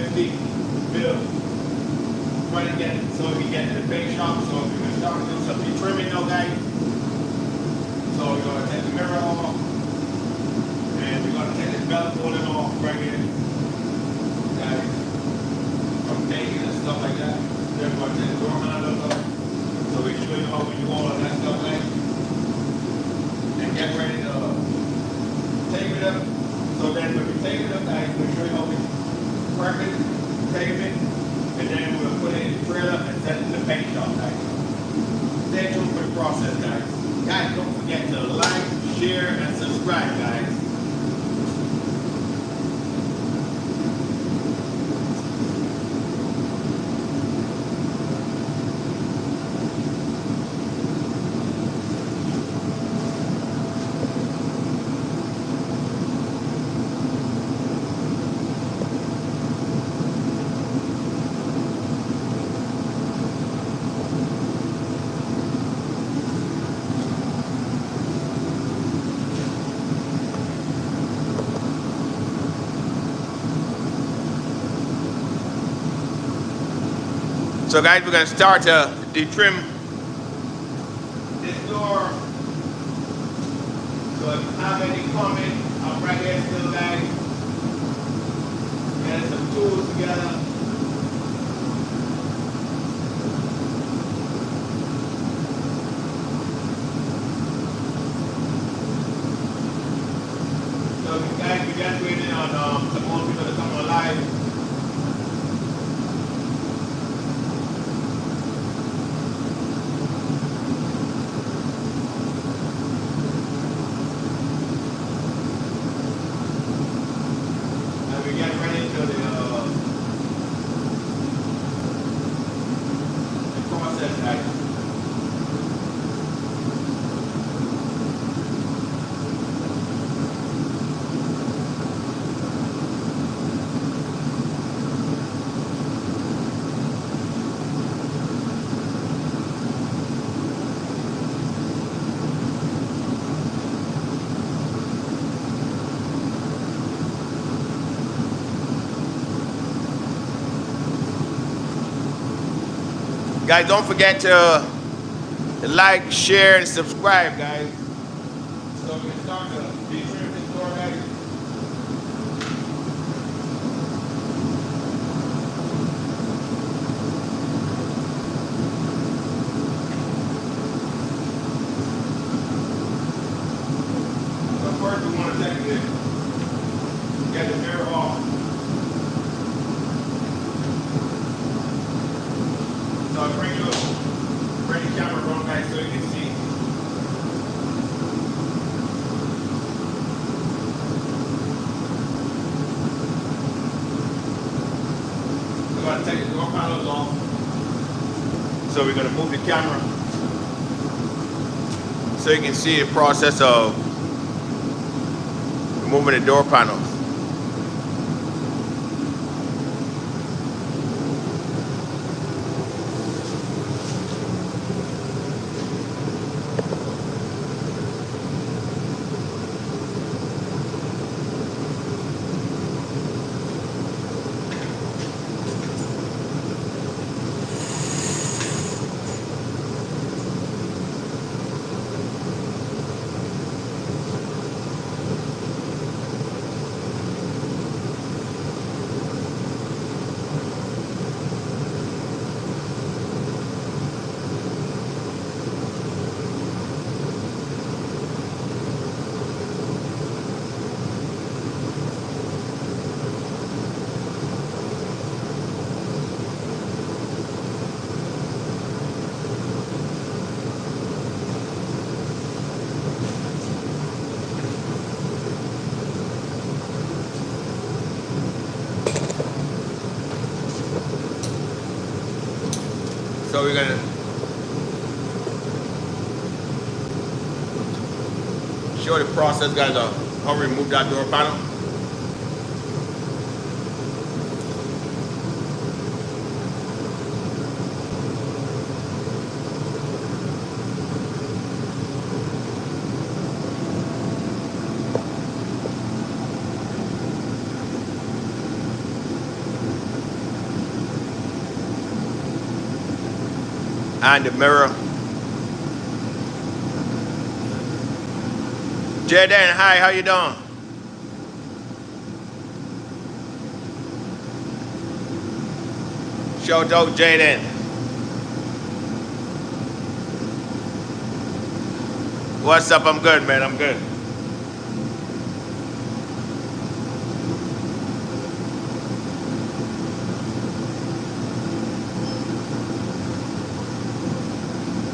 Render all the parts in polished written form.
Q50 build. Try to get it so we can get to the paint shop. So we're gonna start doing some trimming now, guys. So we're gonna take the mirror off, and we're gonna take this belt holding off right here, guys, from painting and stuff like that. Then we're gonna take the door handle off, so we can show you how we do all of that stuff, guys, and get ready to tape it up. So then when we tape it up, guys, we'll show you how we prep it, tape it, and then we'll put it in the trailer and send it to the paint shop, guys. Stay tuned for the process, guys. Guys, don't forget to like, share, and subscribe, guys. So guys, we're going to start to detrim this door. So if you have any comment, I'm right here still, guys. Get some tools together. So guys, we're just waiting on some more people to come alive. Guys, don't forget to like, share, and subscribe, guys. So we can start to detrim this door, guys. So first we want to take this, get the mirror off. So I'll bring the camera around, guys, so you can see. We're going to take the door panels off. So we're going to move the camera so you can see the process of removing the door panels. So we're gonna show the process, guys, of how we remove that door panel. and the mirror. Jaden, hi, how you doing? Shout out Jaden. What's up? I'm good, man. I'm good.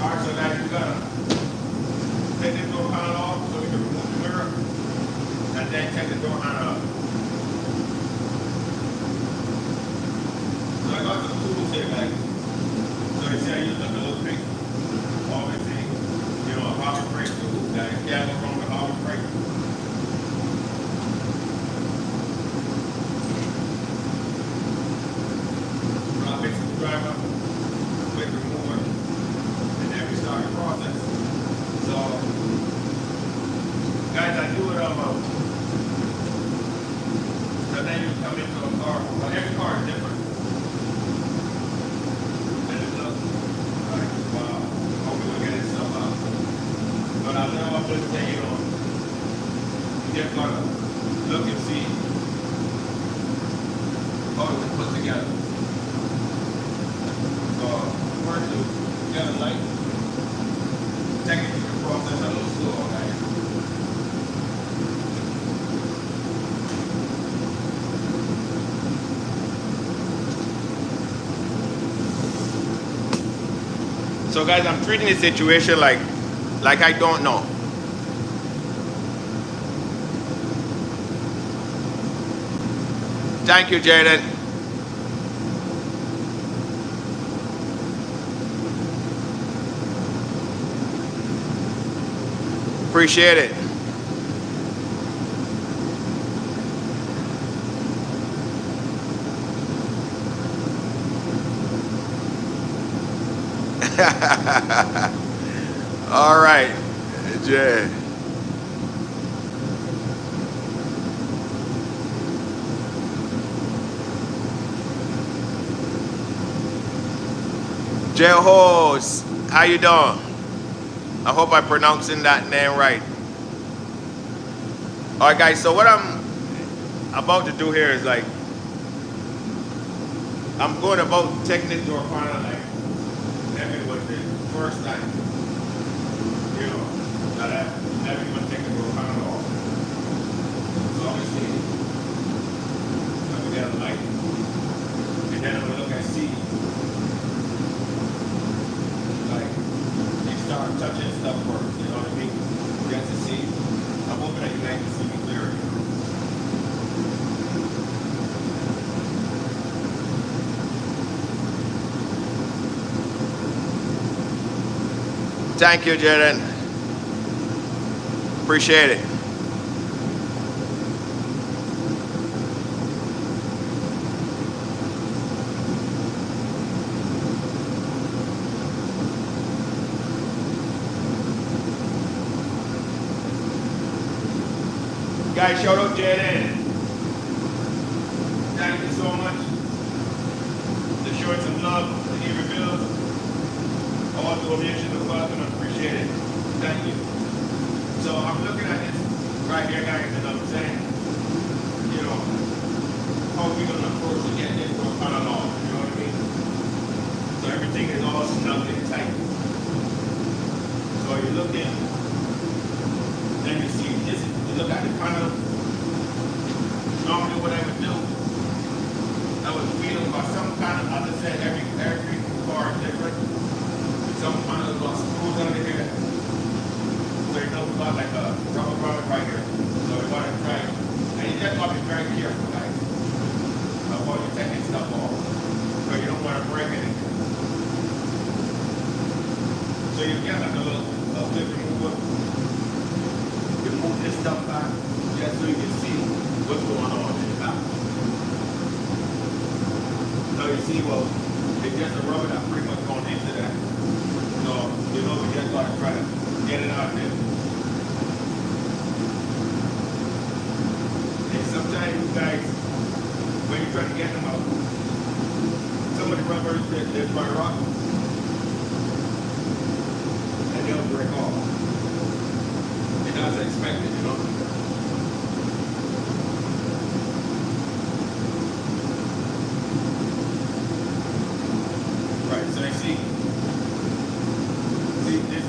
Alright, so now you gotta take this door panel off so we can remove the mirror, and then take the door handle off. So I got some tools here, guys. So you see I use like a little thing, all the thing, you know, a harbor brake tool. That is yeah, what's wrong with harbor brake. So I fix the driver, quick remover, and then we start the process. So, guys, I do it so then you come into a car. Well, every car is different. And it looks like, wow, hope we will get this stuff out. But I know I'm just saying, you know, you just gotta look and see how it's put together. So, first you get a light, take it through the process a little slow, guys. So guys, I'm treating the situation like I don't know. Thank you, Jaden. Appreciate it. All right, Jay. Jay Hos, how you doing? I hope I'm pronouncing that name right. All right, guys. So what I'm about to do here is like I'm going about taking this door panel like it was the first time, you know, that I never even take the door panel off. So obviously, I'm gonna get a light, and then I'm gonna look and see, like, you start touching stuff first, you know what I mean? Just to see. I'm hoping that you guys can see me clearly. Thank you, Jaden. Appreciate it. Guys, shout out Jaden. Thank you so much. The short some love, the erebuilds. All donations of welcome, I appreciate it. Thank you. So I'm looking at this right here, guys, and I'm saying, you know, how we gonna approach to get this door panel off, you know what I mean? So everything is all snug and tight. So you look in, then you see this, you look at the panel. Normally what I would do, I would feel for some kind of, as I said, every car is different. Some panels got screws under here. So you know we got like a rubber ground right here. So we got to try it. And you just got to be very careful, guys, about you taking stuff off. So you don't want to break anything. So you get like a little flip remover. You move this stuff back just so you can see what's going on in the back. Now you see, well, it's just a rubber that pretty much going into that. So, you know, we just got to try to get it out there. And sometimes you guys, when you try to get them out, some of the rubbers, they're quite rough. they'll break off. And that's expected, you know. Right, so you see this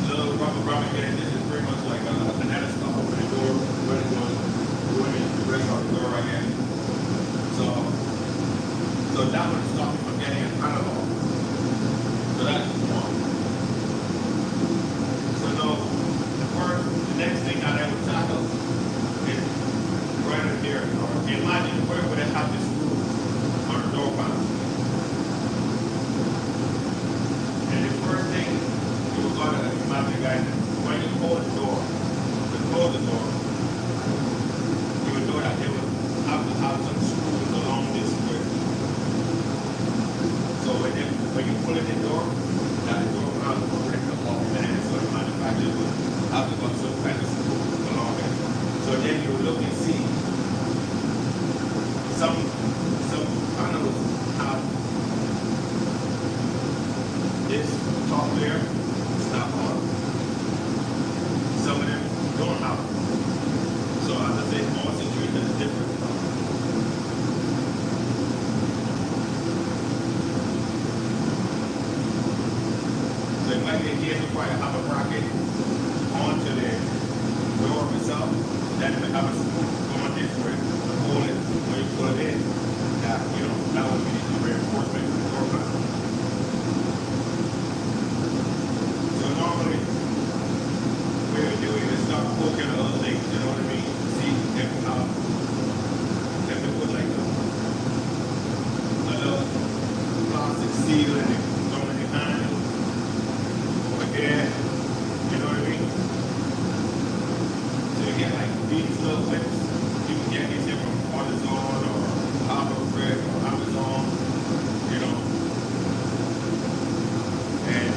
little rubber here, this is pretty much like an anti-stop open the door, when it's going to rest on the door right here. So that would stop you from getting it out of all. So that's one. So now, the next thing that I would tackle is right in here. Imagine where would I have this screw on the door panel. And the first thing you would go to imagine, guys, when you close the door, you would know that they would have to have some screws along this square. So when you pull in the door, that the door will not break the off, and so the manufacturer will have to put some kind of screw along it. So then you look and see some panels have this top layer snap on. Some of them don't have it. So as I say, all situations is different. So it might be a case where you have a bracket onto the door itself, then you have a screw on this way to hold it when you pull it in. That would be the reinforcement for the door panel. So normally what we do is start poking at other things, you know what I mean? See if we put like a little plastic seal in it, throw in the handle, over here, you know what I mean? So you get like these little clips, you can get these here from Amazon or Harbor Freight or Amazon, you know. And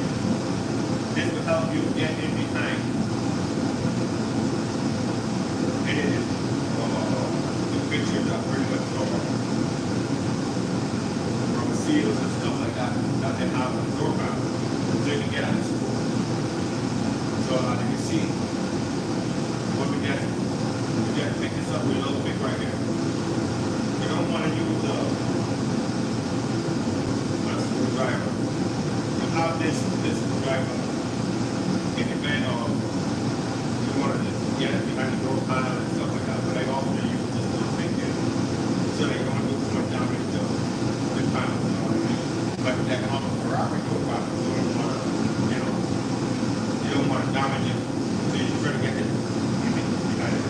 this will help you get in behind. And it is the pictures are pretty much from seals and stuff like that they have on the door panel, so you can get at the school. So as you can see, when we get to pick this up with a little bit right here. We don't want to use a screwdriver. You have this screwdriver in the event of you want to just get it behind the door panel and stuff like that, but I often use this little thing here so they don't do too much damage to the panel, you know what I mean? But the economic Ferrari door panel, so you don't want to damage it, so you try to get it behind it.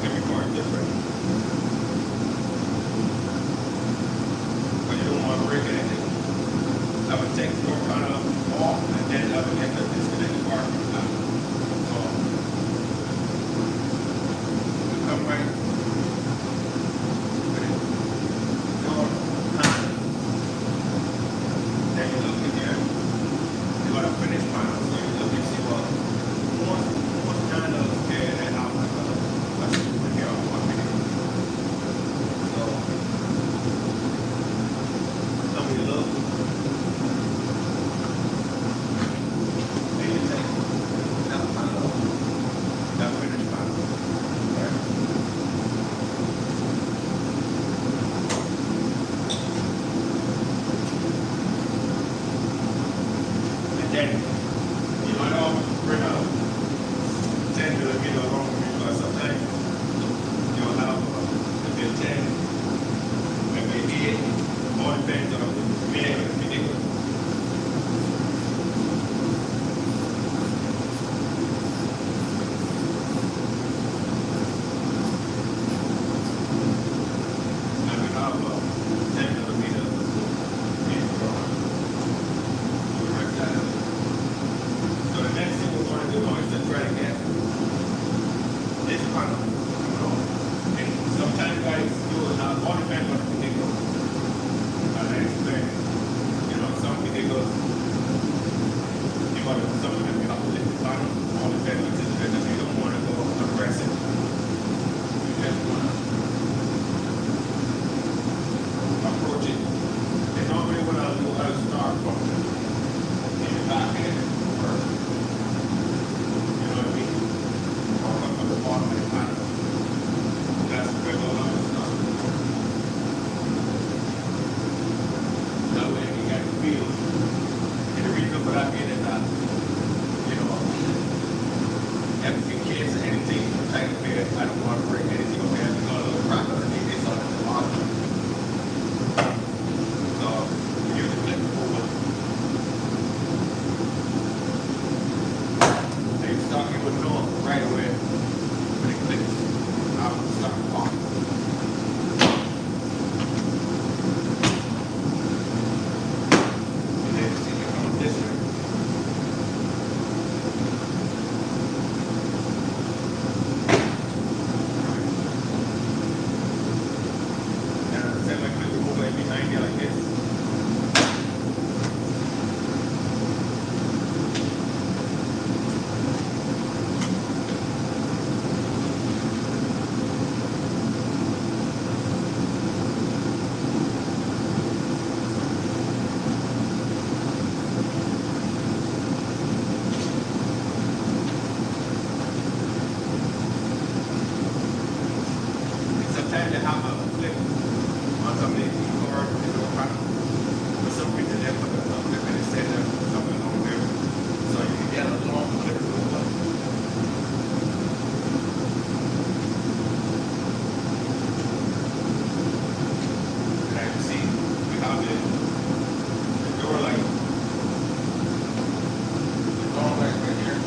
Every this panel, you know. And sometimes guys do it now, all depends on the particular. As I explained, you know, some particulars, you got to, some of them you have to lift the panel, all depends on the situation. You don't want to go aggressive. You just want to approach it. And normally what I'll do, I'll start from in the back end first. You know what I mean? Or come from the bottom of the panel. That's where all of it starts. That way you get the feel. And the reason for that being is that, you know, if in case anything trying to fit, I don't want to break anything over here. There's a little crack underneath this on the bottom. So use the flip over. And you start, you would know right away when it clicks. I would start walking. And then see it come this way. And set my clip remover behind you like this. Sometimes they have a flip on some of these cars, they go around. For some reason, they put a flip in the center, something over there. So you can get a long flip over. And as you see, we have the door light. The door light right here.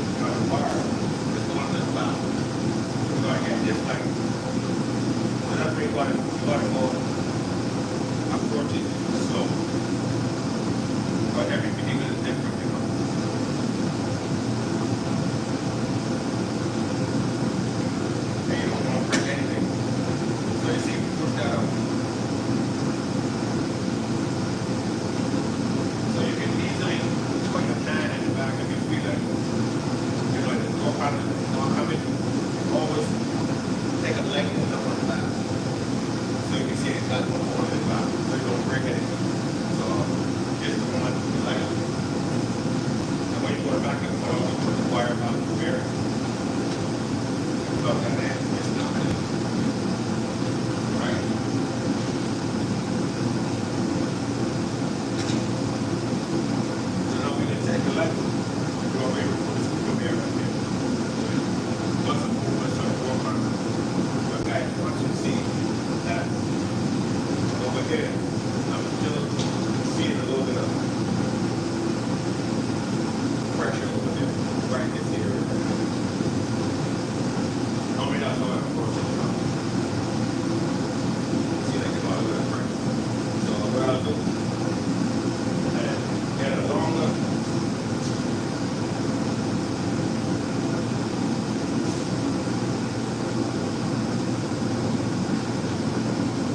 You got a bar that's going on this valve. So I get this light. So that's where you gotta go approach it slow. But everything is different, you know. And you don't want to break anything. So you see, push that out. So you can easily put your hand in the back if you feel like, you know, the door panel is not coming. Always take a leg and up on the back. So you can see it's got one more in the back, so you don't break anything. So just the one you like. And when you go back and forth, you put the wire back to where plug that in, it's not it. Right? So now we can take a leg. You want me to put this over here right here. Doesn't move us on the forefront. But guys, once you see that over here, I'm still seeing a little bit of pressure over there, right in this area. Normally that's how I approach it. See like a lot of pressure. So what I'll do is get a longer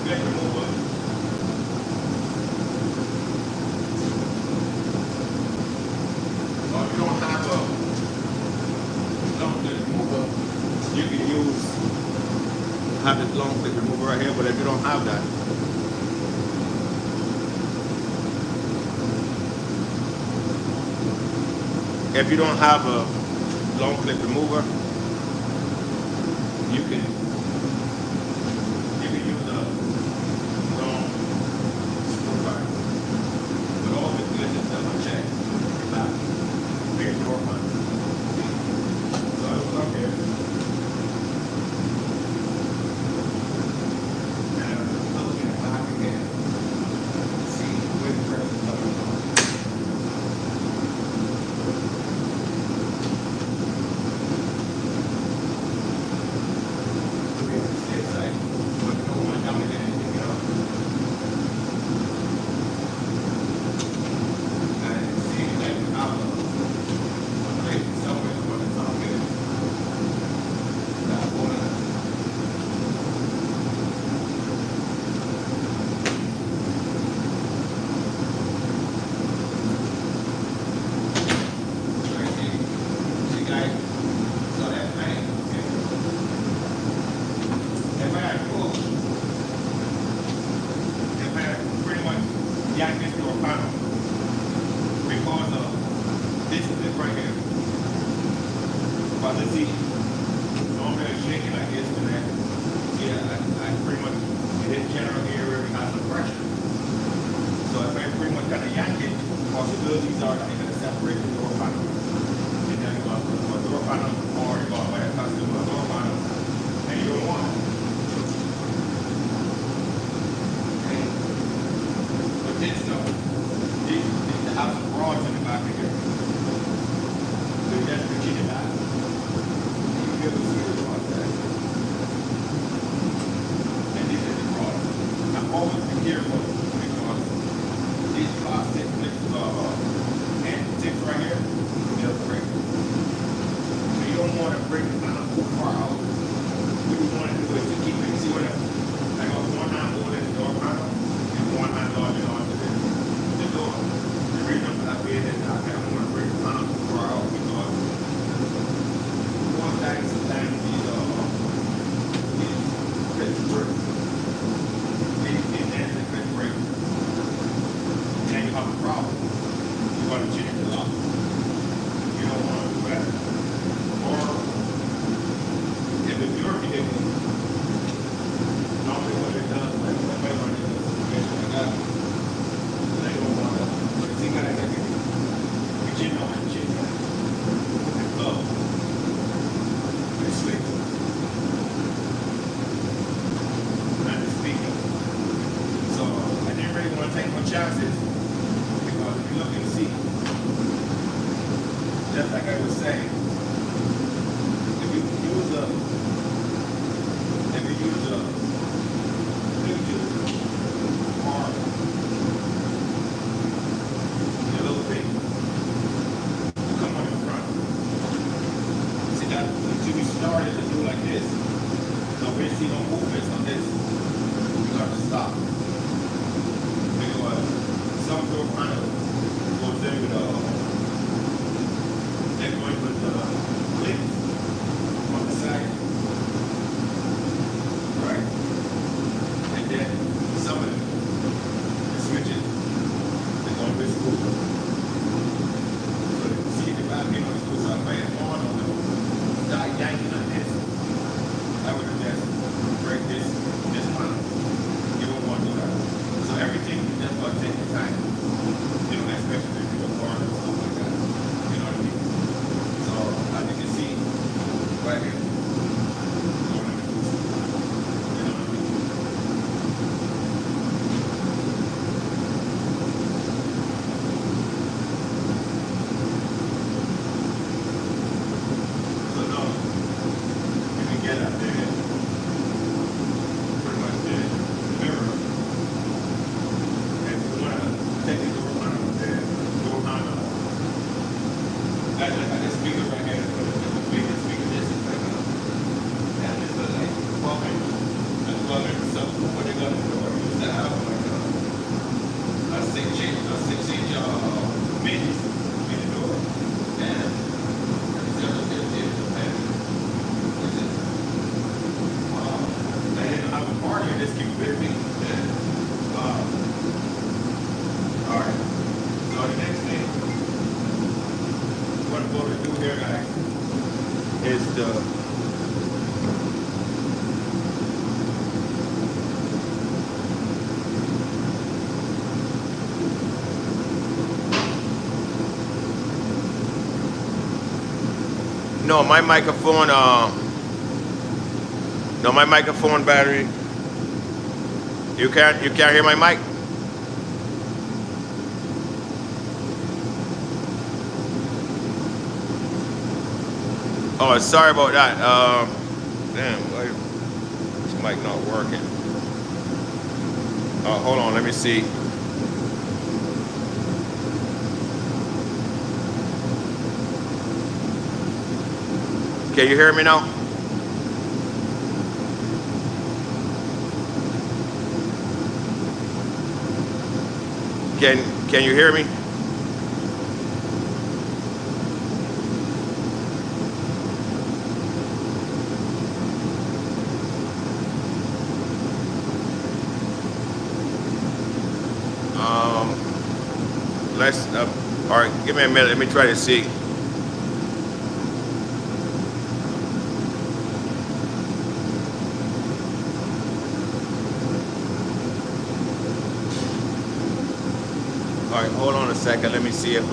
flip remover. Or if you don't have a long flip remover, you can have this long flip remover right here, but if you don't have that, if you don't have a long clip remover, you can use a long screwdriver. But all the glitches double check back. Big door punch. So I was up here. And I was looking back again. See where the pressure is coming from. see, normally it's shaking like this, and then, see, I pretty much, in this general area, we have some pressure. So if I pretty much kind of yank it, possibilities are that you're going to separate the door panel. And then you go to a door panel, or you go by a customer door panel, and you don't want it. Okay. But this though, they have some rods in the back of here. So you just reach it back. You can be able to see the rods there. And these are the rods. Now always be careful because these plastic and tips right here, they'll break. So you don't want to break the panel too far out. What you want to do is to keep it, see what I got one hand holding the door panel and one hand logging onto the door. The reason for that being is that I don't want to break the panel too far out because sometimes these clips break. And the clip break. And you have a problem. You want to change the lock. You don't want to do that. Or if it's your vehicle, normally what it does, like when it does like that, they don't want to. But see, guys, I can reach in on and change that. And glove. And slick. And it's speaking. So I didn't really want to take no chances. Because if you look and see, just like I was saying, if you use a hard, a little bit, you come on in front. See that until we started to do like this, so we see no movements on this, you got to stop. Because some door panel goes in with they're going with the links on the side, right? And then some of the switches, they're going with screw. So you can see the back, it's supposed to be on them. Start yanking on this. I would have just break this panel. You don't want to do that. So everything you just got to take your time. Especially if you're a car or something like that. You know what I mean? So as you can see, right here, you know what I mean? So now, you can get up there, pretty much the mirror. And you want to take the door panel there, door panel. I just speaker right here, the biggest speaker, this is like and this is like 12 inch. That's 12 inch. So what they're going to do is use that out like a 6-inch mini door. And I have a part here, this Q50. Alright, so the next thing what I'm going to do here, guys, is no, my microphone battery. You can't hear my mic? Oh, sorry about that. Damn, why this mic not working? Hold on, let me see. Can you hear me now? Can you hear me? All right, give me a minute. Let me try to see. right, hold on a second. Let me see if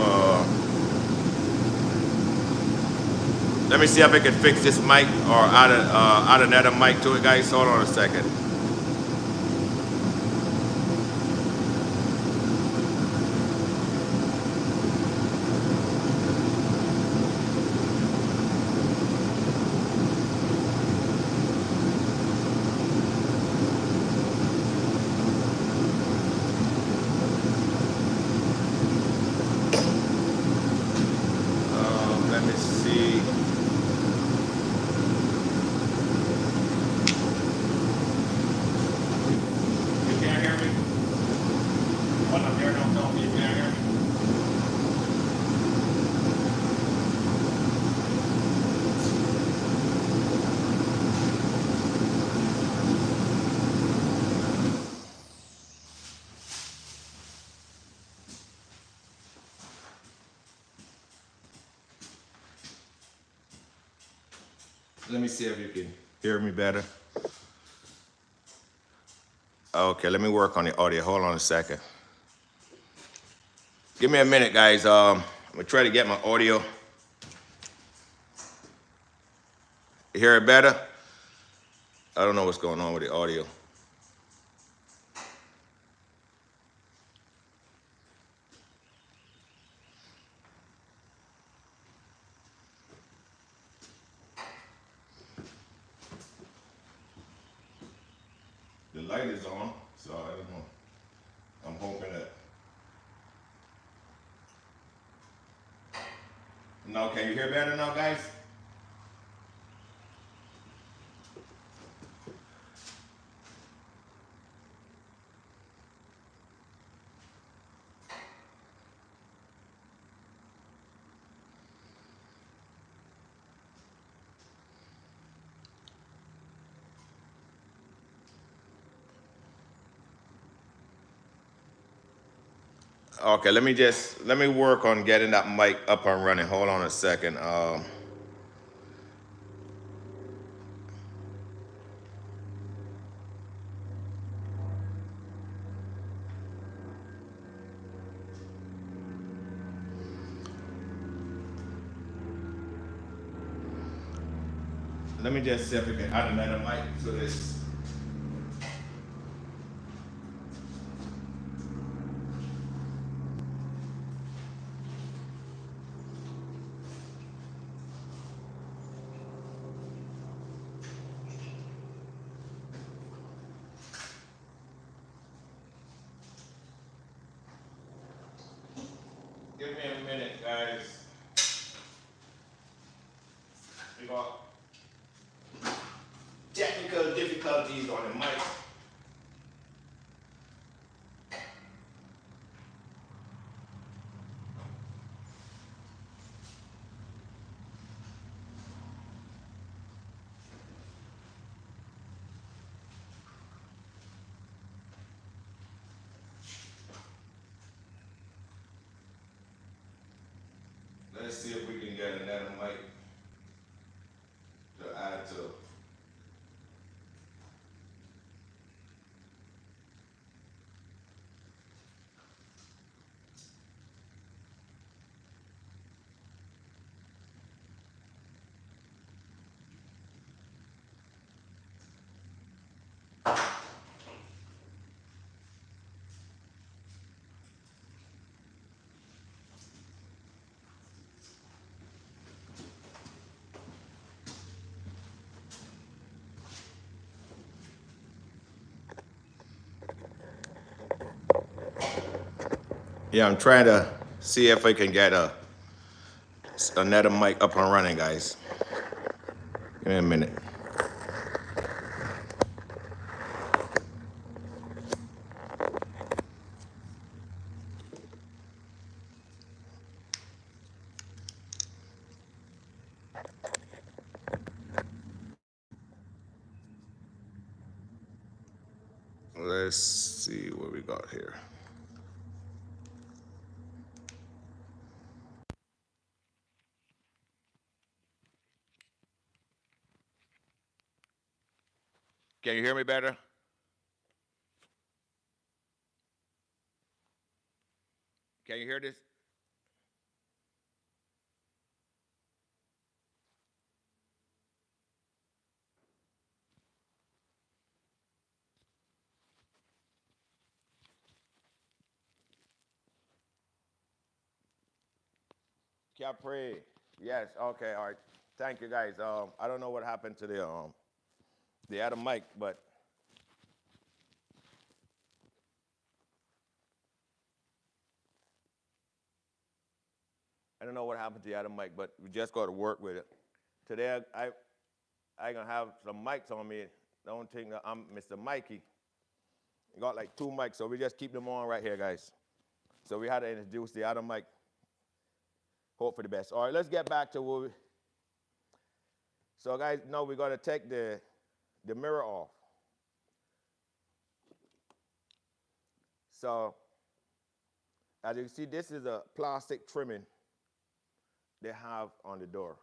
I can fix this mic or add another mic to it, guys. Hold on a second. Let me see. You can't hear me? What I'm hearing, don't tell me you can't hear me. Let me see if you can hear me better. Okay, let me work on the audio. Hold on a second. Give me a minute, guys. I'm gonna try to get my audio. You hear it better? I don't know what's going on with the audio. The light is on, so I don't know. I'm hoping that. No, can you hear better now, guys? Okay, let me work on getting that mic up and running. Hold on a second. Let me just see if we can add another mic to this. Give me a minute, guys. We got technical difficulties on the mic. Let's see if we can get another mic to add to. Yeah, I'm trying to see if I can get another mic up and running, guys. Give me a minute. Let's see what we got here. Can you hear me better? Can you hear this? Capri. Yes. Okay. All right. Thank you, guys. I don't know what happened to the other mic, but I don't know what happened to the other mic, but we just got to work with it. Today, I gonna have some mics on me. The only thing that I'm Mr. Mikey. We got like 2 mics, so we just keep them on right here, guys. So we had to introduce the other mic. Hope for the best. All right, let's get back to what we. So, guys, now we got to take the mirror off. So, as you can see, this is a plastic trimming they have on the door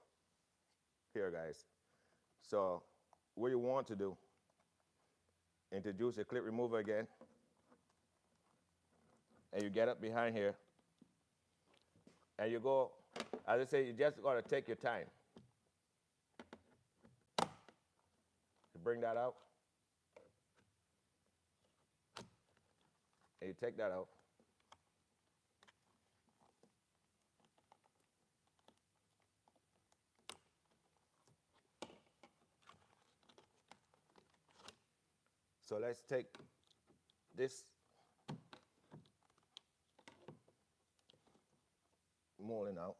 here, guys. So, what you want to do, introduce a clip remover again, and you get up behind here, and you go, as I say, you just got to take your time to bring that out, and you take that out. So let's take this molding out.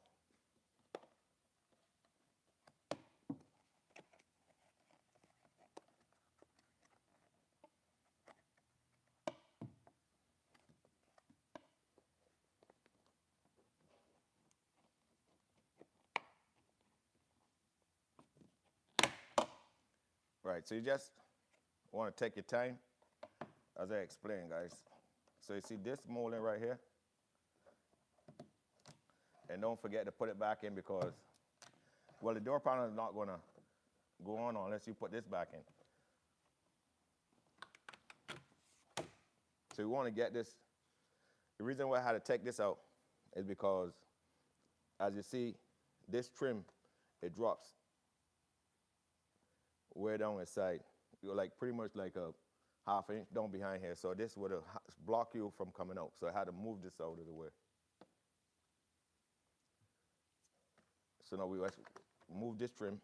Right, so you just want to take your time, as I explained, guys. So you see this molding right here, and don't forget to put it back in because, well, the door panel is not going to go on unless you put this back in. So you want to get this. The reason why I had to take this out is because, as you see, this trim, it drops way down the side. You're like pretty much like a ½ inch down behind here. So this would block you from coming out. So I had to move this out of the way. So now we move this trim.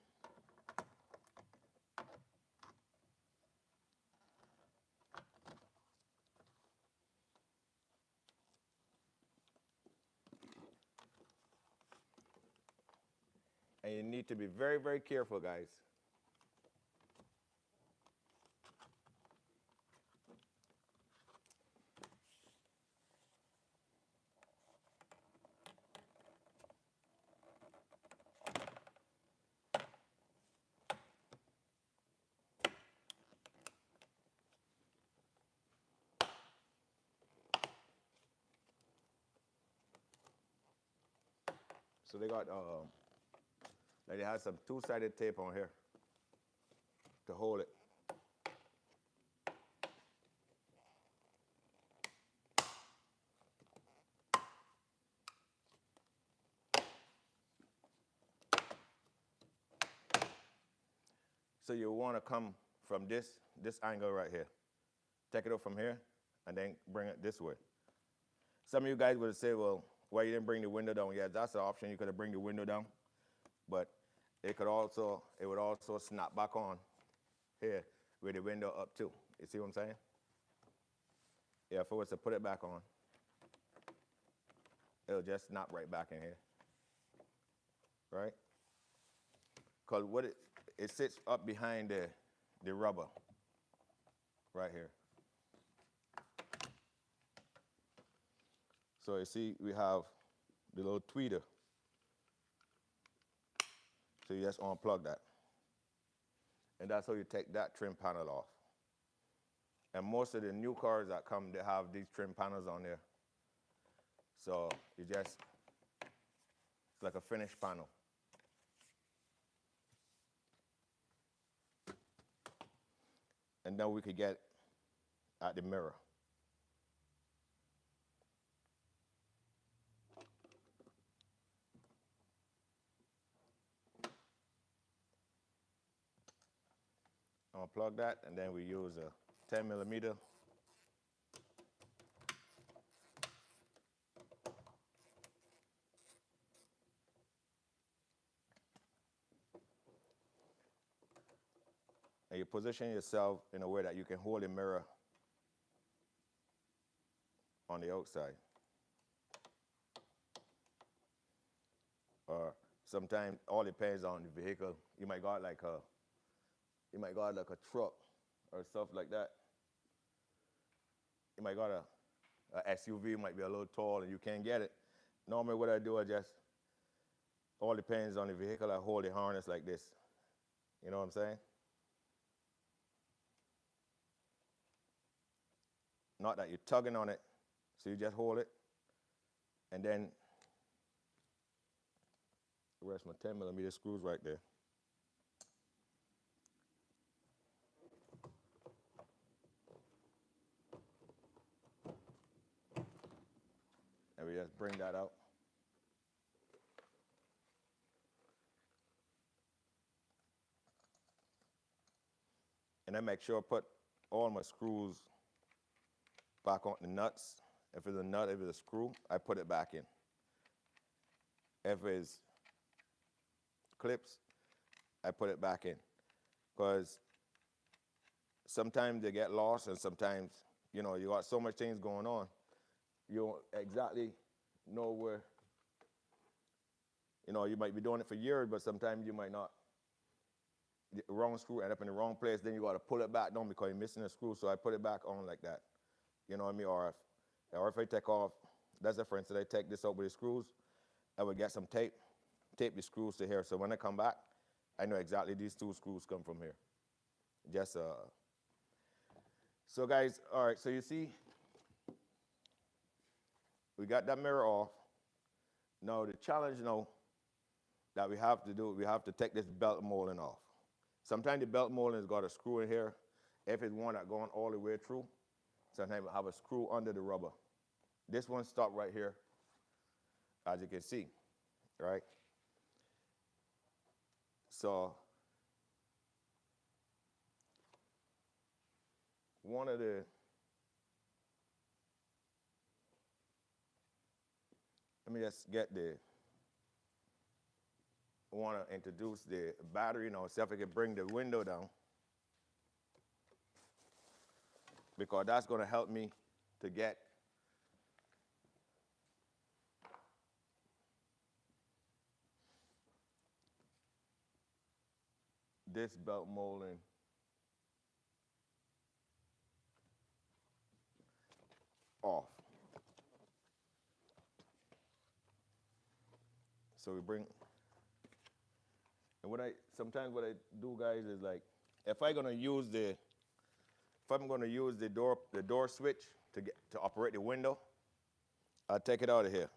And you need to be very, very careful, guys. So they got, like they had some 2-sided tape on here to hold it. So you want to come from this angle right here. Take it up from here, and then bring it this way. Some of you guys would say, well, why you didn't bring the window down? Yeah, that's an option. You could have bring the window down, but it would also snap back on here with the window up too. You see what I'm saying? Yeah, if I was to put it back on, it'll just snap right back in here, right? Because what it sits up behind the rubber right here. So you see we have the little tweeter. So you just unplug that. And that's how you take that trim panel off. And most of the new cars that come, they have these trim panels on there. So you just, it's like a finished panel. And then we could get at the mirror. unplug that, and then we use a 10 millimeter. And you position yourself in a way that you can hold the mirror on the outside. Or sometimes all depends on the vehicle. You might got like a truck or stuff like that. You might got a SUV, might be a little tall and you can't get it. Normally what I do, I just, all depends on the vehicle, I hold the harness like this. You know what I'm saying? Not that you're tugging on it, so you just hold it, and then the rest of my 10 millimeter screws right there. And we just bring that out. And I make sure I put all my screws back on the nuts. If it's a nut, if it's a screw, I put it back in. If it's clips, I put it back in. Because sometimes they get lost, and sometimes, you know, you got so much things going on, you don't exactly know where, you know, you might be doing it for years, but sometimes you might not. The wrong screw end up in the wrong place, then you got to pull it back down because you're missing a screw, so I put it back on like that. You know what I mean? Or if I take off, that's the for instance, I take this out with the screws, I would get some tape the screws to here, so when I come back, I know exactly these two screws come from here. Just, so guys, all right, so you see, we got that mirror off. Now the challenge now that we have to do, we have to take this belt molding off. Sometimes the belt molding has got a screw in here. If it's one that going all the way through, sometimes we have a screw under the rubber. This one stopped right here, as you can see, right? So one of the, let me just get the, I want to introduce the battery now, see if I can bring the window down, because that's going to help me to get this belt molding off. So we bring, and sometimes what I do, guys, is like, if I'm going to use the door switch to operate the window, I'll take it out of here.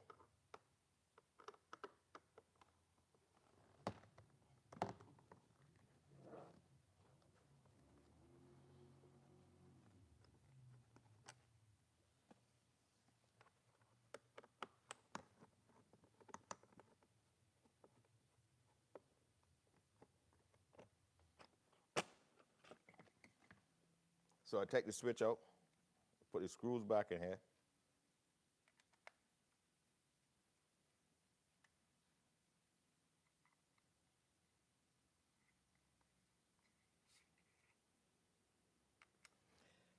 So I take the switch out, put the screws back in here.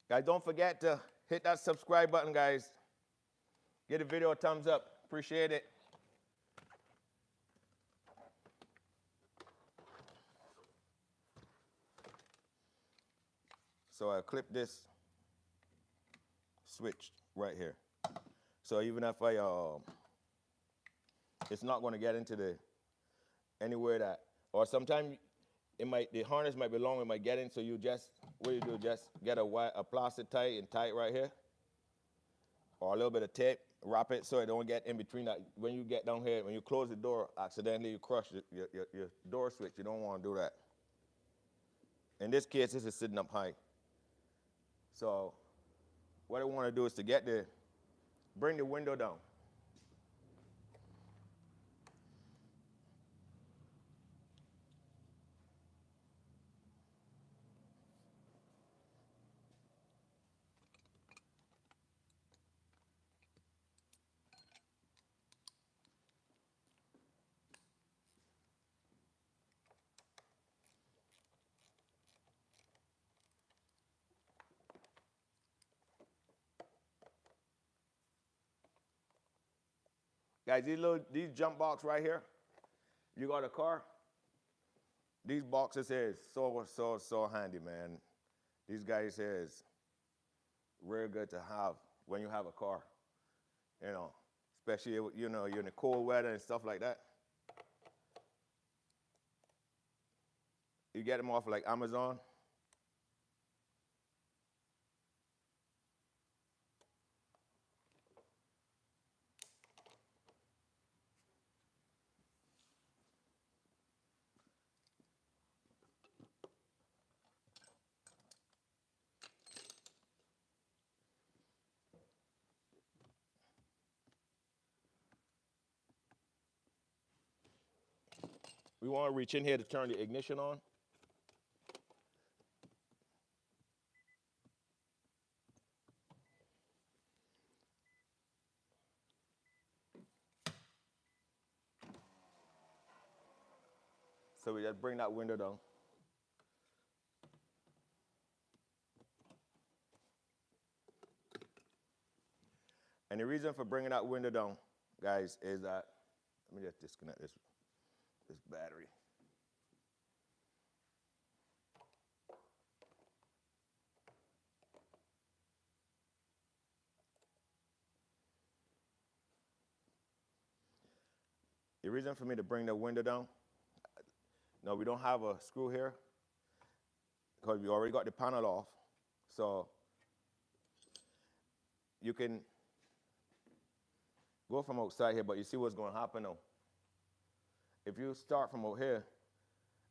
Guys, don't forget to hit that subscribe button, guys. Give the video a thumbs up. Appreciate it. So I clip this switch right here. So even if it's not going to get into anywhere that, or sometimes the harness might be long, it might get in, so what you do, just get a plastic tie and tie it right here, or a little bit of tape, wrap it so it don't get in between that. When you get down here, when you close the door, accidentally you crush your door switch. You don't want to do that. In this case, this is sitting up high. So what I want to do is to bring the window down. Guys, these jump box right here, you got a car, these boxes here is so handy, man. These guys here is real good to have when you have a car, you know, especially, you know, you're in the cold weather and stuff like that. You get them off like Amazon. We want to reach in here to turn the ignition on. So we just bring that window down. And the reason for bringing that window down, guys, is that, let me just disconnect this battery. The reason for me to bring the window down, no, we don't have a screw here because we already got the panel off. So you can go from outside here, but you see what's going to happen now. If you start from out here,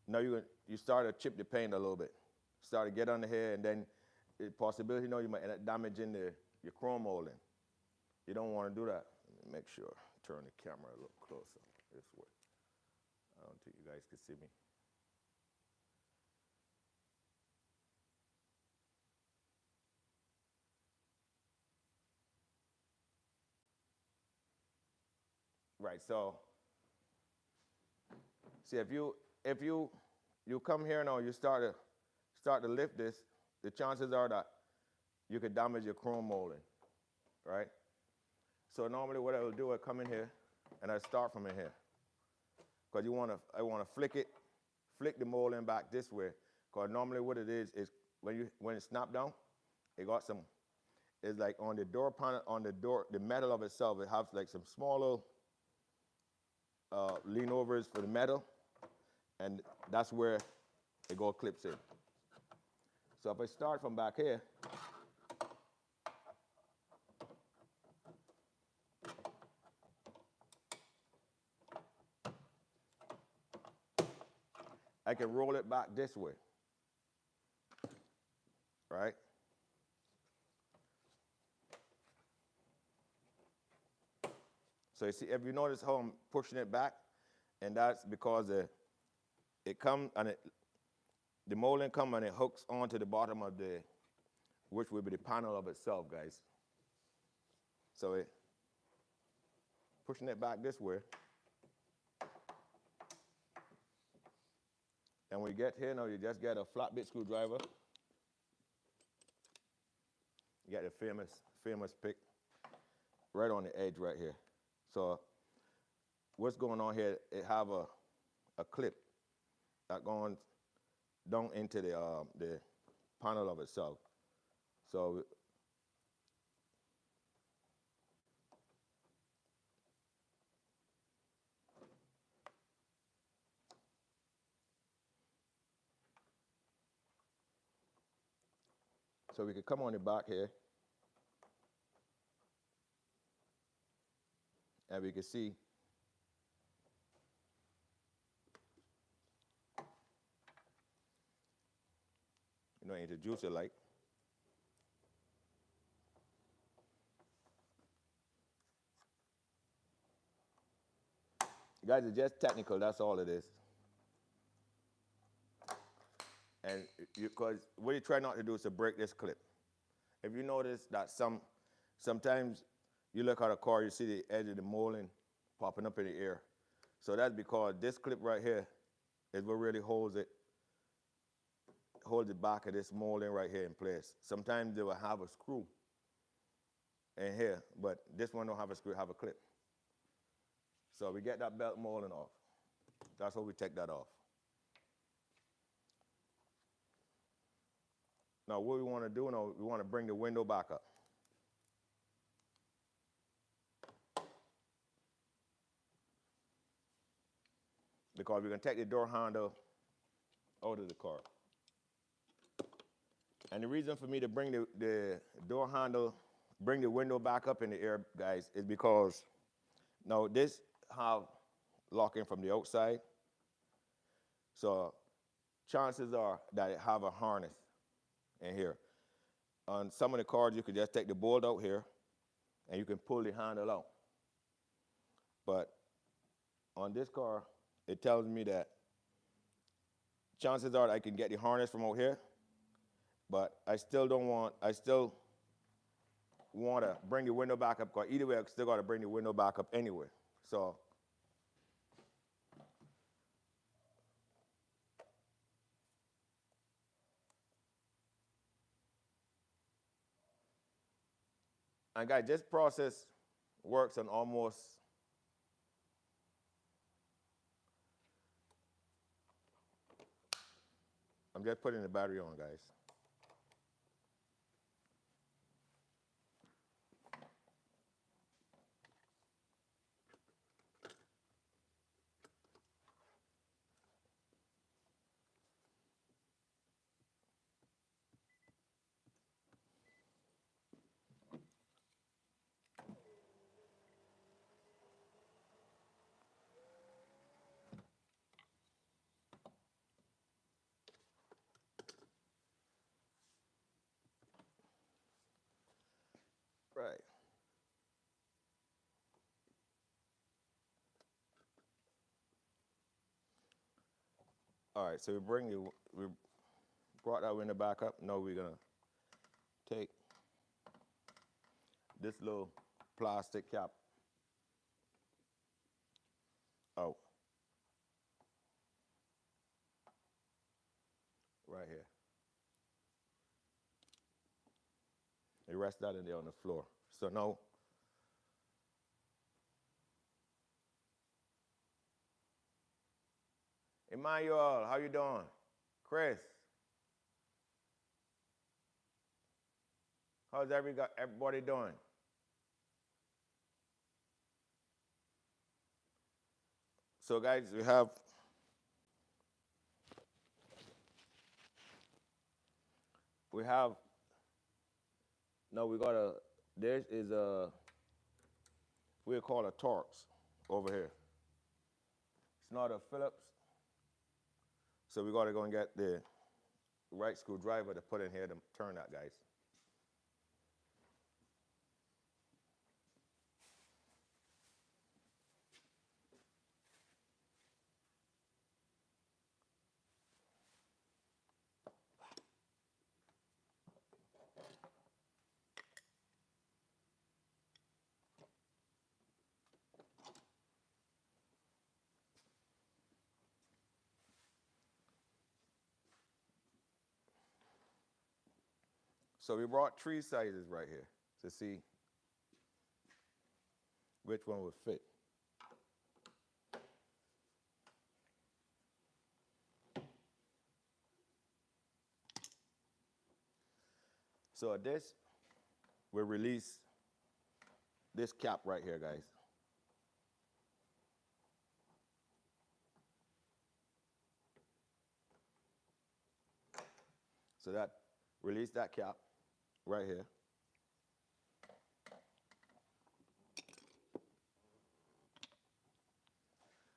now you start to chip the paint a little bit. Start to get under here, and then the possibility, you know, you might end up damaging your chrome molding. You don't want to do that. Let me make sure, turn the camera a little closer this way. I don't think you guys can see me. Right, so see if you come here now, you start to lift this, the chances are that you could damage your chrome molding, right? So normally what I will do, I come in here and I start from in here. Because I want to flick the molding back this way. Because normally what it is when it snap down, it got some, it's like on the door panel, on the door, the metal of itself, it has like some small little lean overs for the metal, and that's where it go clips in. So if I start from back here, I can roll it back this way, right? So you see, if you notice how I'm pushing it back, and that's because it comes and the molding comes and it hooks onto the bottom of which will be the panel of itself, guys. So pushing it back this way. And when you get here now, you just get a flat bit screwdriver. You get the famous pick right on the edge right here. So what's going on here, it have a clip that goes down into the panel of itself. So we could come on the back here, and we can see introduce it like. Guys, it's just technical, that's all it is. And because what you try not to do is to break this clip. If you notice that sometimes you look at a car, you see the edge of the molding popping up in the air. So that's because this clip right here is what really holds the back of this molding right here in place. Sometimes they will have a screw in here, but this one don't have a screw, have a clip. So we get that belt molding off. That's how we take that off. Now what we want to do now, we want to bring the window back up. Because we're going to take the door handle out of the car. And the reason for me to bring the door handle, bring the window back up in the air, guys, is because now this have locking from the outside. So chances are that it have a harness in here. On some of the cars, you can just take the bolt out here and you can pull the handle out. But on this car, it tells me that chances are that I can get the harness from out here, but I still want to bring the window back up, because either way, I still got to bring the window back up anyway. So and guys, this process works on almost I'm just putting the battery on, guys. Right. All right, so we brought that window back up. Now we're gonna take this little plastic cap out. Right here. You rest that in there on the floor. So now, Emmanuel, how you doing? Chris, how's everybody doing? So guys, we have, no, we got there is we'll call a Torx over here. It's not a Phillips. So we got to go and get the right screwdriver to put in here to turn that, guys. So we brought 3 sizes right here to see which one would fit. So this will release this cap right here, guys. So that release that cap right here.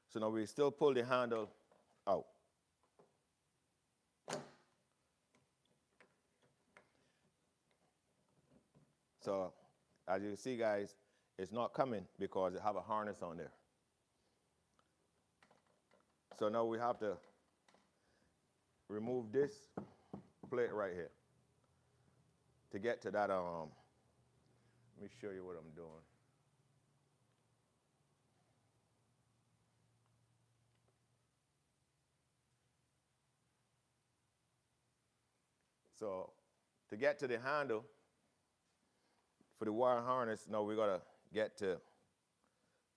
So now we still pull the handle out. So as you can see, guys, it's not coming because it have a harness on there. So now we have to remove this plate right here to get to that. Let me show you what I'm doing. So to get to the handle for the wire harness, now we gotta get to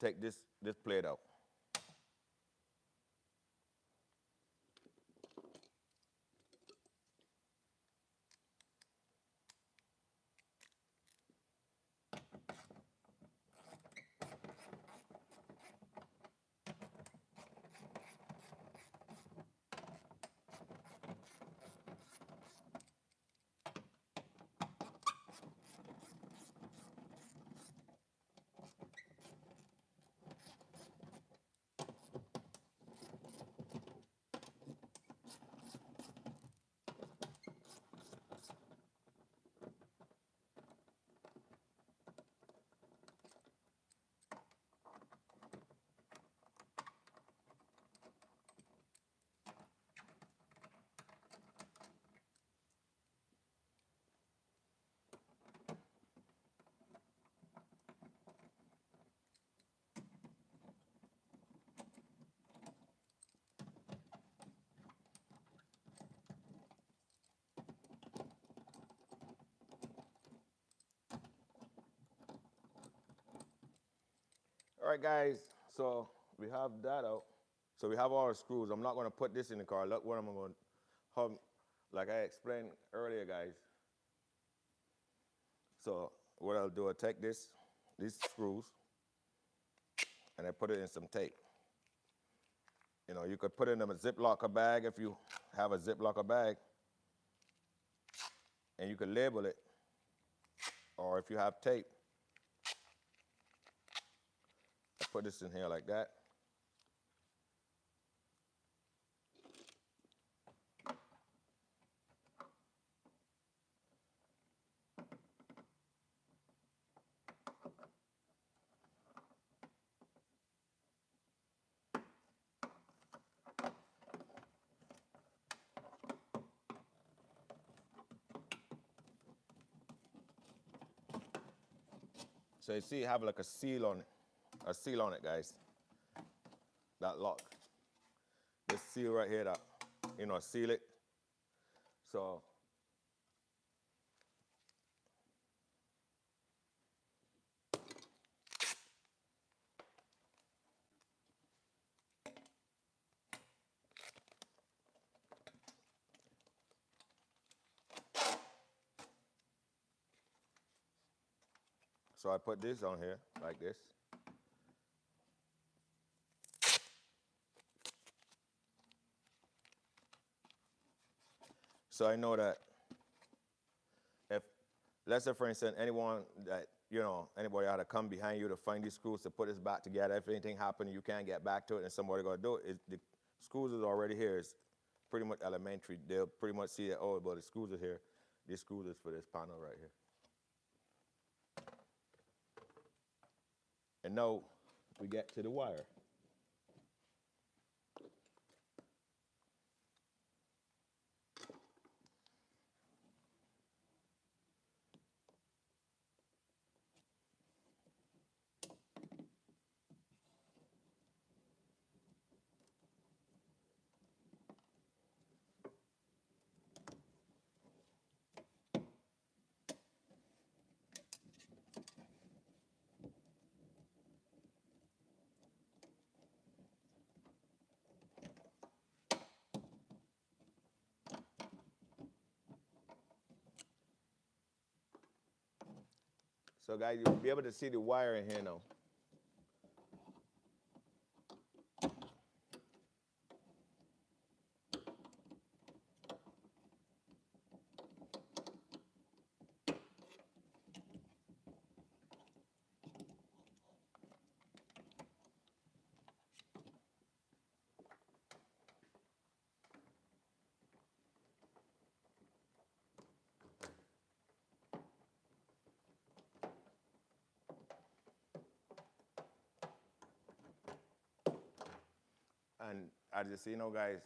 take this plate out. All right, guys, so we have that out. So we have all the screws. I'm not going to put this in the car. Look what I'm going to, like I explained earlier, guys. So what I'll do, I'll take these screws, and I put it in some tape. You know, you could put it in a Ziplocker bag if you have a Ziplocker bag, and you could label it. Or if you have tape, I put this in here like that. So you see, you have like a seal on it, guys. That lock. This seal right here, that, you know, seal it. So I put this on here like this. So I know that if, let's say for instance, anyone that, you know, anybody ought to come behind you to find these screws to put this back together, if anything happened, you can't get back to it and somebody gonna do it, the screws is already here. It's pretty much elementary. They'll pretty much see that, oh, well, the screws are here. These screws is for this panel right here. And now we get to the wire. So guys, you'll be able to see the wire in here now. And as you see, you know, guys,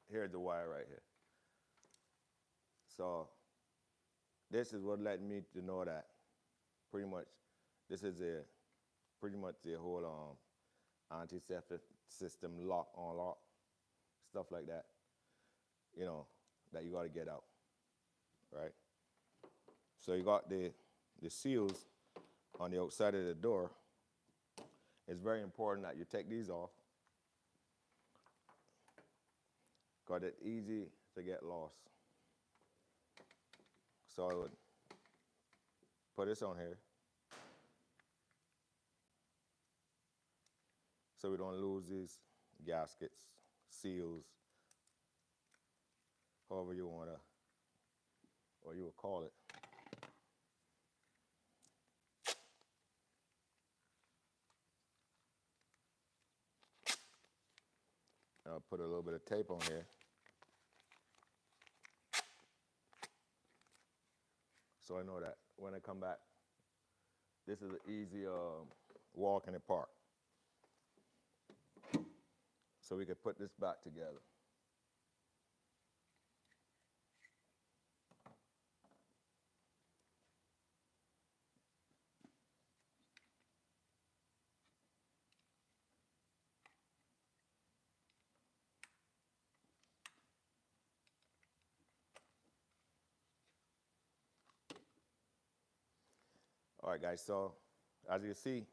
here's the wire right here. So this is what led me to know that pretty much this is pretty much the whole anti-theft system, lock, unlock, stuff like that, you know, that you got to get out, right? So you got the seals on the outside of the door, It's very important that you take these off because it's easy to get lost. So I would put this on here so we don't lose these gaskets, seals, however you want to, or you would call it. I'll put a little bit of tape on here. So I know that when I come back, this is an easy walk in the park. So we can put this back together. All right, guys, so as you see,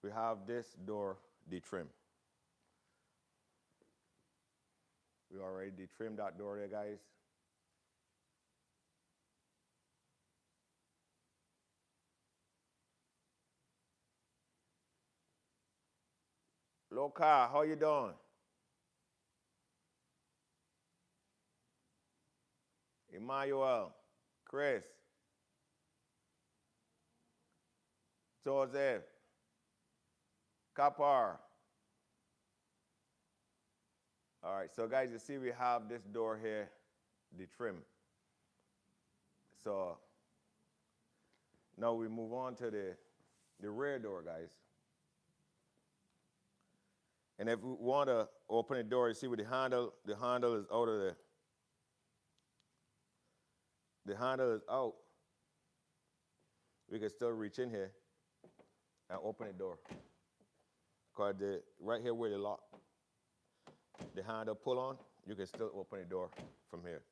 we have this door detrimmed. We already detrimmed that door there, guys. Loka, how you doing? Emmanuel, Chris, Joseph, Kapar. All right, so guys, you see we have this door here detrimmed. So now we move on to the rear door, guys. And if we want to open the door, you see with the handle is out of there. The handle is out. We can still reach in here and open the door. Because right here where the lock, the handle pull on, you can still open the door from here.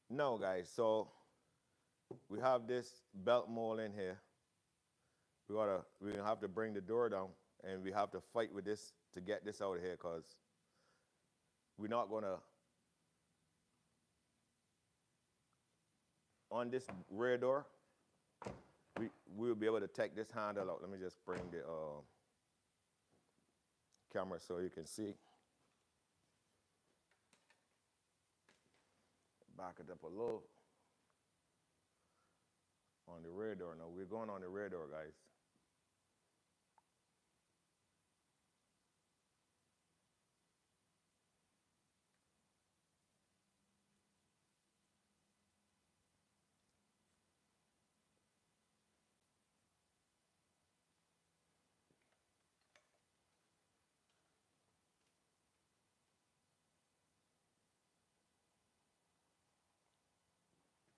No, guys, so we have this belt mold in here. We're gonna have to bring the door down, and we have to fight with this to get this out of here, because we're not gonna, on this rear door, we'll be able to take this handle out. Let me just bring the camera so you can see. Back it up a little. On the rear door, no, we're going on the rear door, guys.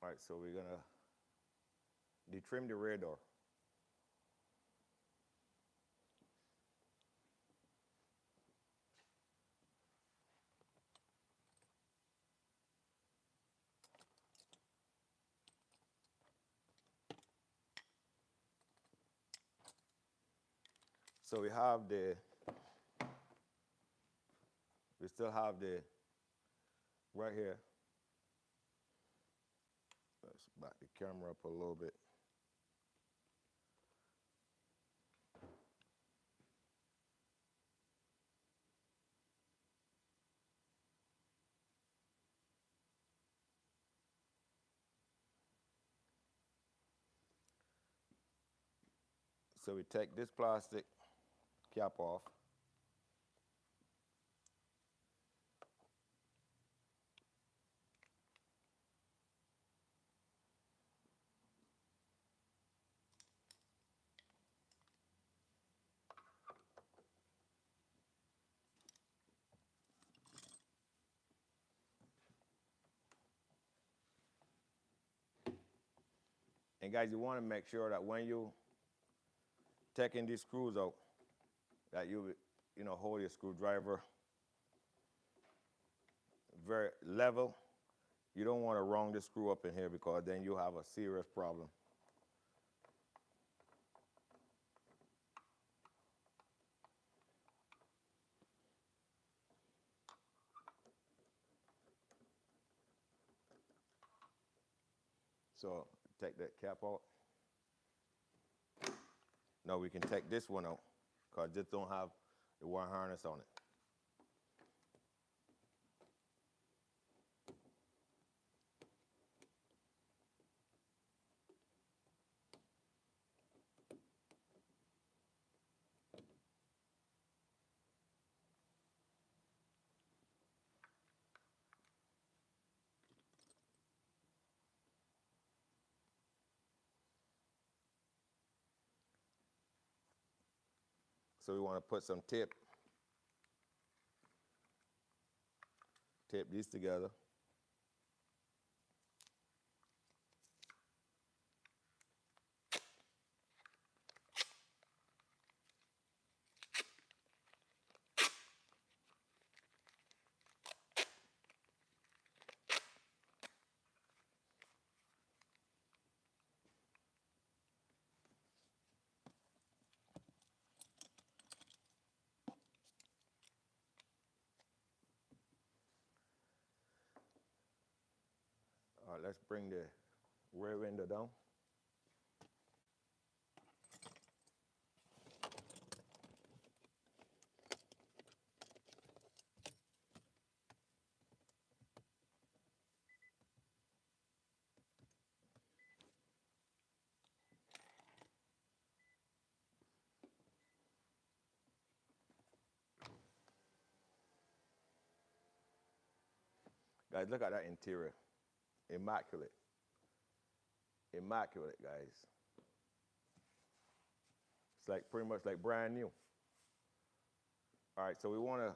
All right, so we're gonna detrim the rear door. So we still have the, right here. Let's back the camera up a little bit. So we take this plastic cap off. And guys, you want to make sure that when you taking these screws out, that you hold your screwdriver very level. you don't want to wrong the screw up in here because then you'll have a serious problem. So take that cap out. Now we can take this one out because this don't have the wire harness on it. So we want to put some tape these together. All right, let's bring the rear window down. Guys, look at that interior. Immaculate. Immaculate, guys. It's like pretty much like brand new. All right, so we want to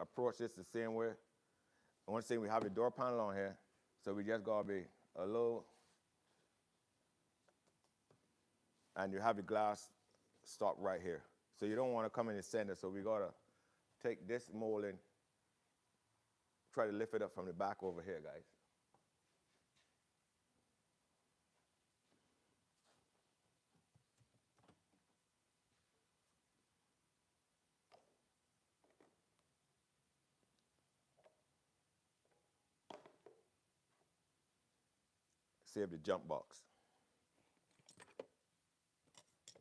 approach this the same way. One thing, we have the door panel on here, so we just gotta be a little, and you have the glass stop right here. So you don't want to come in the center, so we gotta take this molding, try to lift it up from the back over here, guys. Save the jump box.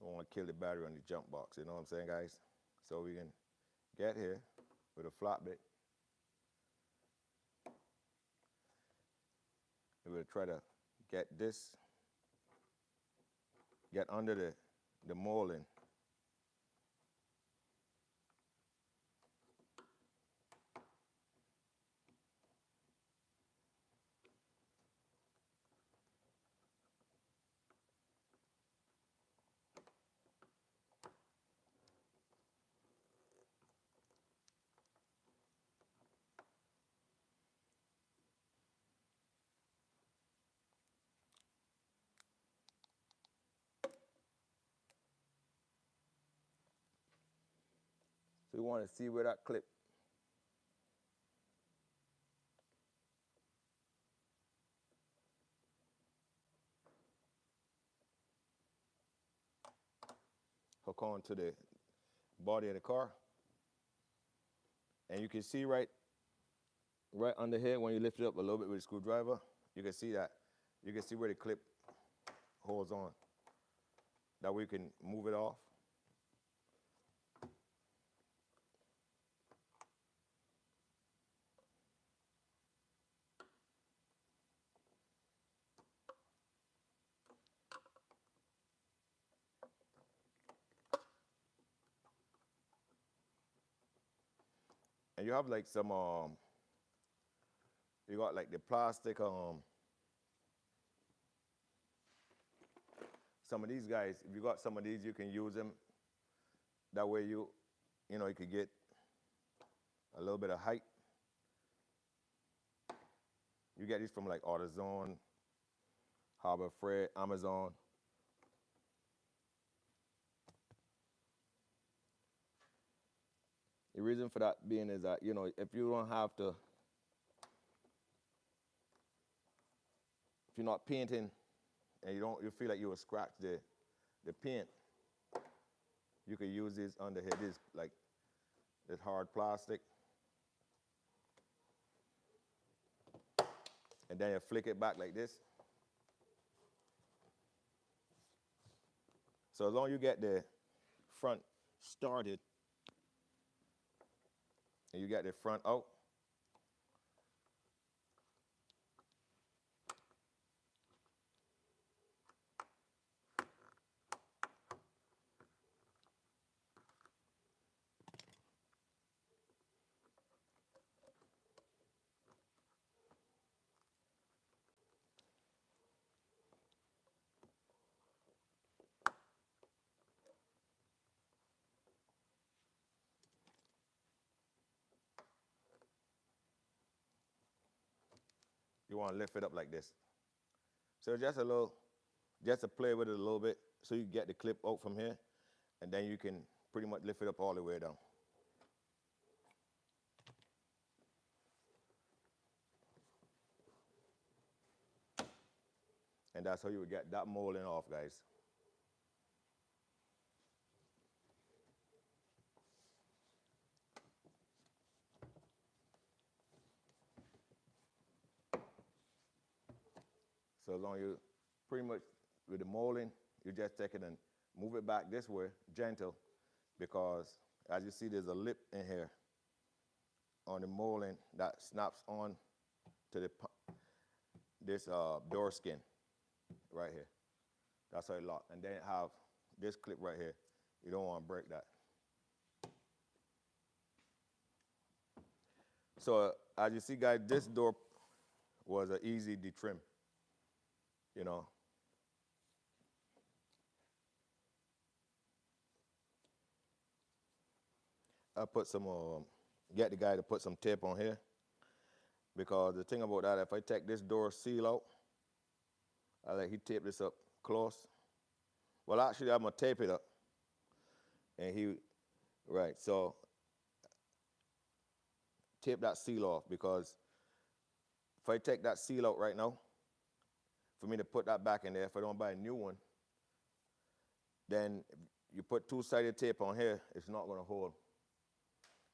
Don't want to kill the battery on the jump box, you know what I'm saying, guys? So we can get here with a flat bit. We're going to try to get this, get under the molding. So we want to see where that clip. Hook on to the body of the car. And you can see right under here when you lift it up a little bit with a screwdriver, you can see that. You can see where the clip holds on. That way you can move it off. And you have like some, you got like the plastic, some of these guys, if you got some of these, you can use them. That way you know, you could get a little bit of height. You get these from like AutoZone, Harbor Freight, Amazon. The reason for that being is that, you know, if you don't have to you're not painting and you feel like you will scratch the paint, you could use this under here. This like this hard plastic. And then you flick it back like this. So as long as you get the front started and you get the front out, you want to lift it up like this. So just to play with it a little bit so you get the clip out from here, and then you can pretty much lift it up all the way down. And that's how you would get that molding off, guys. So as long as you pretty much with the molding, you just take it and move it back this way, gentle, because as you see, there's a lip in here on the molding that snaps on to this door skin right here. That's how it locks. And then have this clip right here. You don't want to break that. So as you see, guys, this door was an easy detrim, you know. I put some, get the guy to put some tape on here, because the thing about that, if I take this door seal out, I let he tape this up close. Well, actually, I'm gonna tape it up, and right, so tape that seal off, because if I take that seal out right now, for me to put that back in there, if I don't buy a new one, then you put two-sided tape on here, it's not gonna hold.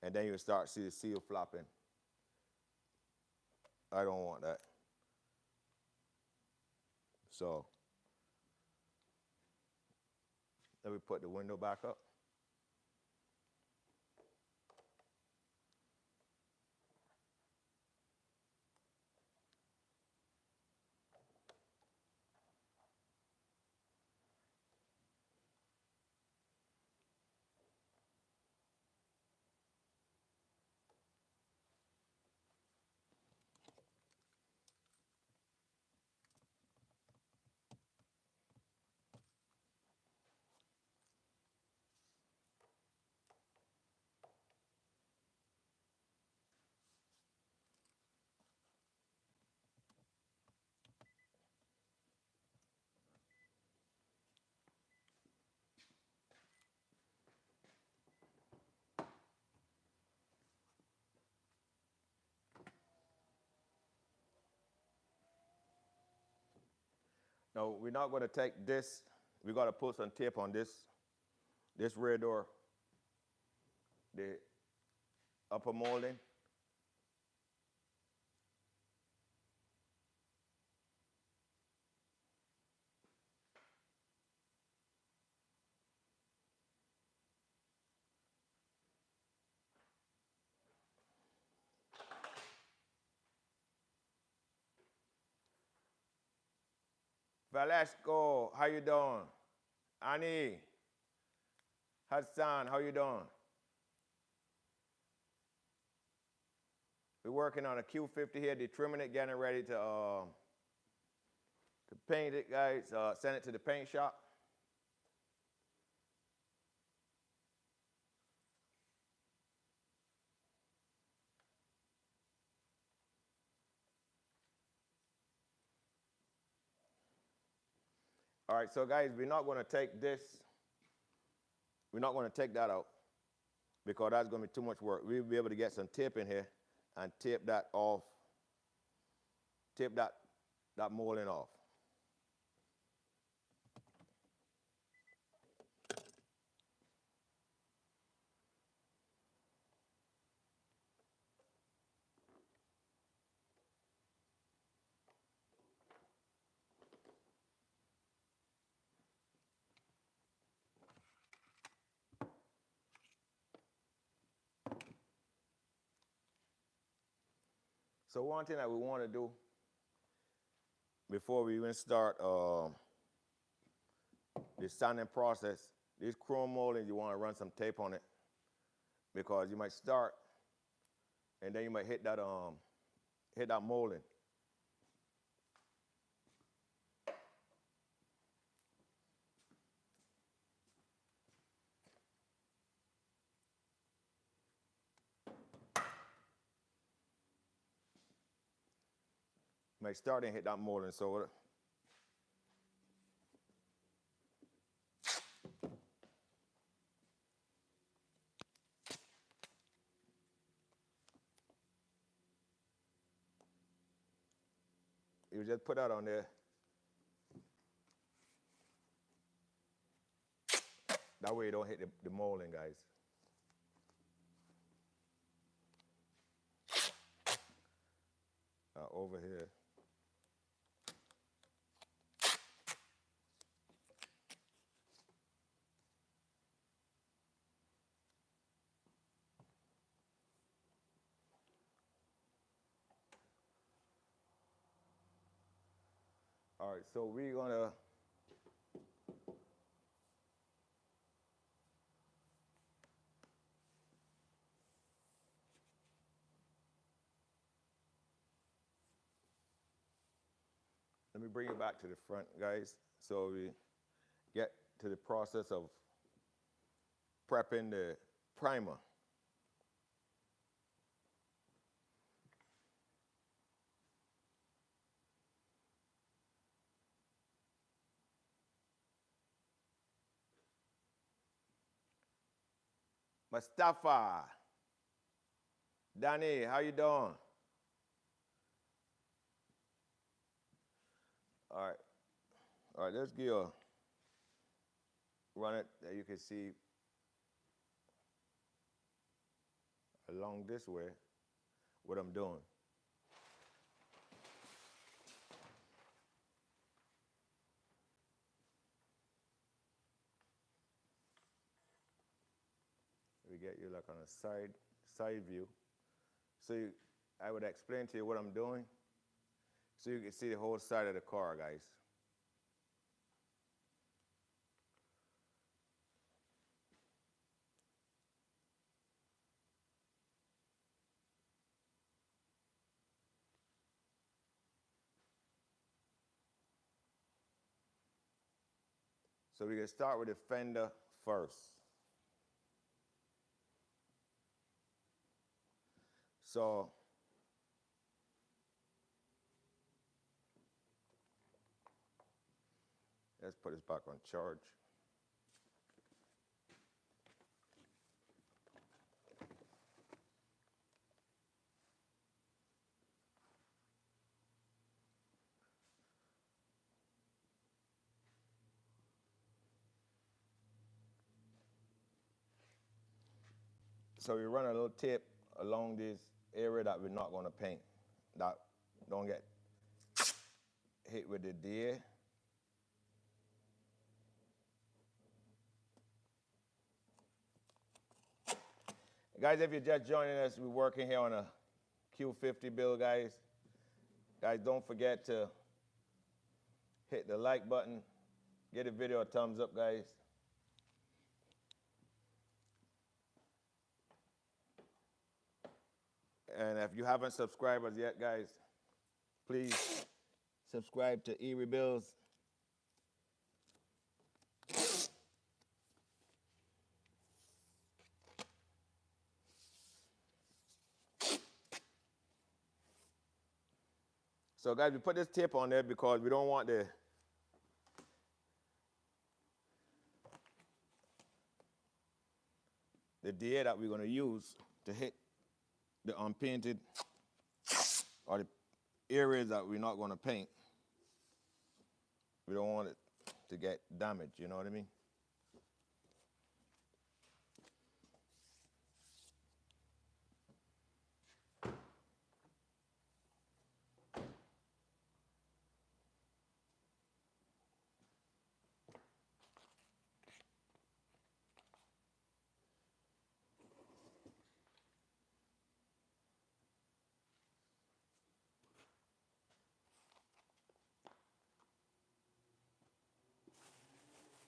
And then you start see the seal flopping. I don't want that. So let me put the window back up. Now, we're not going to take this. We got to put some tape on this rear door, the upper molding. Velasco, how you doing? Annie, Hassan, how you doing? We're working on a Q50 here, trimming it, getting it ready to paint it, guys. Send it to the paint shop. All right, so guys, we're not going to take this. We're not going to take that out, because that's going to be too much work. We'll be able to get some tape in here and tape that off, tape that molding off. So one thing that we want to do before we even start the sanding process, this chrome molding, you want to run some tape on it because you might start and then you might hit that molding. You might start and hit that molding. So you just put that on there. That way you don't hit the molding, guys. Over here. All right, so we're gonna let me bring it back to the front, guys. So we get to the process of prepping the primer. Mustafa, Danny, how you doing? All right, let's give a run it that you can see along this way what I'm doing. We get you like on a side view. So I would explain to you what I'm doing so you can see the whole side of the car, guys. So we can start with the fender first. So let's put this back on charge. So we run a little tape along this area that we're not going to paint, that don't get hit with the deer. Guys, if you're just joining us, we're working here on a Q50 build, guys. Guys, don't forget to hit the like button. Give the video a thumbs up, guys. And if you haven't subscribed us yet, guys, please subscribe to erebuilds. So guys, we put this tape on there because we don't want the DA that we're going to use to hit the unpainted or the areas that we're not going to paint. We don't want it to get damaged, you know what I mean?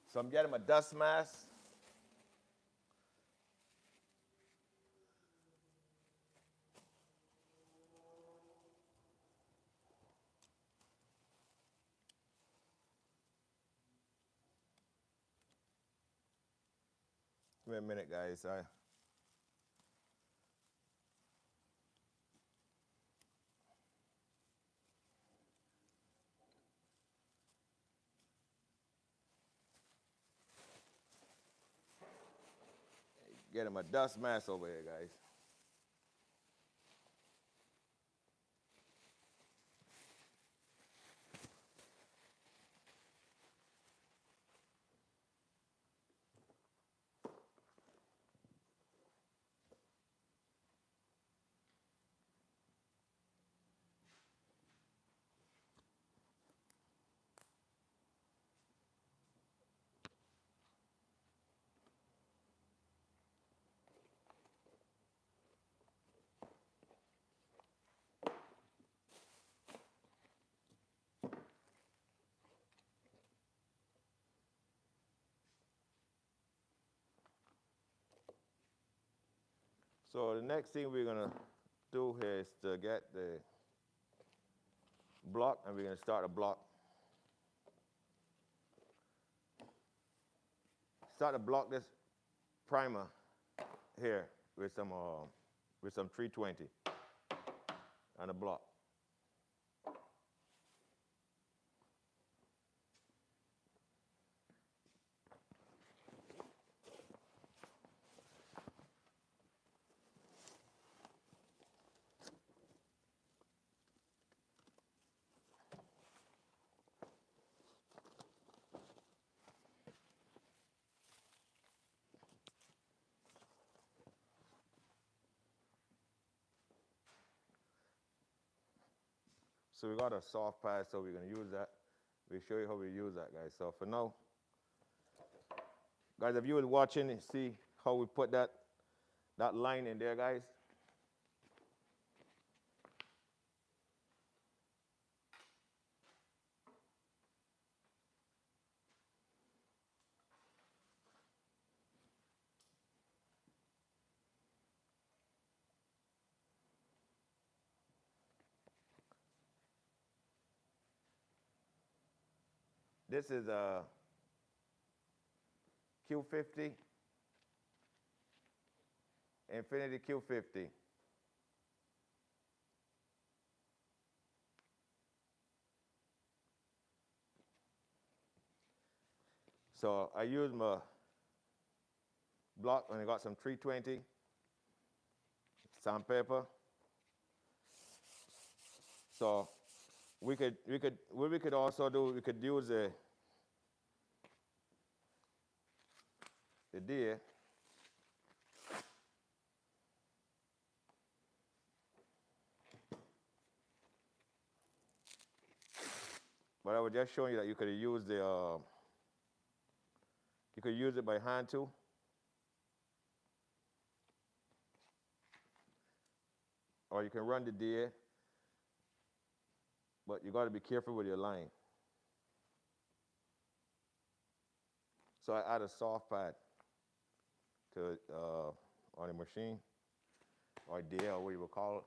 So I'm getting my dust mask. Give me a minute, guys. Getting my dust mask over here, guys. So the next thing we're gonna do here is to get the block, and we're gonna start a block. Start to block this primer here with some 320 on the block. So we got a soft pad, so we're gonna use that. We'll show you how we use that, guys. So for now, guys, if you were watching and see how we put that line in there, guys. This is a Q50, Infinity Q50. So I use my block, and I got some 320 sandpaper. So what we could also do, we could use the deer. But I was just showing you that you could use you could use it by hand too. Or you can run the deer, but you got to be careful with your line. So I add a soft pad to on the machine, or deer, or what you would call it.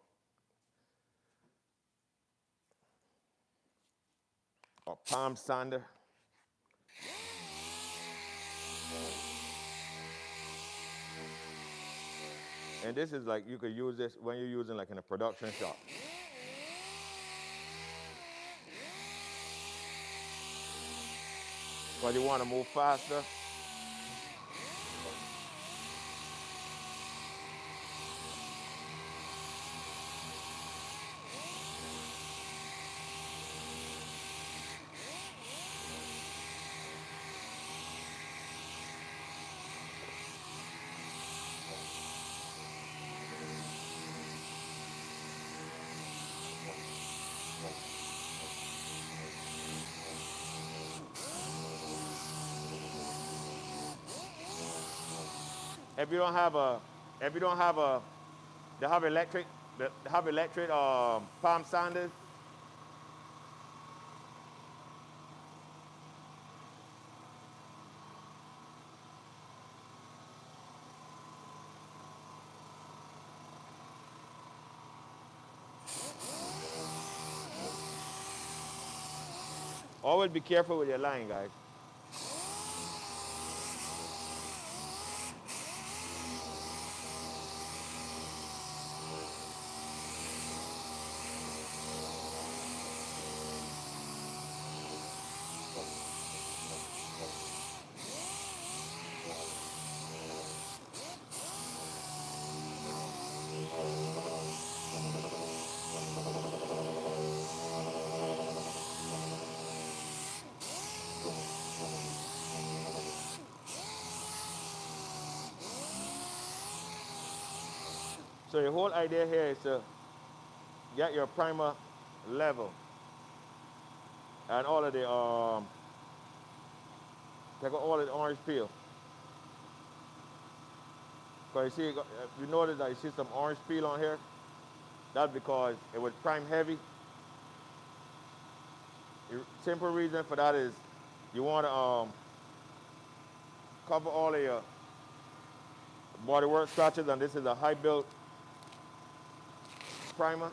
Or palm sander. And this is like, you could use this when you're using like in a production shop. But you want to move faster. If you don't have they have electric palm sanders. Always be careful with your line, guys. So the whole idea here is to get your primer level and all of the take out all of the orange peel. Because you see, you notice that you see some orange peel on here. That's because it was prime heavy. The simple reason for that is you want to cover all of your bodywork scratches, and this is a high build primer.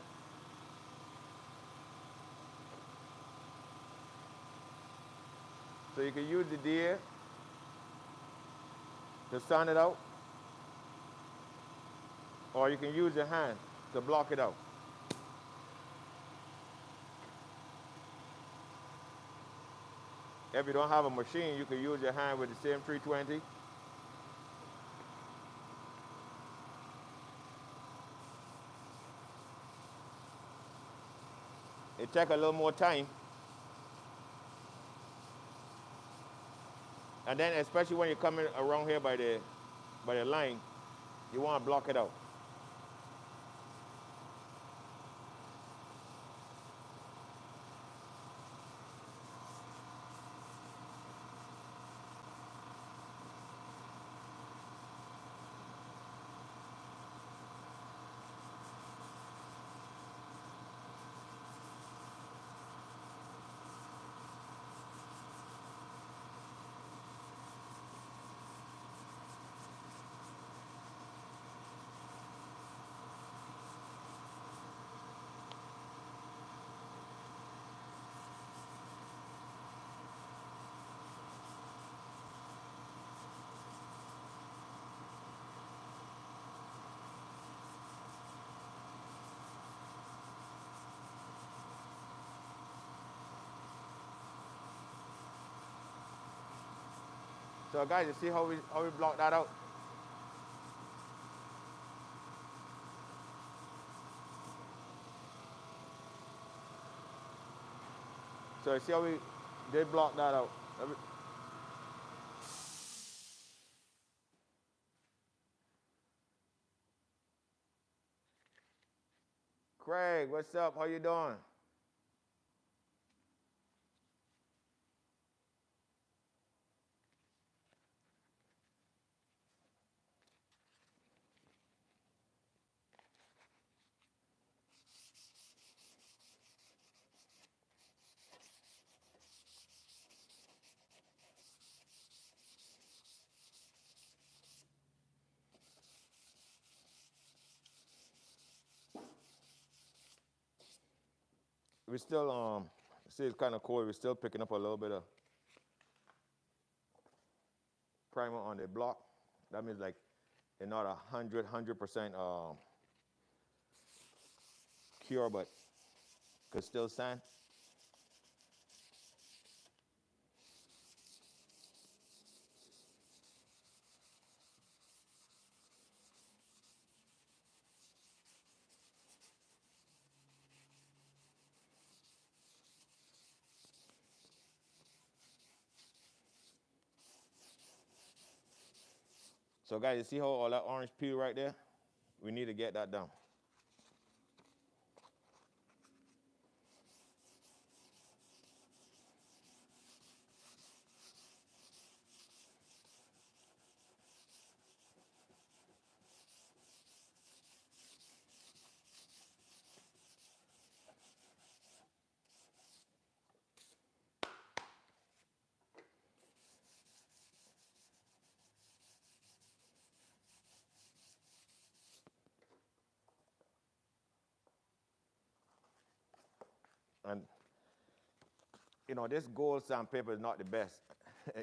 So you can use the DA to sand it out, or you can use your hand to block it out. If you don't have a machine, you can use your hand with the same 320. It takes a little more time. And then especially when you're coming around here by the line, you want to block it out. So guys, you see how we block that out? So you see how we did block that out? Craig, what's up? How you doing? We still see it's kind of cold. We're still picking up a little bit of primer on the block. That means like it's not 100% cure, but could still sand. So guys, you see how all that orange peel right there? We need to get that down. And you know, this gold sandpaper is not the best.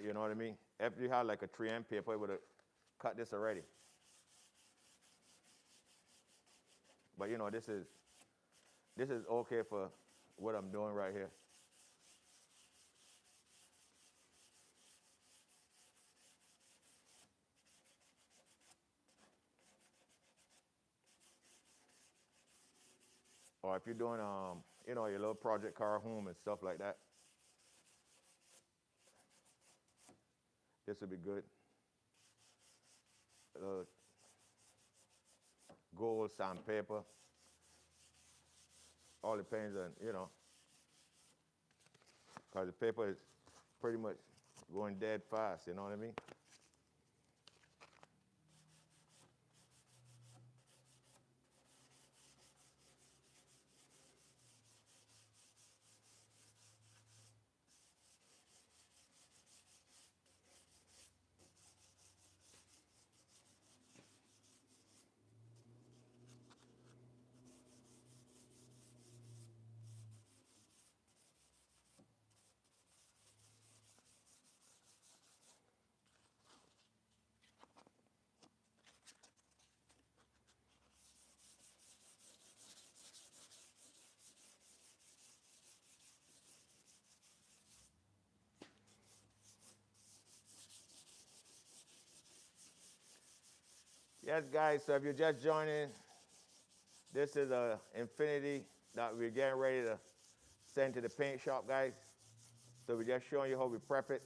You know what I mean? If you had like a 3M paper, it would have cut this already. But you know, this is okay for what I'm doing right here. Or if you're doing, you know, your little project car home and stuff like that, this would be good. Gold sandpaper. All depends on, you know, because the paper is pretty much going dead fast, you know what I mean? Yes, guys, so if you're just joining, this is a Infinity that we're getting ready to send to the paint shop, guys. So we're just showing you how we prep it.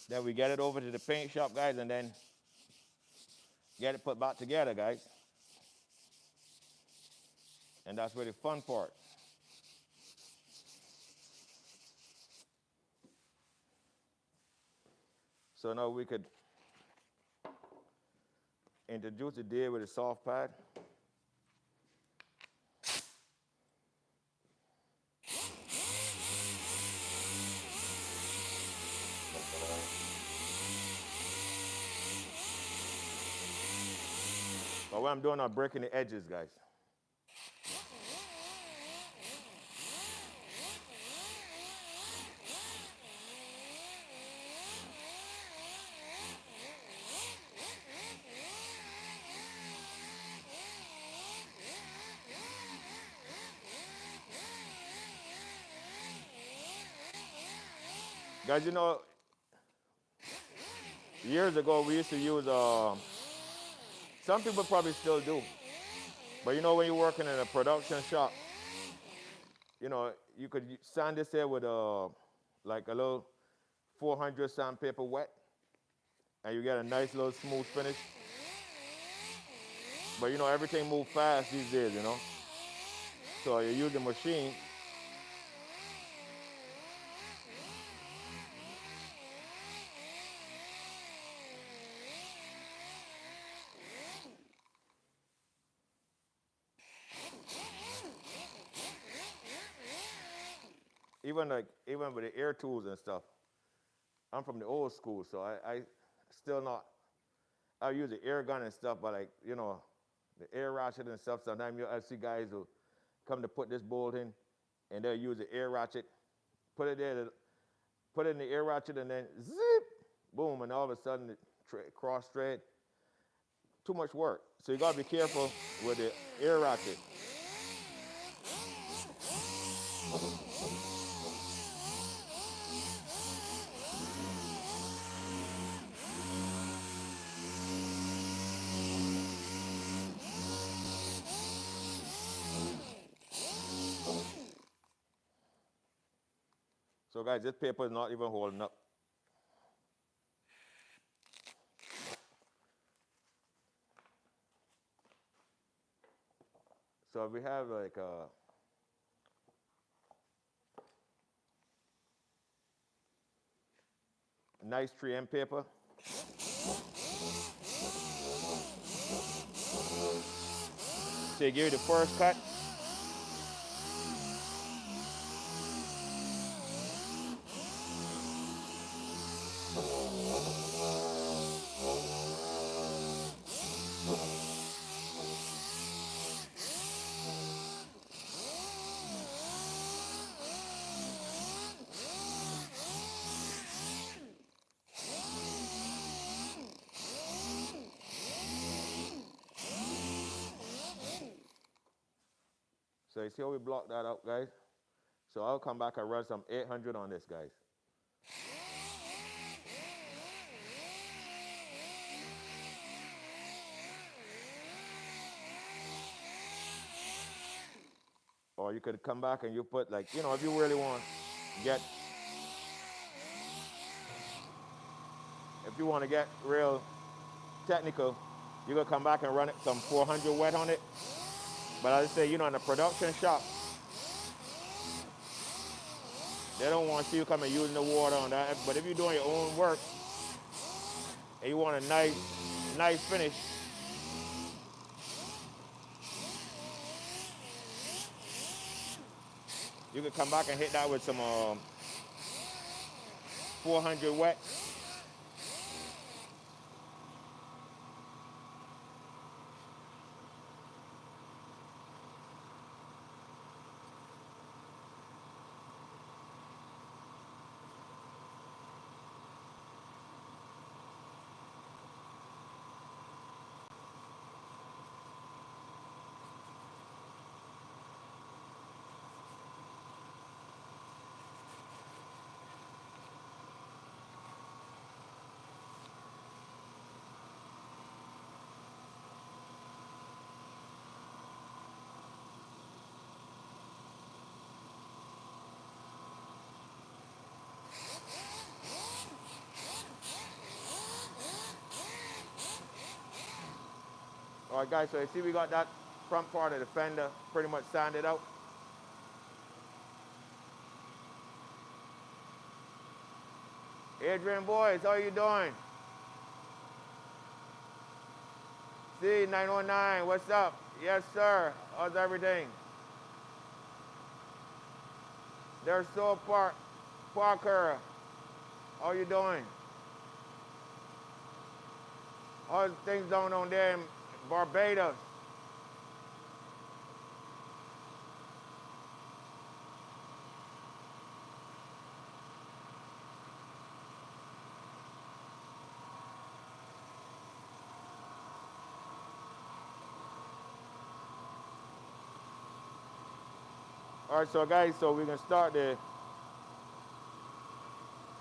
Then we get it over to the paint shop, guys, and then get it put back together, guys. And that's where the fun part. So now we could introduce the deal with a soft pad. But what I'm doing, I'm breaking the edges, guys. Guys, you know, years ago we used to use, some people probably still do, but you know when you're working in a production shop, you know, you could sand this here with like a little 400 sandpaper wet, and you get a nice little smooth finish. But you know, everything moves fast these days, you know. So you use the machine. Even with the air tools and stuff, I'm from the old school, so I still not. I use the air gun and stuff, but like you know, the air ratchet and stuff. Sometimes I see guys who come to put this bolt in, and they'll use the air ratchet, put it there, put it in the air ratchet, and then zip, boom, and all of a sudden the cross thread too much work. So you gotta be careful with the air ratchet. So guys, this paper is not even holding up. So if we have like a nice 3M paper, so you give you the first cut. So you see how we block that out, guys? So I'll come back and run some 800 on this, guys. Or you could come back and you put like, you know, if you really want to get, if you want to get real technical, you could come back and run it some 400 wet on it. But as I say, you know, in the production shop, they don't want to see you come and using the water on that. But if you're doing your own work and you want a nice finish, you can come back and hit that with some 400 wet. All right, guys, so you see we got that front part of the fender pretty much sanded out. Adrian boys, how you doing? C909, what's up? Yes, sir. How's everything? There's so Parker. How you doing? How's things going on there in Barbados? All right, so guys, so we can start the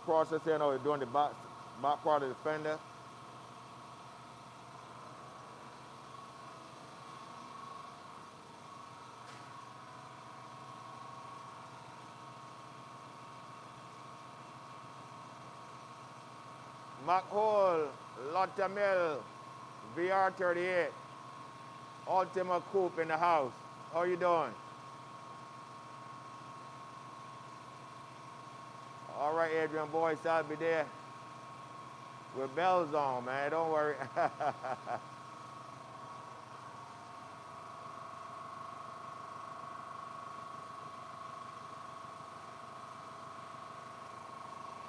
process here now. We're doing the back part of the fender. McHole, Lotamil, VR38, Ultima Coupe in the house. How you doing? All right, Adrian boys, I'll be there with bells on, man. Don't worry.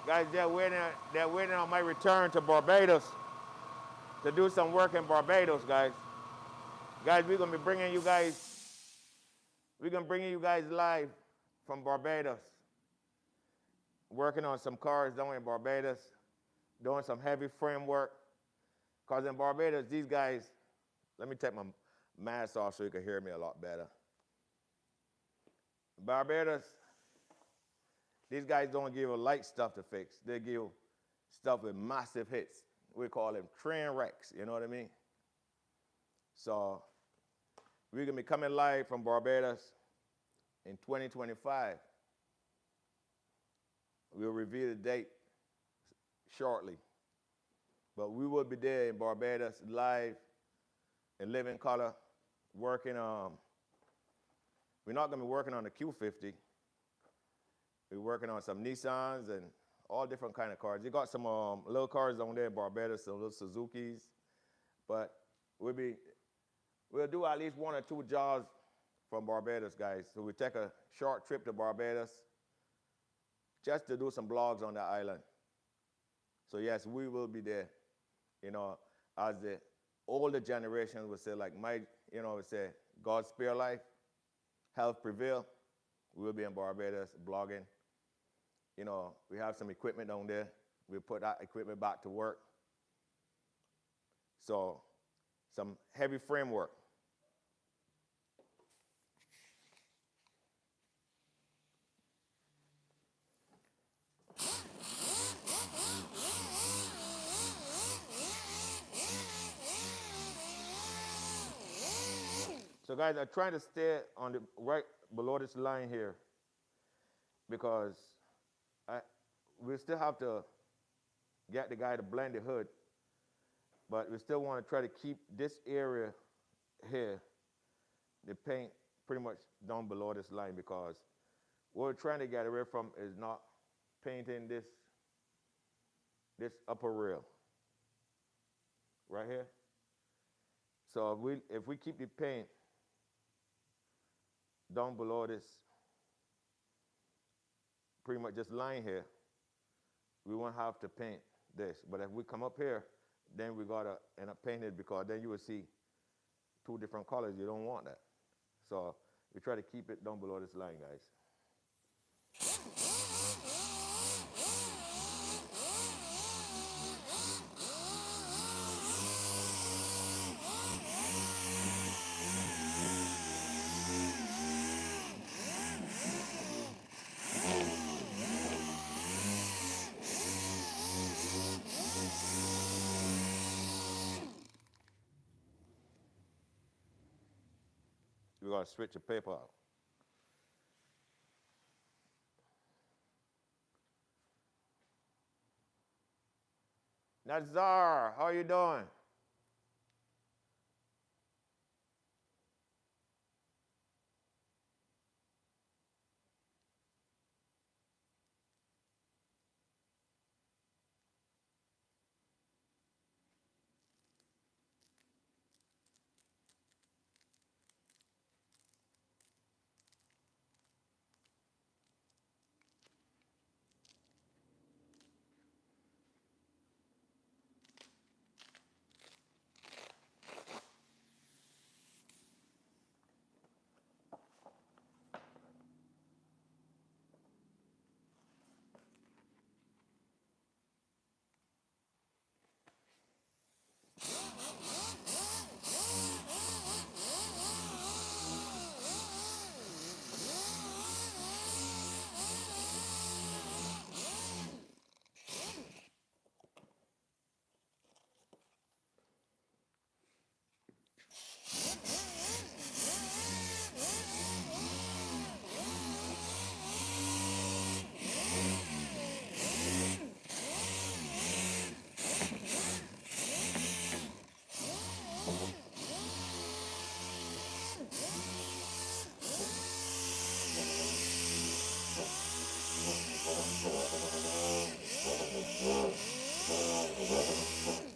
Guys, they're waiting on my return to Barbados to do some work in Barbados, guys. Guys, we're gonna be bringing you guys live from Barbados. Working on some cars down in Barbados, doing some heavy frame work. Because in Barbados, these guys, Let me take my mask off so you can hear me a lot better. Barbados, these guys don't give you light stuff to fix. They give you stuff with massive hits. We call them train wrecks, you know what I mean? So we're gonna be coming live from Barbados in 2025. We'll reveal the date shortly. But we will be there in Barbados live in living color, working on, we're not gonna be working on the Q50. We're working on some Nissans and all different kind of cars. You got some little cars on there in Barbados, some little Suzukis. But we'll do at least 1 or 2 jobs from Barbados, guys. So we take a short trip to Barbados just to do some blogs on the island. So yes, we will be there. You know, as the older generation would say, like would say, God spare life, health prevail. We'll be in Barbados blogging. You know, we have some equipment down there. We put that equipment back to work. So, some heavy framework. So guys, I'm trying to stay on the right below this line here because we still have to get the guy to blend the hood, but we still want to try to keep this area here, the paint pretty much down below this line, because what we're trying to get away from is not painting this upper rail right here. So if we keep the paint down below this, pretty much this line here, we won't have to paint this. But if we come up here, then we gotta end up painting it, because then you will see 2 different colors. You don't want that. So we try to keep it down below this line, guys. We're gonna switch the paper out. Nazar, how you doing?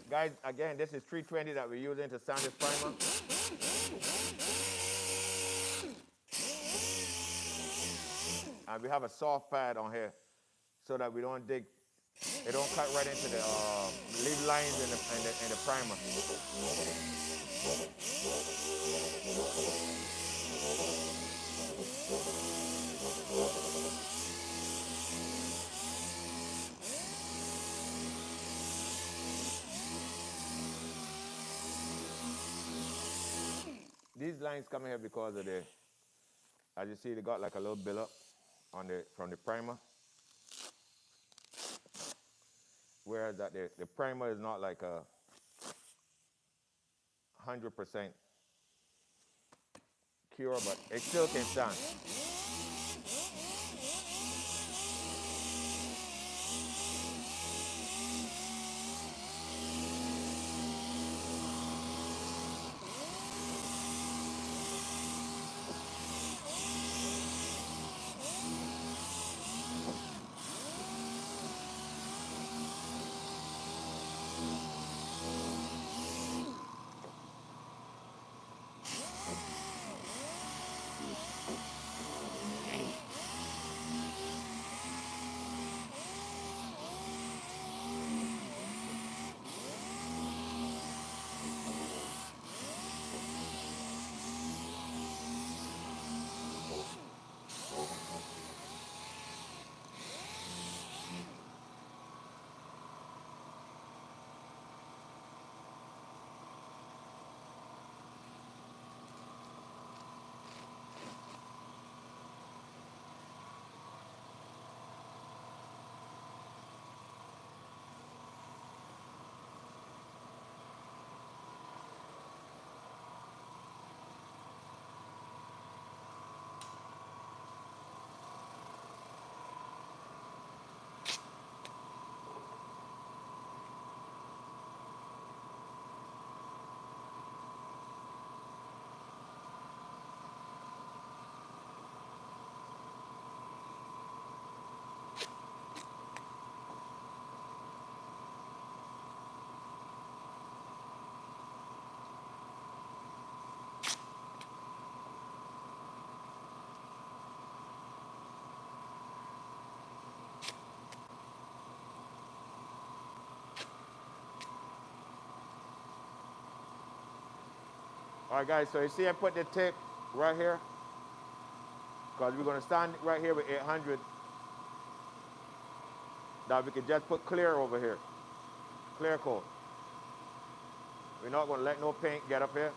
Guys, again, this is 320 that we're using to sand this primer. And we have a soft pad on here so that we don't dig, it don't cut right into the lead lines in the primer. these lines coming here because of the, as you see, they got like a little build-up on the from the primer. Whereas that the primer is not like a 100% cure, but it still can stand. All right, guys, so you see I put the tape right here because we're going to stand right here with 800. Now we can just put clear over here, clear coat. We're not going to let no paint get up here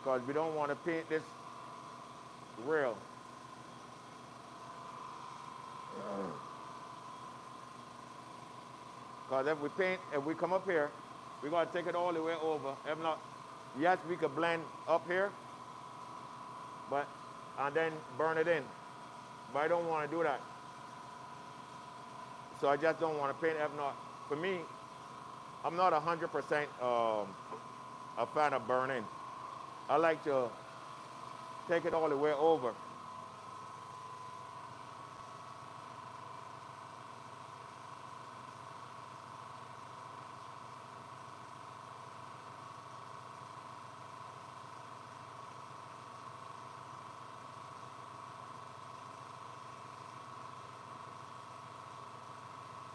because we don't want to paint this rail. Because if we come up here, we got to take it all the way over. If not, yes, we could blend up here, and then burn it in. But I don't want to do that. So I just don't want to paint. If not, for me, I'm not 100% a fan of burning. I like to take it all the way over.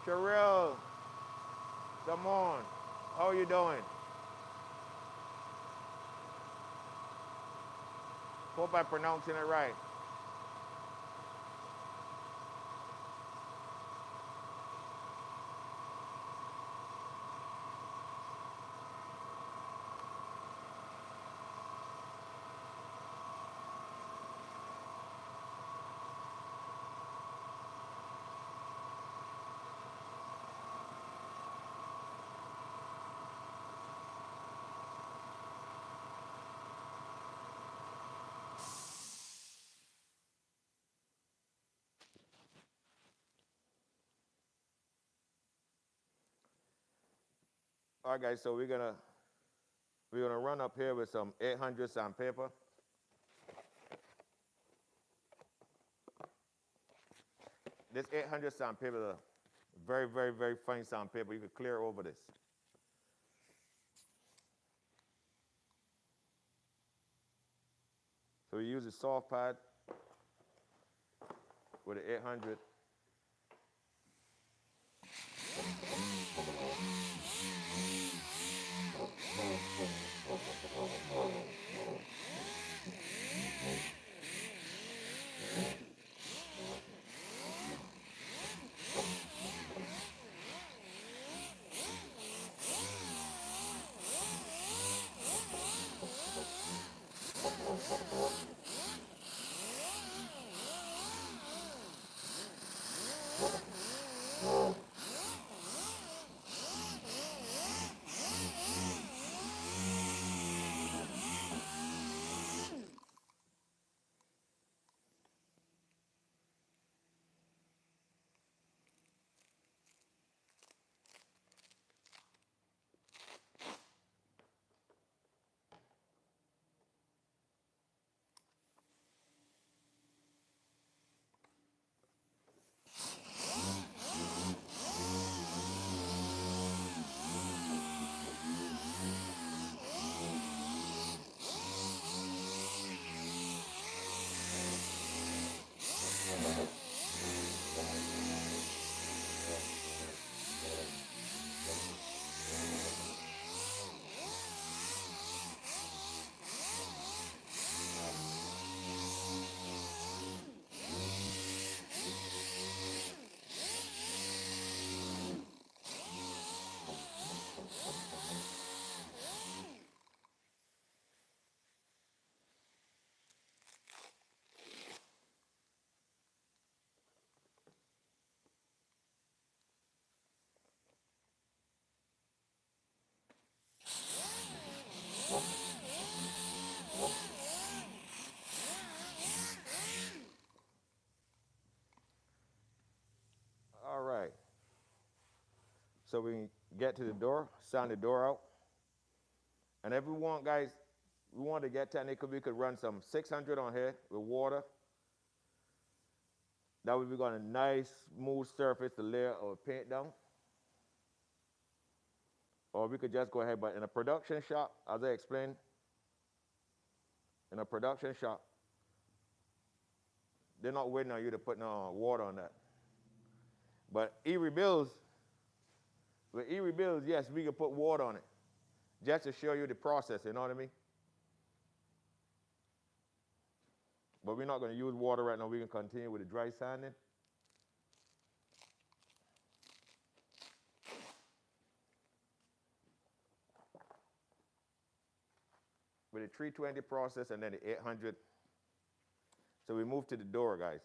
Sherelle, come on. How are you doing? Hope I'm pronouncing it right. All right, guys, so we're gonna run up here with some 800 sandpaper. This 800 sandpaper is a very, very, very fine sandpaper. You can clear over this. So we use a soft pad with an 800. So we get to the door, sand the door out. And if we want, guys, we want to get technical, we could run some 600 on here with water. That way we got a nice, smooth surface to layer our paint down. Or we could just go ahead, but in a production shop, as I explained, in a production shop, they're not waiting on you to put no water on that. But erebuilds, with erebuilds, yes, we can put water on it, just to show you the process, you know what I mean? But we're not going to use water right now. We can continue with the dry sanding. With the 320 process and then the 800. So we move to the door, guys.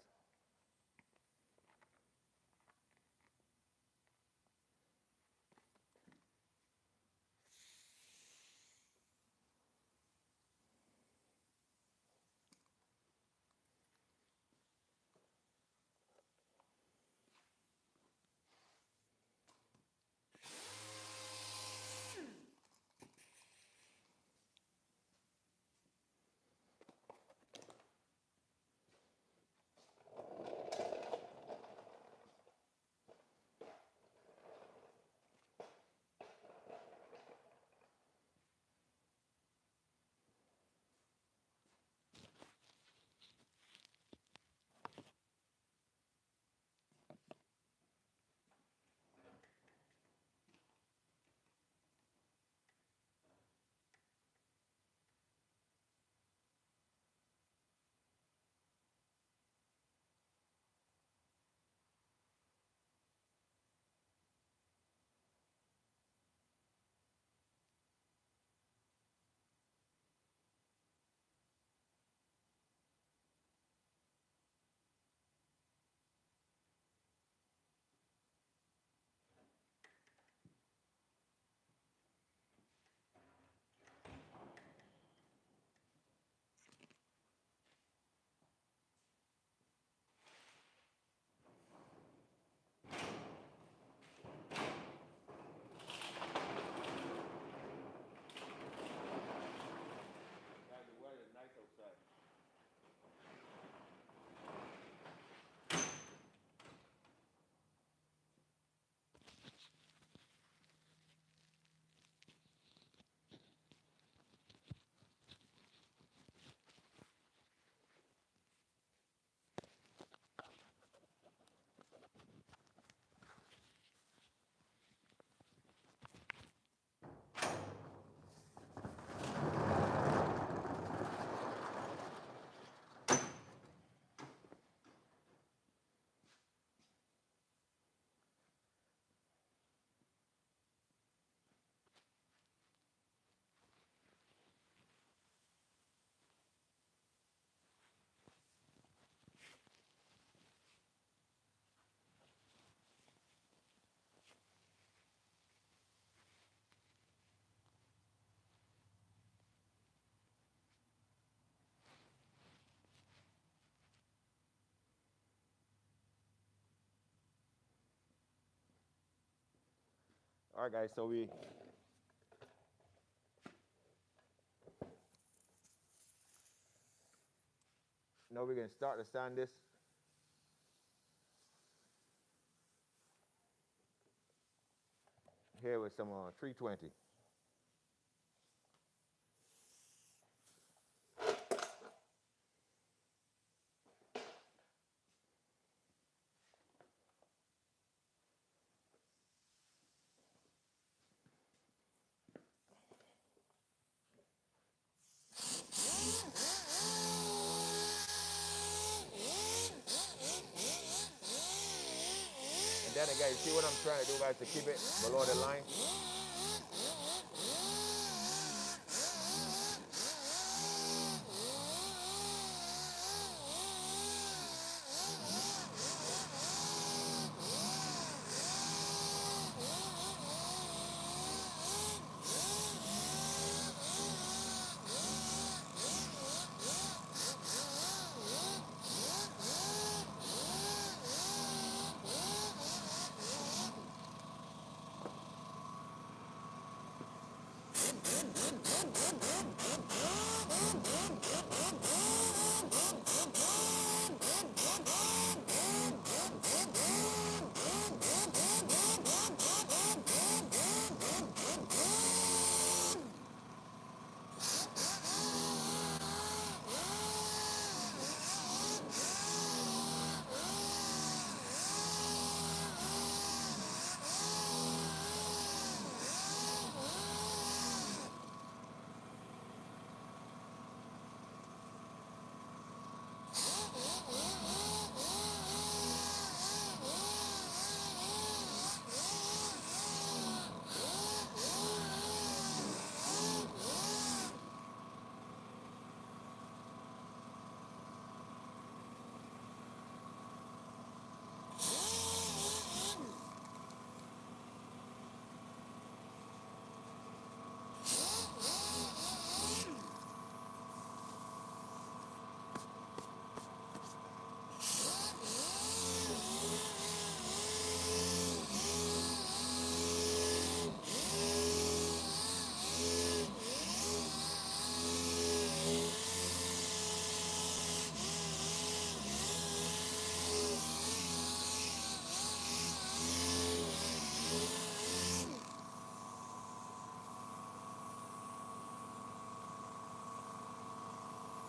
Guys, the weather is nice outside. All right, guys, so now we're going to start to sand this. Here with some 320. And then again, you see what I'm trying to do, guys, to keep it below the line?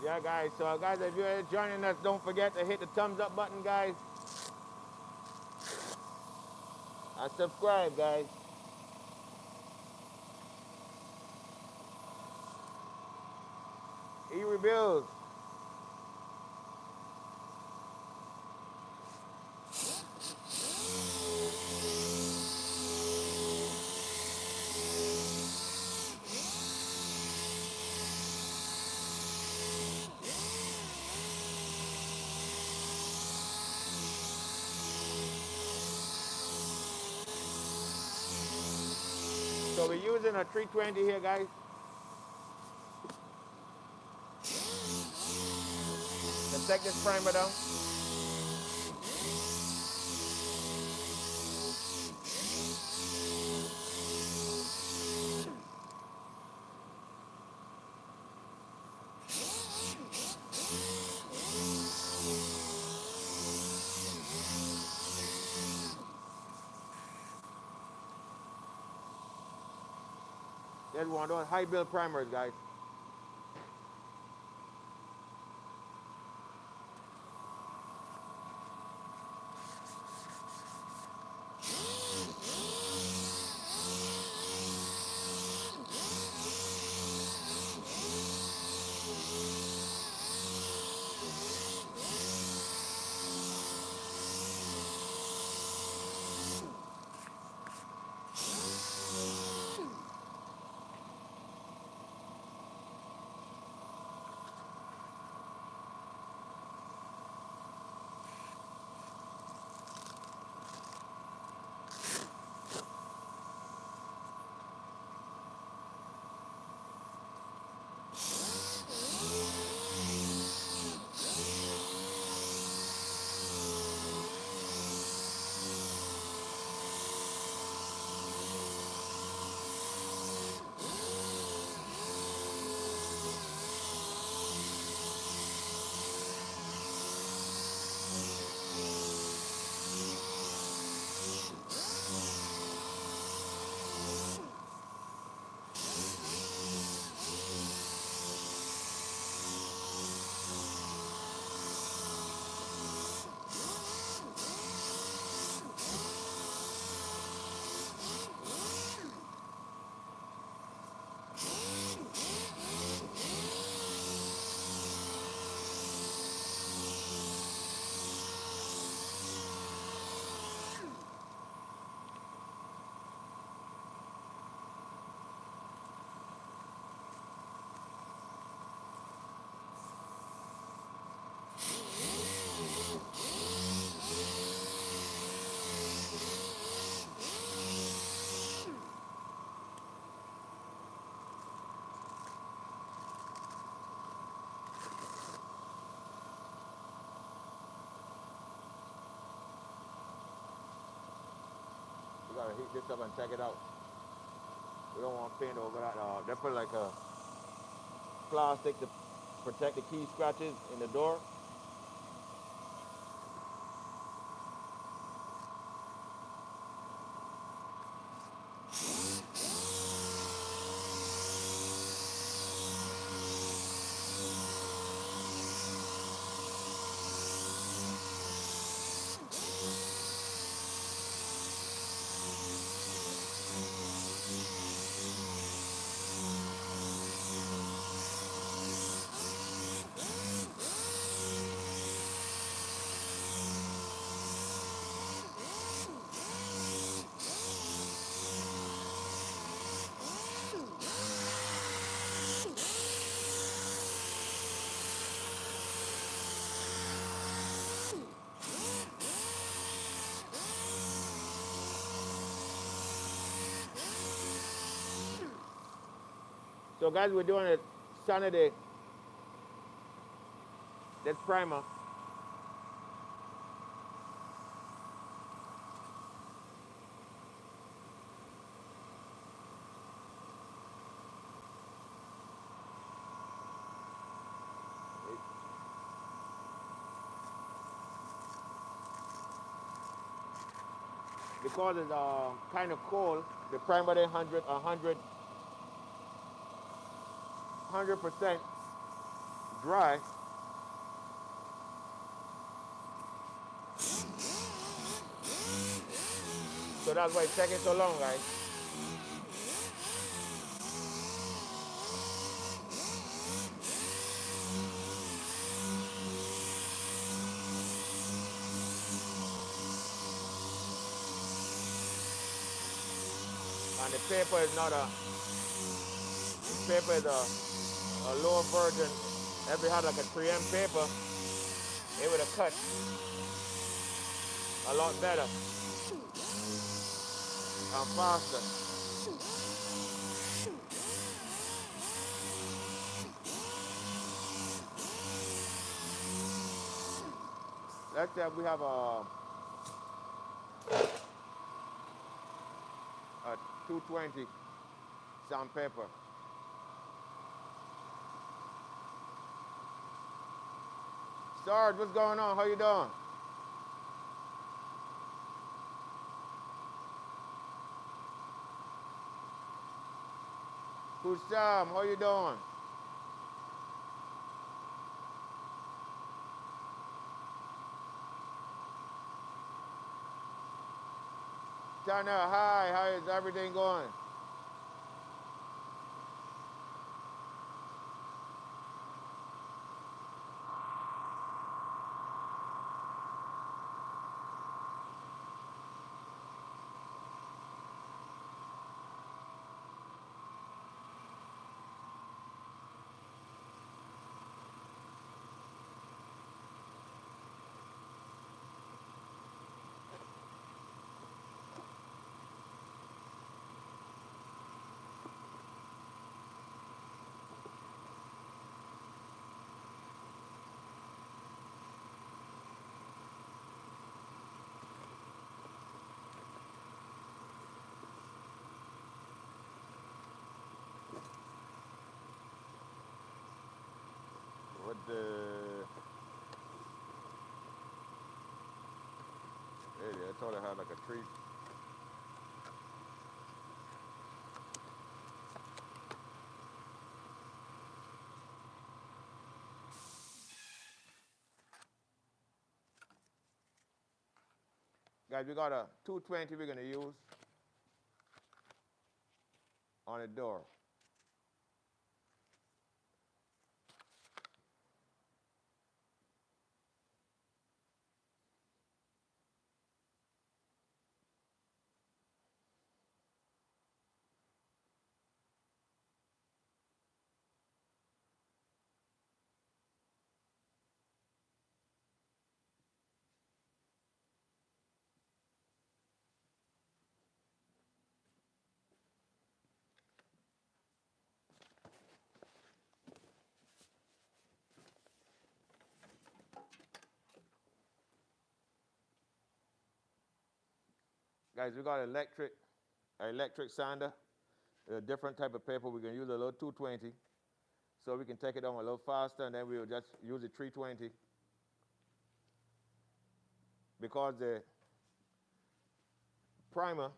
Yeah, guys. So, guys, if you're joining us, don't forget to hit the thumbs up button, guys. And subscribe, guys. Erebuilds. So we're using a 320 here, guys. To take this primer down. There's one of those high build primers, guys. We gotta heat this up and check it out. We don't want paint over that. They put like a plastic to protect the key scratches in the door. So guys, we're doing it Saturday. That's primer. Because it's kind of cold, the primer is 100% dry. So that's why it's taking so long, guys. And the paper is not a, paper is a lower version. If it had like a 3M paper, it would have cut a lot better and faster. Let's say we have a 220 sandpaper. Sarge, what's going on? How you doing? Who's Sam? How you doing? Tana, hi. How is everything going? What the? Hey, I thought I had like a treat. Guys, we got a 220 we're gonna use on the door. Guys, we got electric sander, a different type of paper. We can use a little 220, so we can take it on a little faster, and then we will just use the 320 because the primer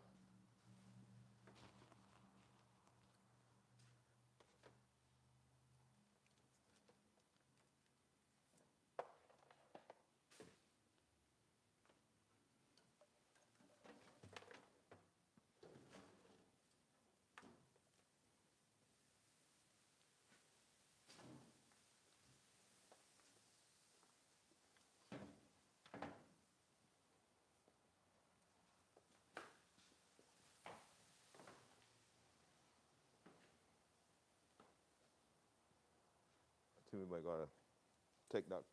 I think we might gotta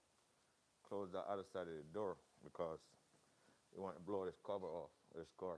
close the other side of the door because we want to blow this cover off, this car.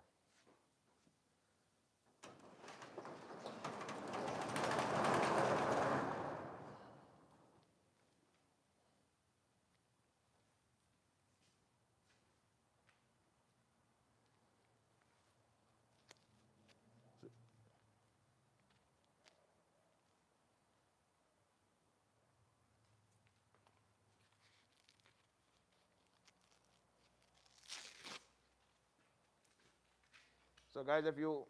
So guys, if you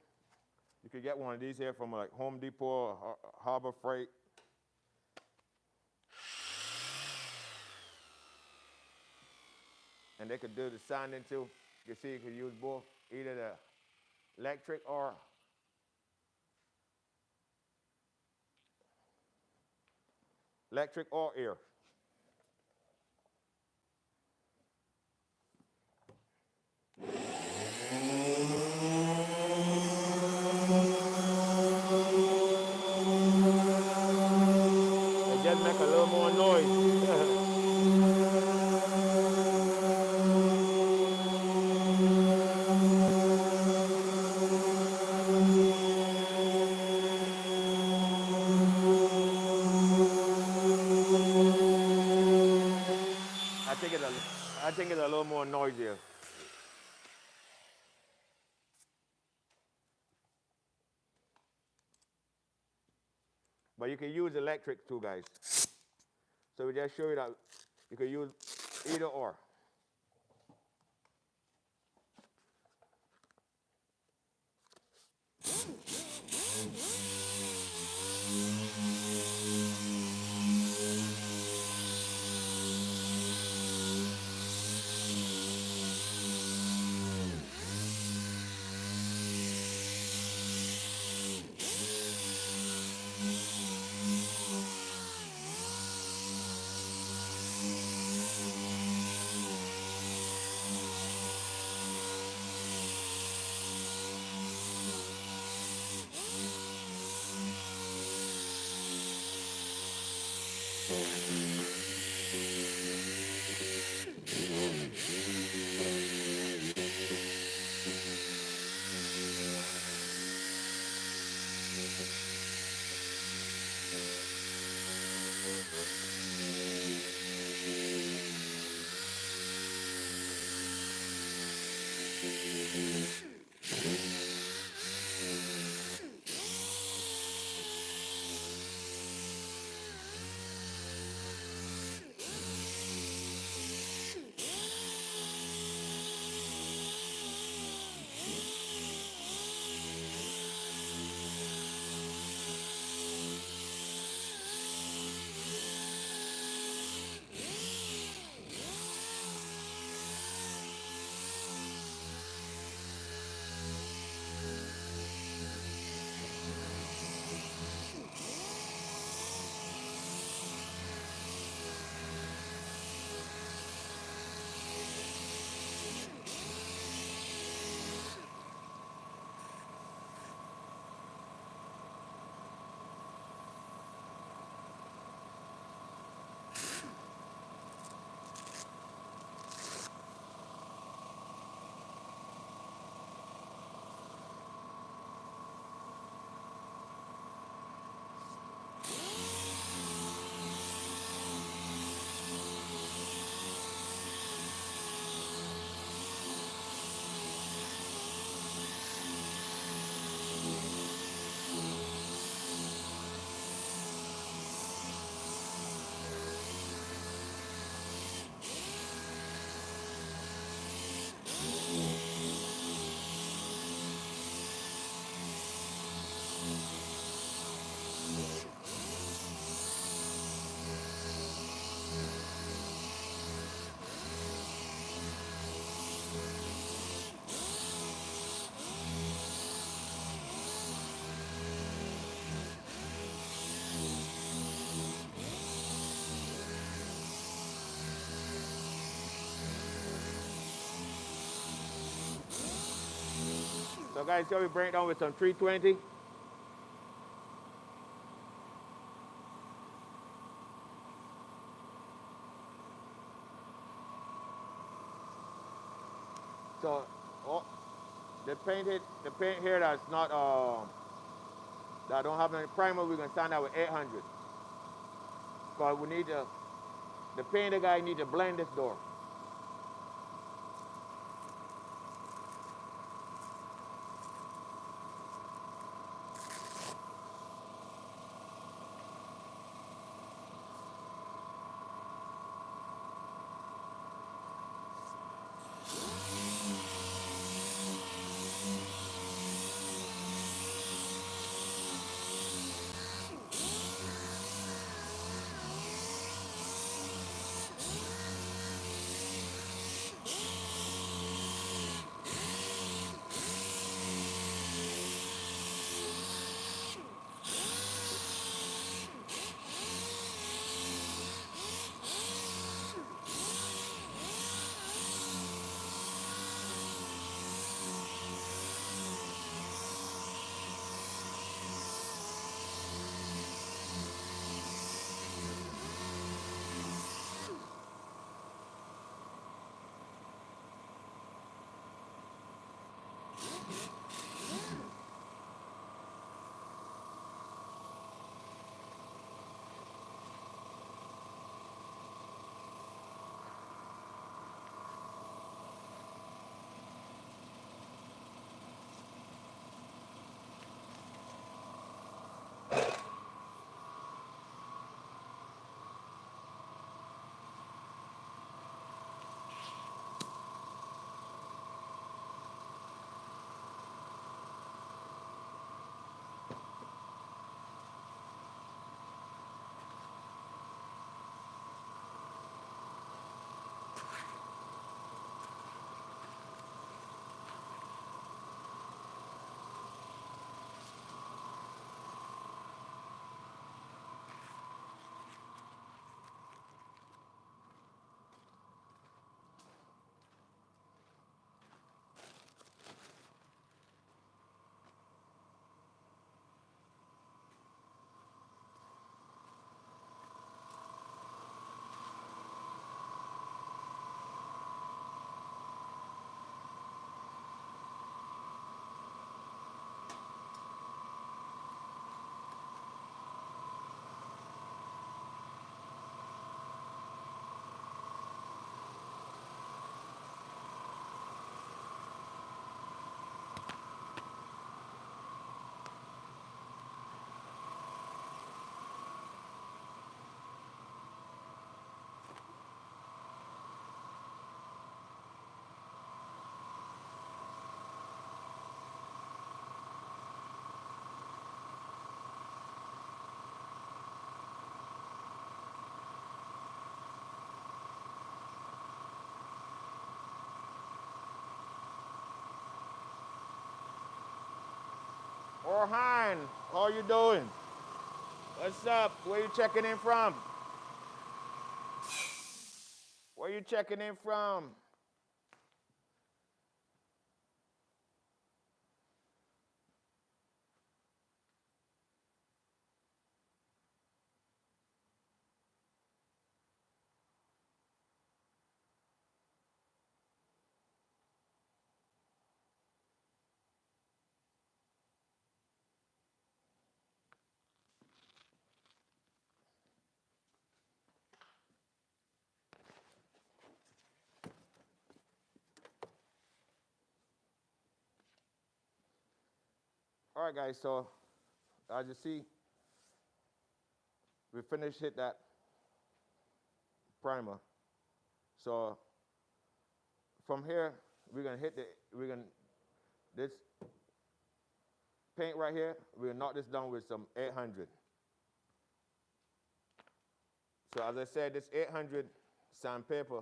could get one of these here from like Home Depot or Harbor Freight. And they could do the sanding too. You see, you could use both, either the electric or air. It just make a little more noise. I think it's a little more noisier. But you can use electric too, guys. So we just show you that you can use either or. So guys, shall we bring it down with some 320? So oh, the paint here that's not that don't have any primer, we're gonna stand out with 800. Because we need the painter guy need to blend this door. Orhan, how you doing? What's up? Where you checking in from? Where you checking in from? All right, guys, so as you see, we finished hit that primer. So from here, this paint right here, we're gonna knock this down with some 800. So as I said, this 800 sandpaper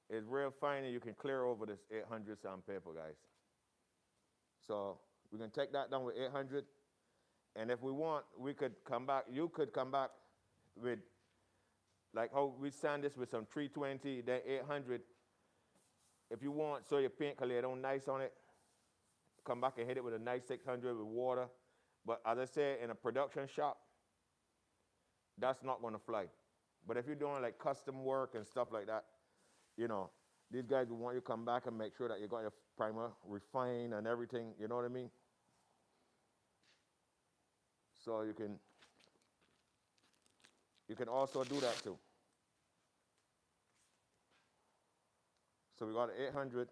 is real fine and you can clear over this 800 sandpaper, guys. So we're gonna take that down with 800. And if we want, we could come back, you could come back with, like how we sand this with some 320, then 800. If you want, so your paint can lay down nice on it, come back and hit it with a nice 600 with water. But as I said, in a production shop, that's not gonna fly. But if you're doing like custom work and stuff like that, you know, these guys will want you to come back and make sure that you got your primer refined and everything, you know what I mean? So you can also do that too. So we got 800.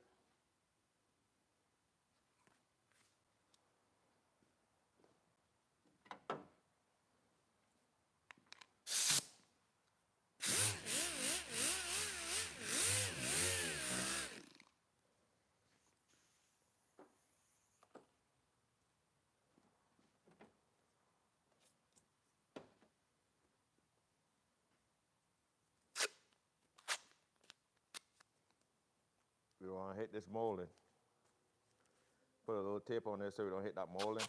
We want to hit this molding. Put a little tape on there so we don't hit that molding.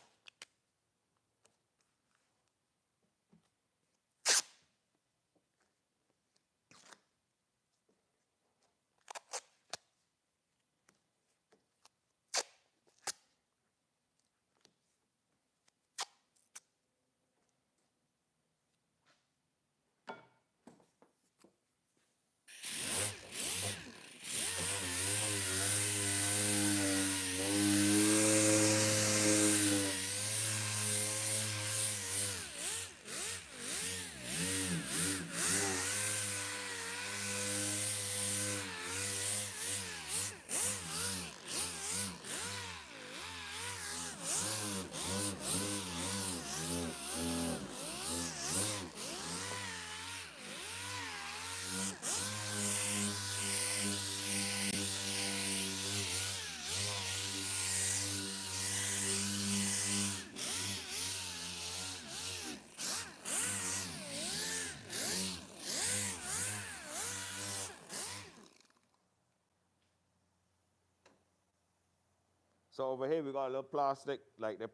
So over here we got a little plastic, like the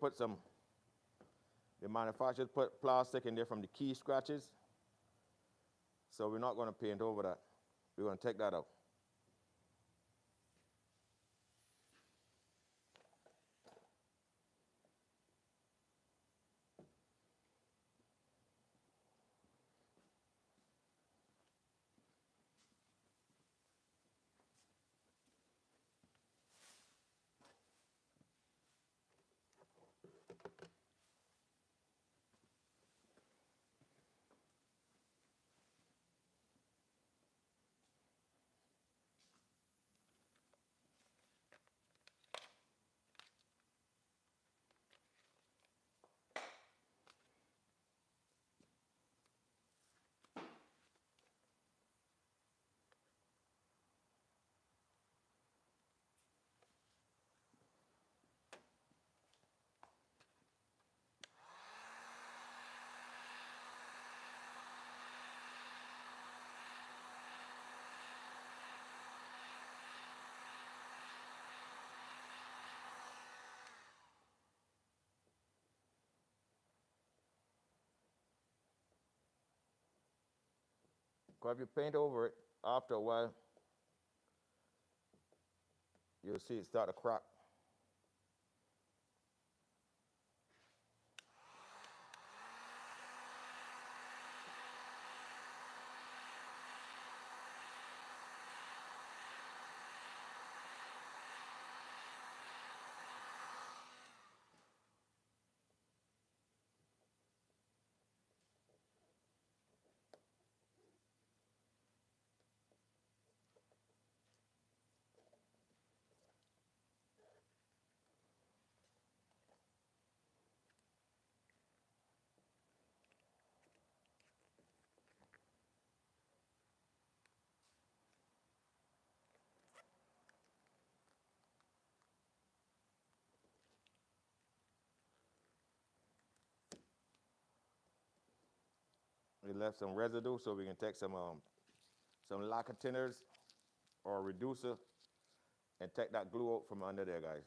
manufacturers put plastic in there from the key scratches. So we're not gonna paint over that. We're gonna take that out. Because if you paint over it, after a while, you'll see it start to crack. We left some residue so we can take some lacquer thinners or a reducer and take that glue out from under there, guys.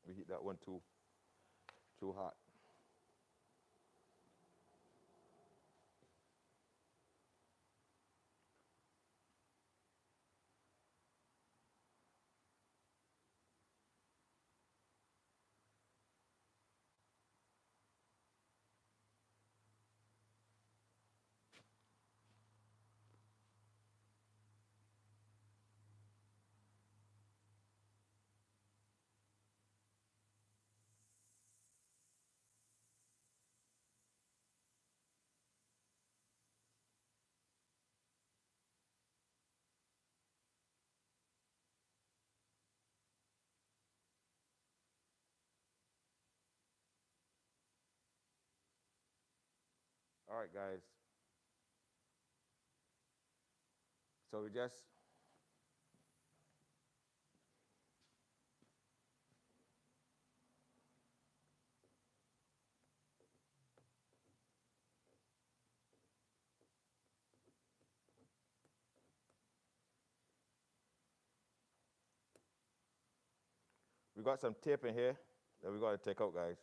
We heat that one too hot. All right, guys. So we got some tape in here that we got to take out, guys.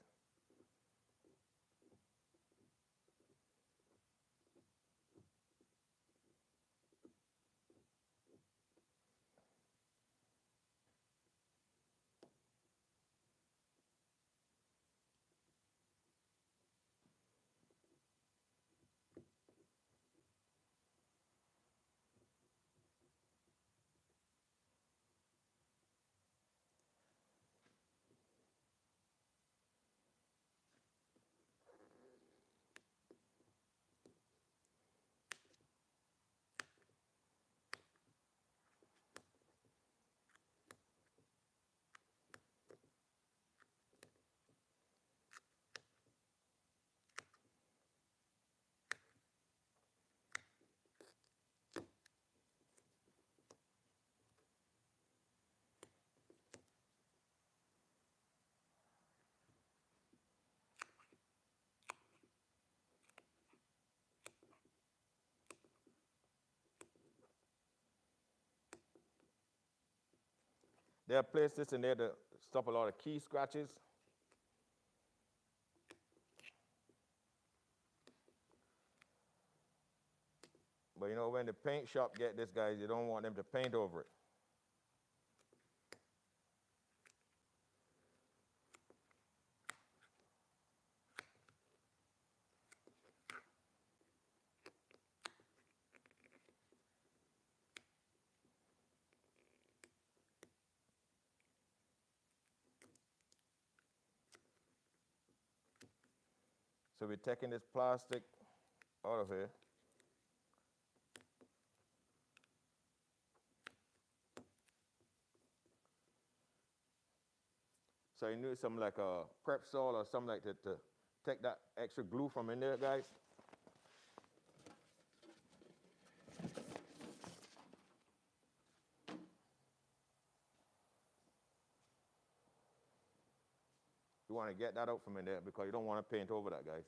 They'll place this in there to stop a lot of key scratches. But you know, when the paint shop get this, guys, you don't want them to paint over it. So we're taking this plastic out of here. So you need some like a prep saw or something like that to take that extra glue from in there, guys. You want to get that out from in there because you don't want to paint over that, guys.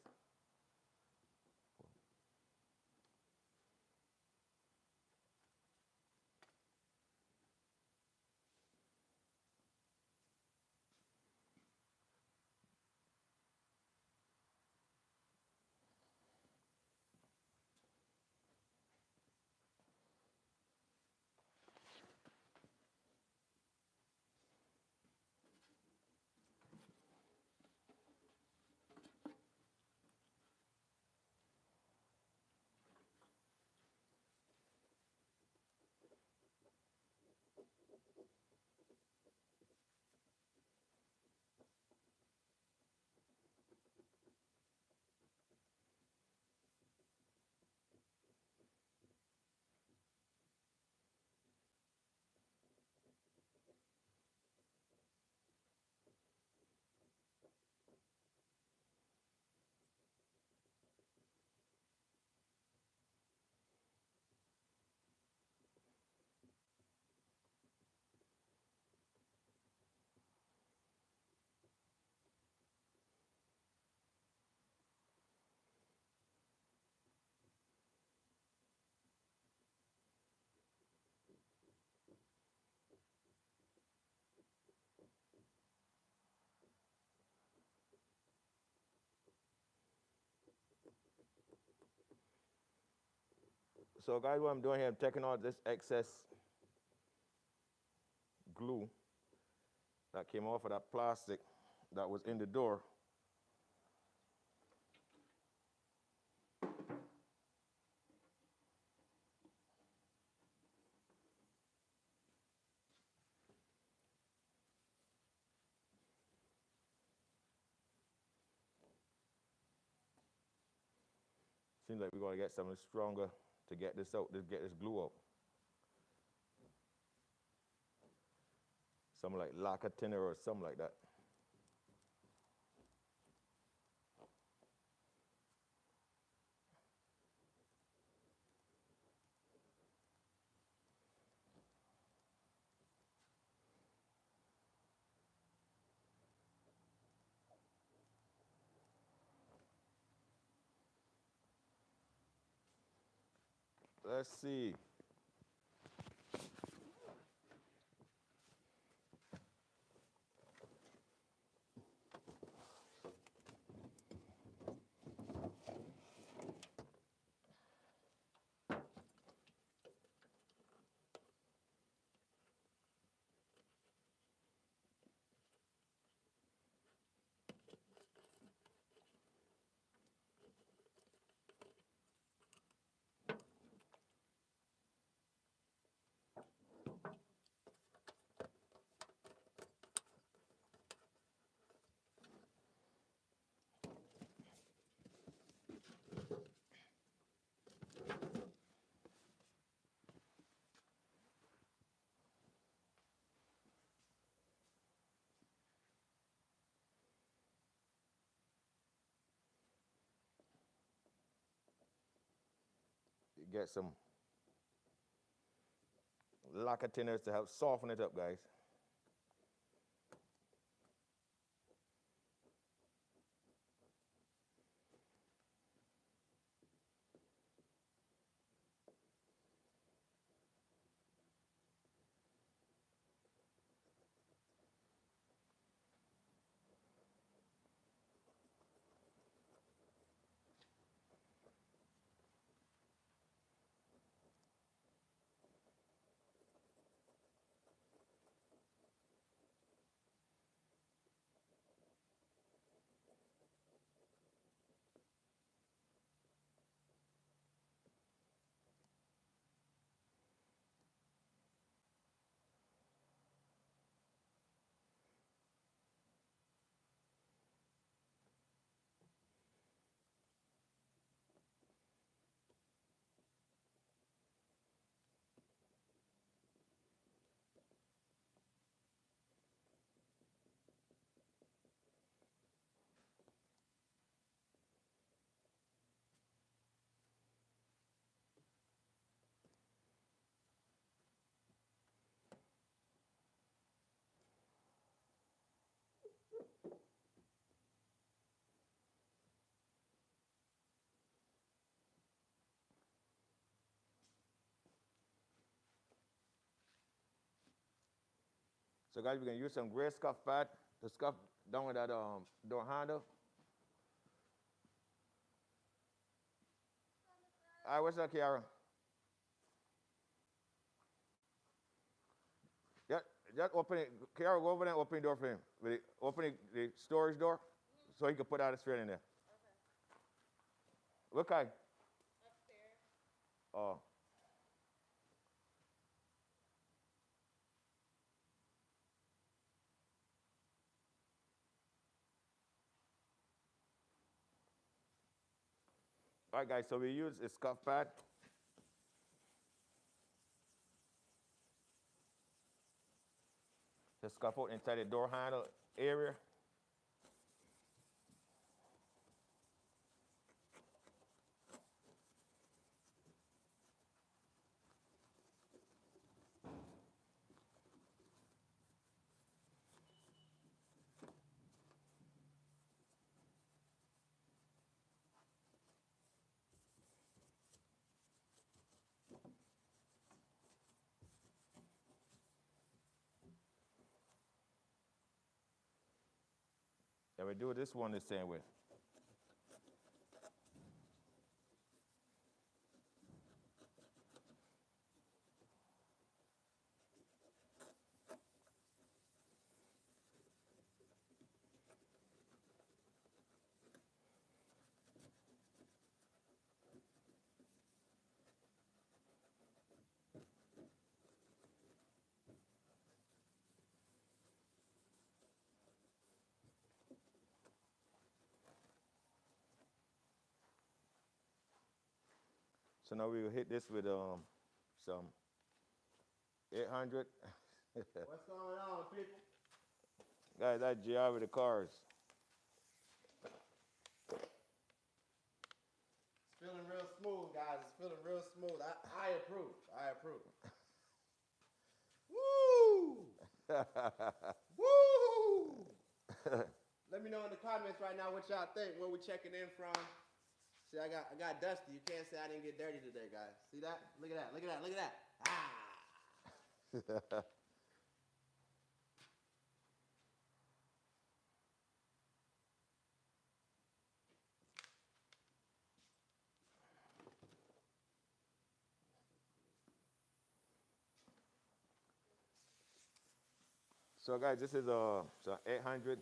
So guys, what I'm doing here, I'm taking out this excess glue that came off of that plastic that was in the door. Seems like we're going to get something stronger to get this out, to get this glue out. Something like lacquer thinner or something like that. Let's see. Get some lacquer thinners to help soften it up, guys. So guys, we're gonna use some gray scuff pad to scuff down with that door handle. All right, what's up, Kiara? Yeah, just open it. Kiara, go over there and open the door for him. Open the storage door so he can put out his straight in there. Okay. What kind? Upstairs. Oh. All right, guys, so we use a scuff pad. To scuff out inside the door handle area. And we do this one the same way. So now we will hit this with some 800. What's going on, people? Guys, that's GR with the cars. It's feeling real smooth, guys. It's feeling real smooth. I approve. I approve. Woo! Woo! Let me know in the comments right now what y'all think. Where we checking in from? See, I got dusty. You can't say I didn't get dirty today, guys. See that? Look at that. Look at that. Look at that. Ah! So guys, this is so 800.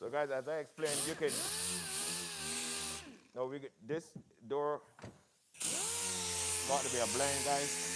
So guys, as I explained, you can, no, this door got to be a blind, guys.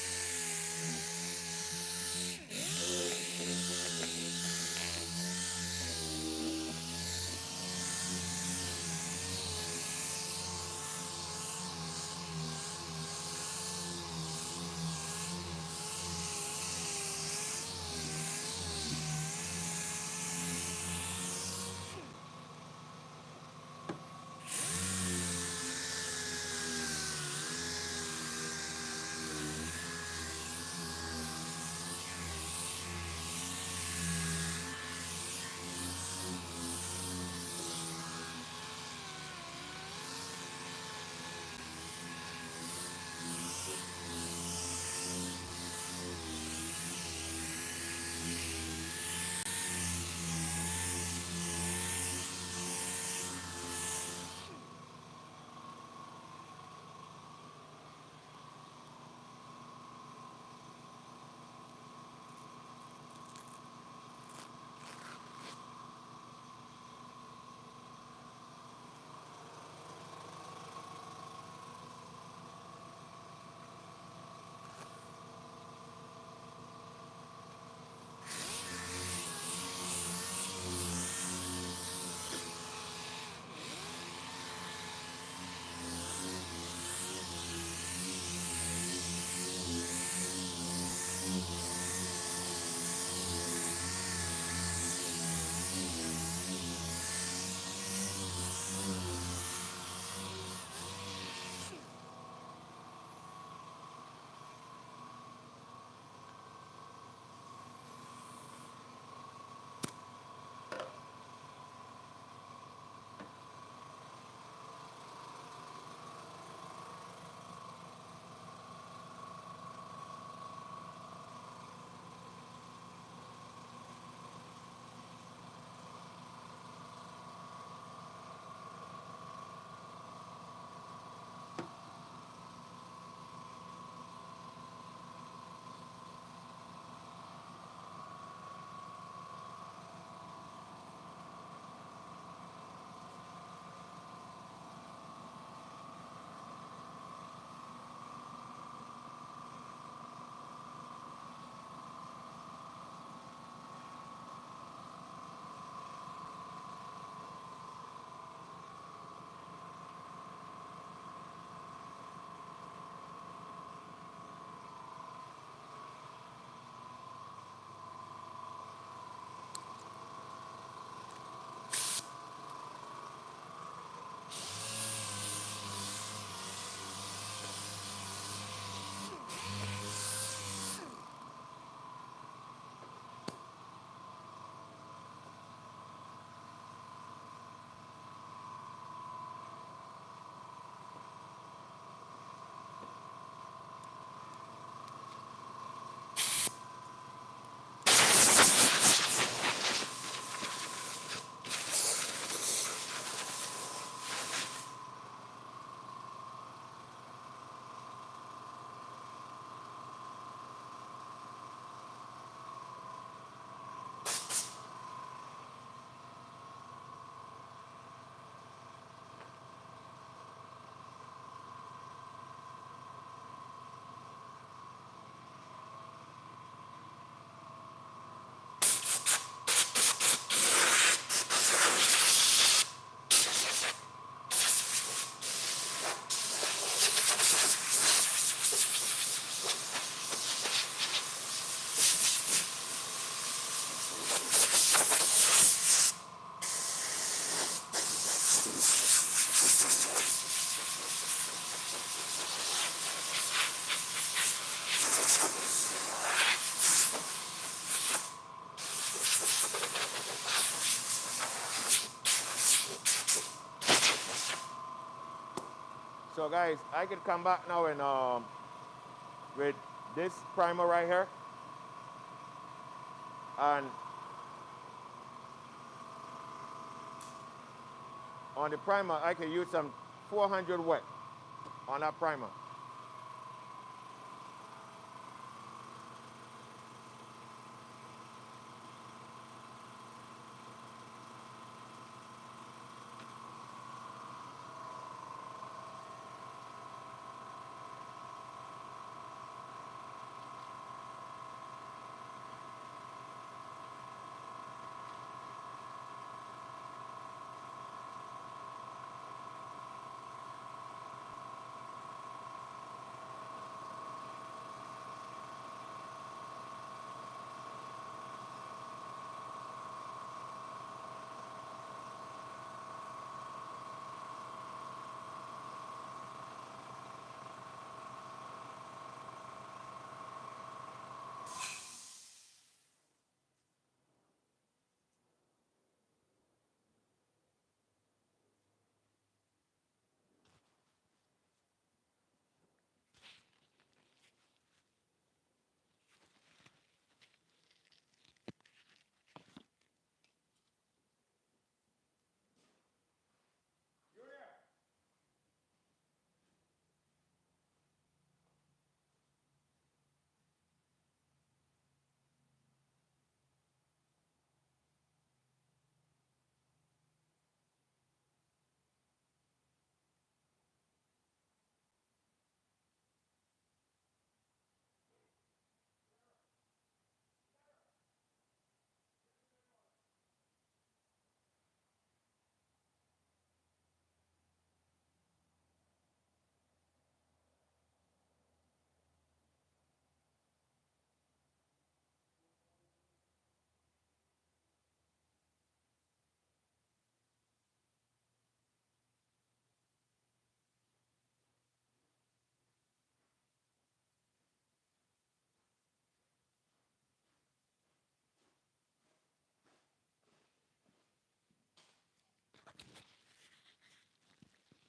So guys, I can come back now and with this primer right here, and on the primer I can use some 400 wet on that primer.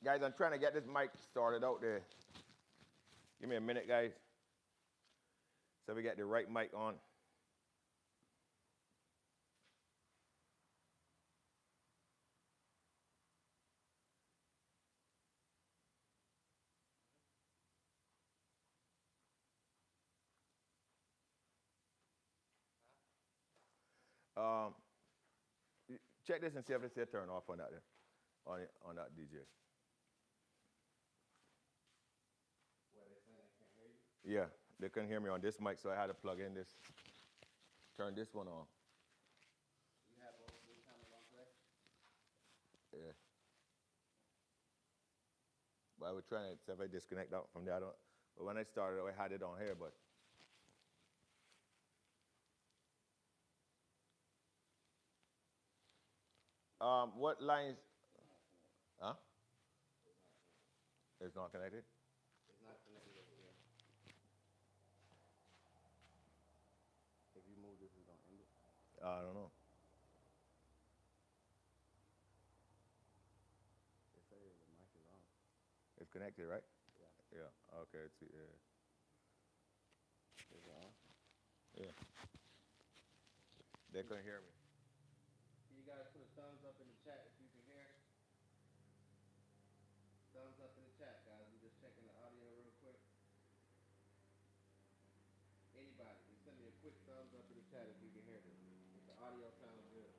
Guys, I'm trying to get this mic started out there. Give me a minute, guys. So we get the right mic on. Um, check this and see if it's turn off on that there, on that DJ. Yeah, they couldn't hear me on this mic, so I had to plug in this, turn this one on. You have both these cameras on today? Yeah. But I was trying to see if I disconnect out from there. But when I started, I had it on here, but. What lines? Huh? It's not connected? It's not connected over here. If you move this, it's gonna end it. I don't know. They say the mic is on. It's connected, right? Yeah. Yeah. Okay. It's, yeah. Is it on? Yeah. They couldn't hear me. Can you guys put a thumbs up in the chat if you can hear? Thumbs up in the chat, guys. I'm just checking the audio real quick. Anybody, just send me a quick thumbs up in the chat if you can hear this. If the audio sounds good.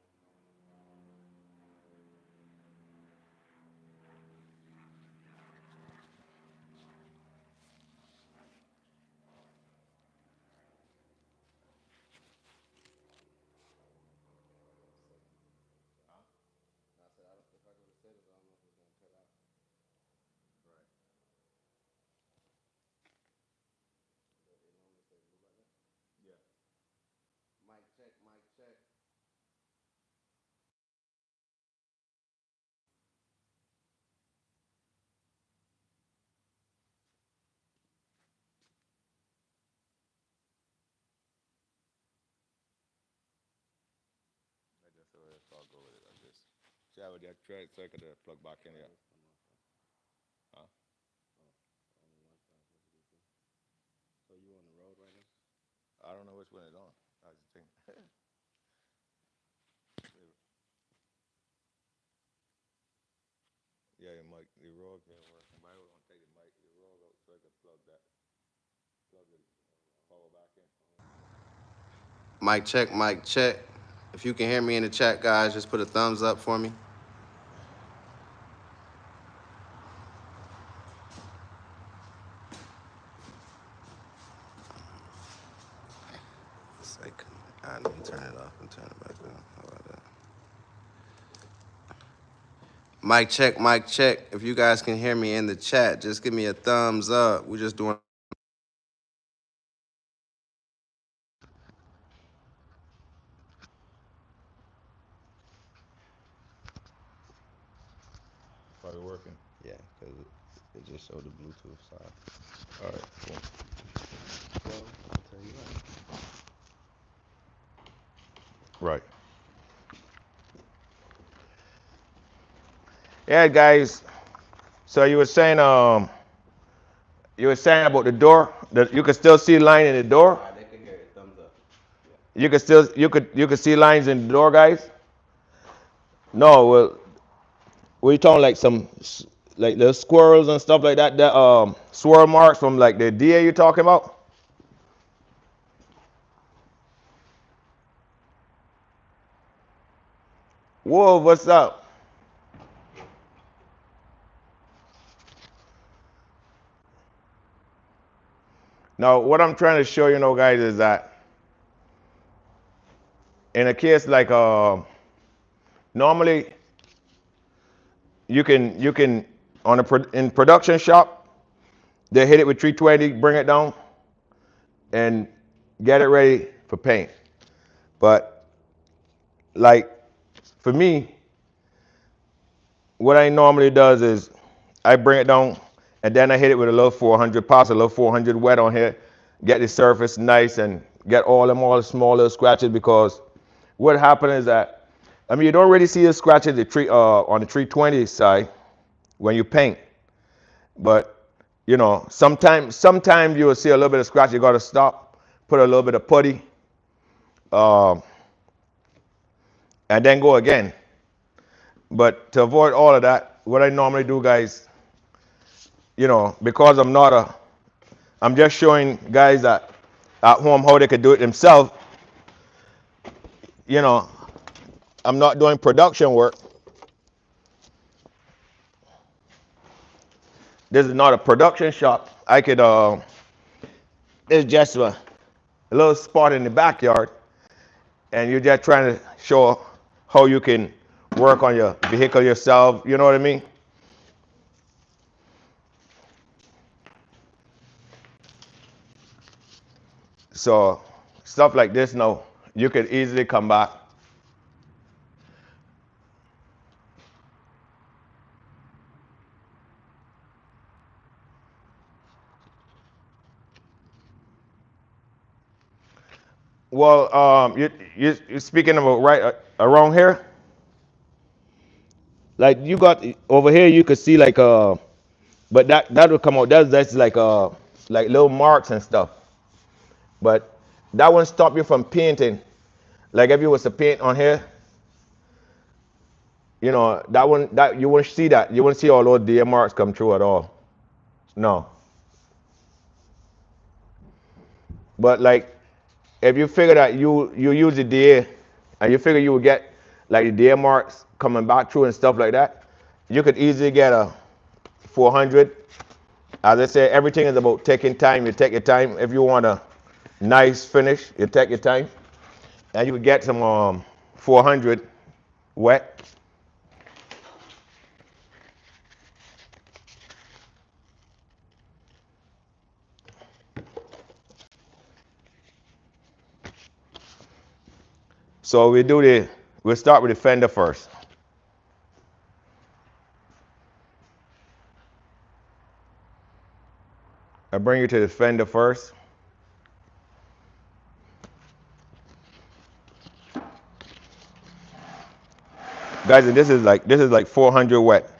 Huh? I said, if I go to settings, I don't know if it's gonna cut out. Right. But it normally says blue like that. Yeah. Mic check, mic check. I just I'll go with it like this. See, I would try it so I could plug back in here. This come off, Huh? don't know which one is on. I just think. Yeah, your mic, your rug didn't work. Might want to take the mic, your rug out so I can plug the power back in. Mic check, mic check. If you can hear me in the chat, guys, just put a thumbs up for me. Let me turn it off and turn it back on. How about that? Mic check, mic check. If you guys can hear me in the chat, just give me a thumbs up. We're just doing. Probably working. Yeah, because it just showed the Bluetooth side. All right, cool. Well, I'll tell you what. Right. Yeah, guys. So you were saying about the door that you could still see line in the door. They can hear it. Thumbs up. You could see lines in the door, guys. No, well, we talking like some like the squirrels and stuff like that. That swirl marks from like the DA you talking about? Whoa, what's up? Now, what I'm trying to show you, know, guys, is that in a case like normally you can on in production shop they hit it with 320, bring it down, and get it ready for paint. But like for me, what I normally does is I bring it down and then I hit it with a little 400, pass a little 400 wet on here, get the surface nice and get all the small little scratches, because what happens is that, I mean, you don't really see the scratches on the 320 side when you paint, but you know, sometimes you will see a little bit of scratch. You got to stop, put a little bit of putty, and then go again. But to avoid all of that, what I normally do, guys, you know, because I'm just showing guys that at home how they could do it themselves. You know, I'm not doing production work. This is not a production shop. It's just a little spot in the backyard, and you're just trying to show how you can work on your vehicle yourself. You know what I mean? So stuff like this now, you could easily come back. Well, you're speaking about right around here. Like you got over here, you could see like but that would come out. That's like little marks and stuff. But that won't stop you from painting. Like if you was to paint on here, you know, that you wouldn't see that. You wouldn't see all those deer marks come through at all. No. But like if you figure that you use the deer and you figure you would get like the deer marks coming back through and stuff like that, you could easily get a 400. As I said, everything is about taking time. You take your time. If you want a nice finish, you take your time. And you would get some 400 wet. So we'll start with the fender first. I'll bring you to the fender first. Guys, and this is like 400 wet.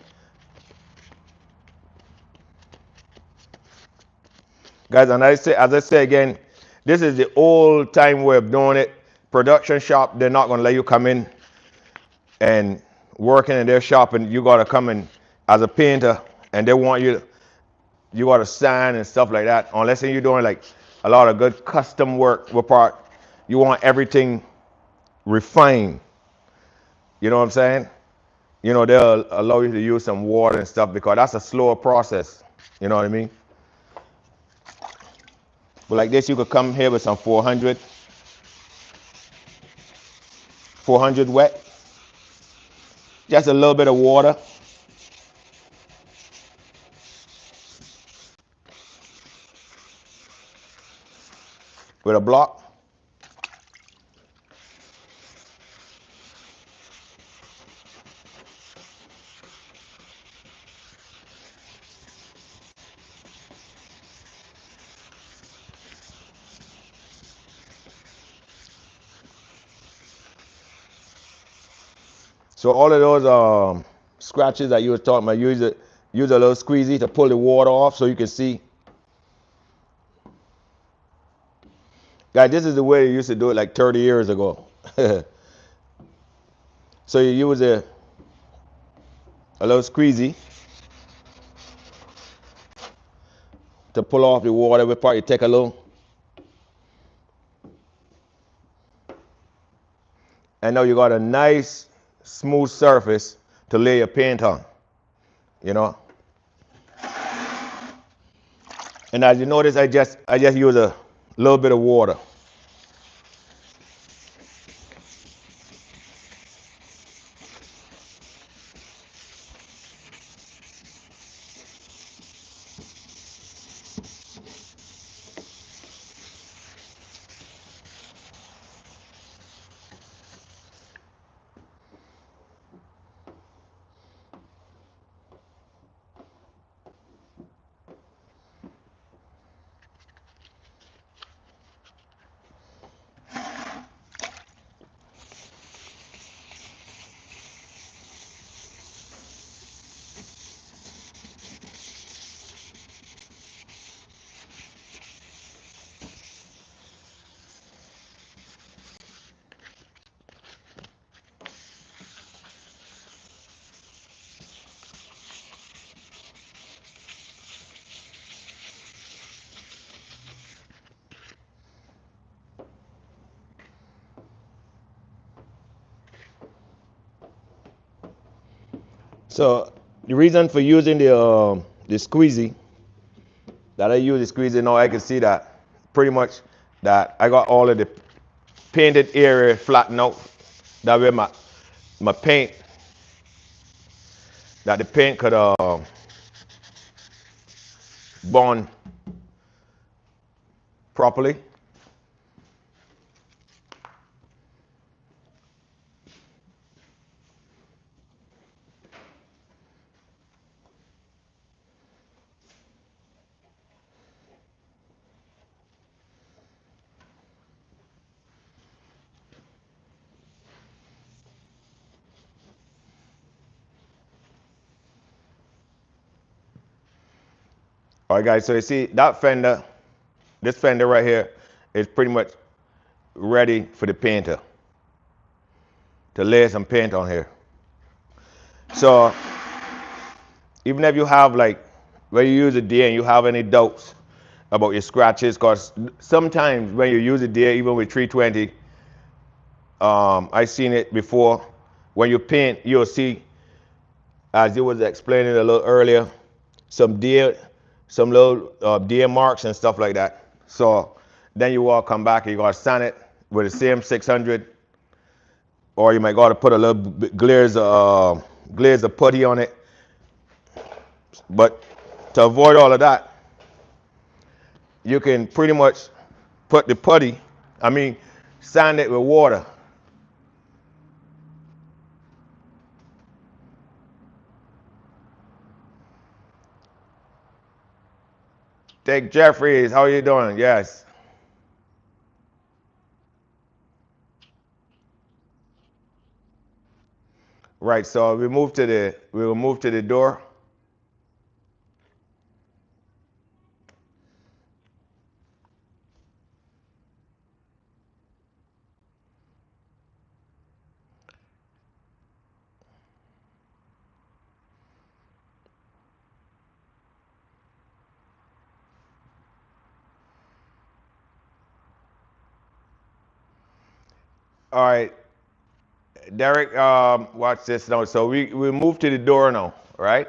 Guys, and as I say again, This is the old time way of doing it. Production shop, they're not gonna let you come in and working in their shop, and you gotta come in as a painter, and they want you gotta sign and stuff like that. Unless you're doing like a lot of good custom work with part, you want everything refined. You know what I'm saying? You know, they'll allow you to use some water and stuff because that's a slower process. You know what I mean? But like this, you could come here with some 400 wet, just a little bit of water with a block. So all of those scratches that you were talking about, use a little squeezy to pull the water off so you can see. Guys, this is the way you used to do it like 30 years ago. So you use a little squeezy to pull off the water. We probably take a little, and now you got a nice smooth surface to lay your paint on. You know. And as you notice, I just use a little bit of water. So the reason for using the squeezy, that I use the squeezy now, I can see that pretty much that I got all of the painted area flattened out. That way my paint, that the paint could bond properly. All right, guys, so you see that fender, this fender right here is pretty much ready for the painter to lay some paint on here. So even if you have like, when you use it there and you have any doubts about your scratches, because sometimes when you use it there, even with 320, I seen it before, when you paint, you'll see, as you was explaining a little earlier, some little deer marks and stuff like that. So then you all come back and you gotta sand it with the same 600, or you might gotta put a little glaze of putty on it. But to avoid all of that, you can pretty much put the putty, sand it with water. Take Jeffries, how you doing? Yes. Right, so we will move to the door. All right, Derek, watch this now. So we move to the door now, right?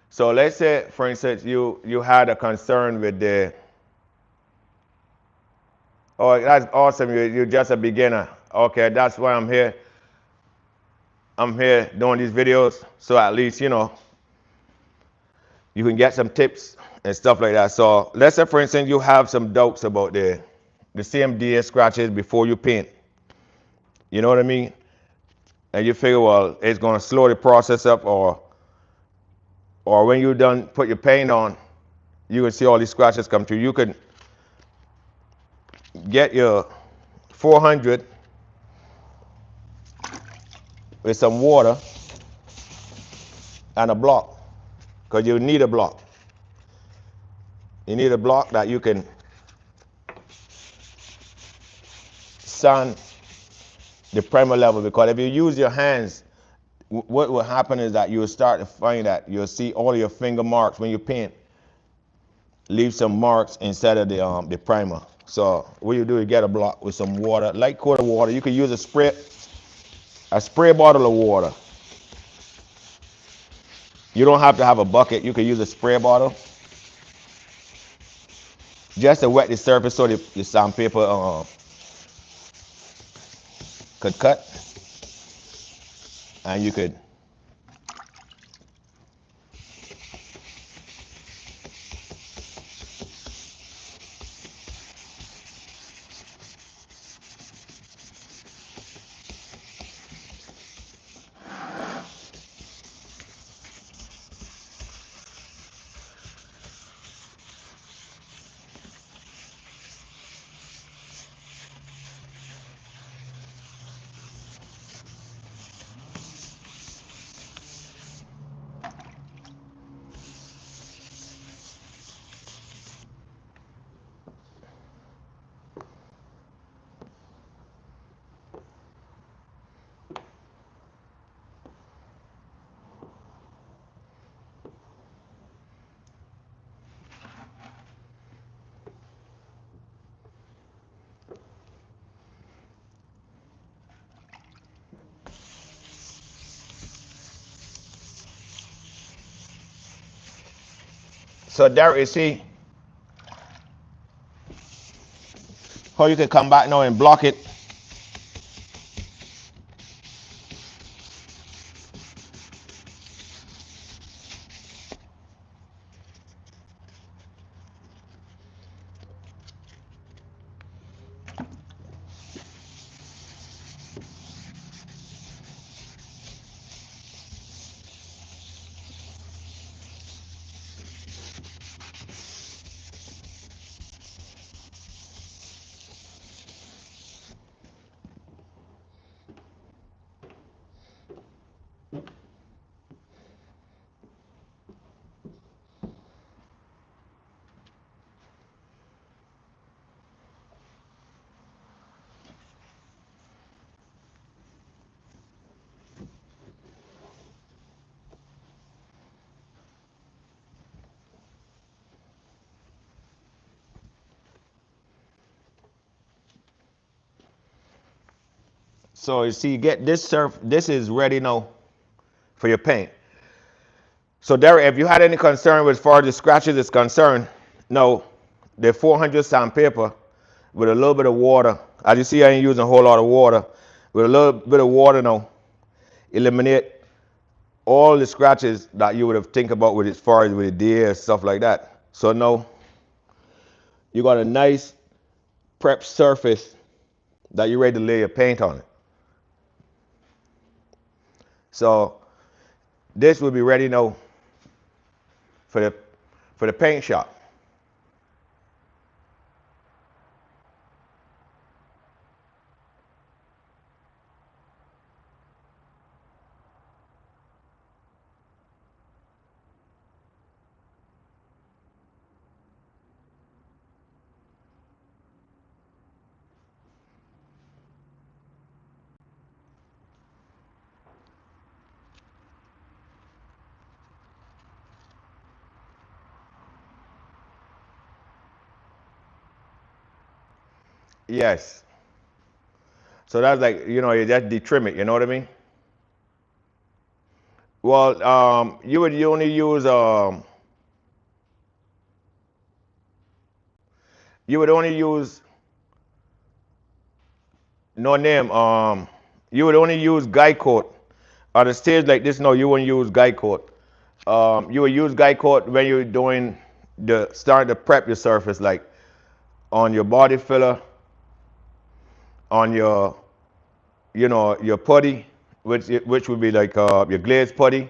So let's say, for instance, you had a concern with the, oh, that's awesome. You're just a beginner. Okay, that's why I'm here. I'm here doing these videos, so at least, you know, you can get some tips and stuff like that. So let's say, for instance, you have some doubts about the CMDA scratches before you paint. You know what I mean? And you figure, well, it's going to slow the process up, or when you're done put your paint on, you can see all these scratches come through. You can get your 400 with some water and a block, because you need a block. You need a block that you can sand the primer level, because if you use your hands, what will happen is that you'll start to find that you'll see all your finger marks when you paint, leave some marks instead of the primer. So what you do is get a block with some water, light coat of water. You can use a spray bottle of water. You don't have to have a bucket. You can use a spray bottle just to wet the surface so the sandpaper could cut, and you could. So there you see how you can come back now and block it. So you see, get this this is ready now for your paint. So Derek, if you had any concern as far as the scratches is concerned, no, the 400 sandpaper with a little bit of water. As you see, I ain't using a whole lot of water. With a little bit of water now, eliminate all the scratches that you would have think about with as far as with the deer stuff like that. So now you got a nice prep surface that you're ready to lay your paint on it. So this will be ready now for the paint shop. Yes. So that's like, you know, you just detrim it, you know what I mean? Well, you only use you would only use no name. You would only use guy coat. At a stage like this, no, you wouldn't use guy coat. You would use guy coat when you're doing starting to prep your surface, like on your body filler, on your, you know, your putty, which would be like your glaze putty.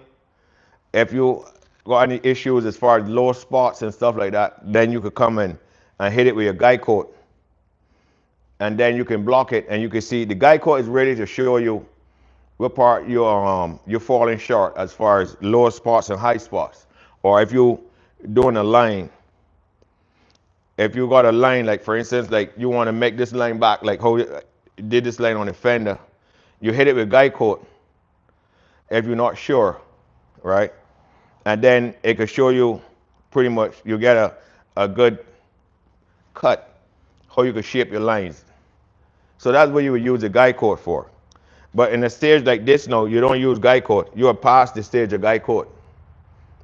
If you got any issues as far as low spots and stuff like that, then you could come in and hit it with your guy coat, and then you can block it, and you can see the guy coat is ready to show you what part you're falling short as far as low spots and high spots. Or if you doing a line, if you got a line, like for instance, like you want to make this line back, like how you did this line on the fender, you hit it with guy coat if you're not sure, right? And then it could show you pretty much, you get a good cut, how you could shape your lines. So that's what you would use the guy coat for. But in a stage like this, no, you don't use guy coat. You are past the stage of guy coat,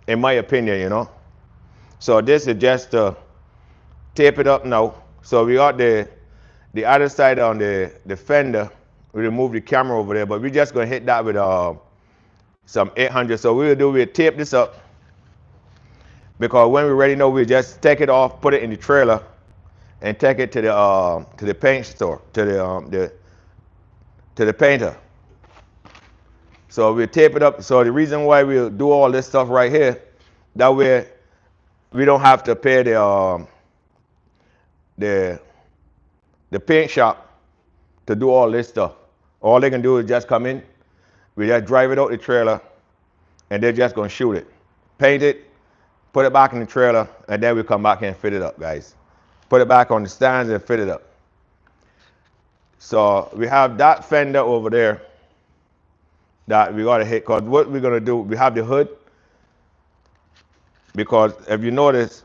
in my opinion, you know. So this is just to tape it up now. So we got the other side on the fender. We remove the camera over there, but we're just gonna hit that with some 800. So we'll tape this up, because when we're ready now, we just take it off, put it in the trailer, and take it to the paint store, to the painter. So we'll tape it up. So the reason why we'll do all this stuff right here, that way we don't have to pay the paint shop to do all this stuff. All they can do is just come in, we just drive it out the trailer, and they're just gonna shoot it, paint it, put it back in the trailer, and then we come back and fit it up, guys. Put it back on the stands and fit it up. So we have that fender over there that we gotta hit, because what we're gonna do, we have the hood, because if you notice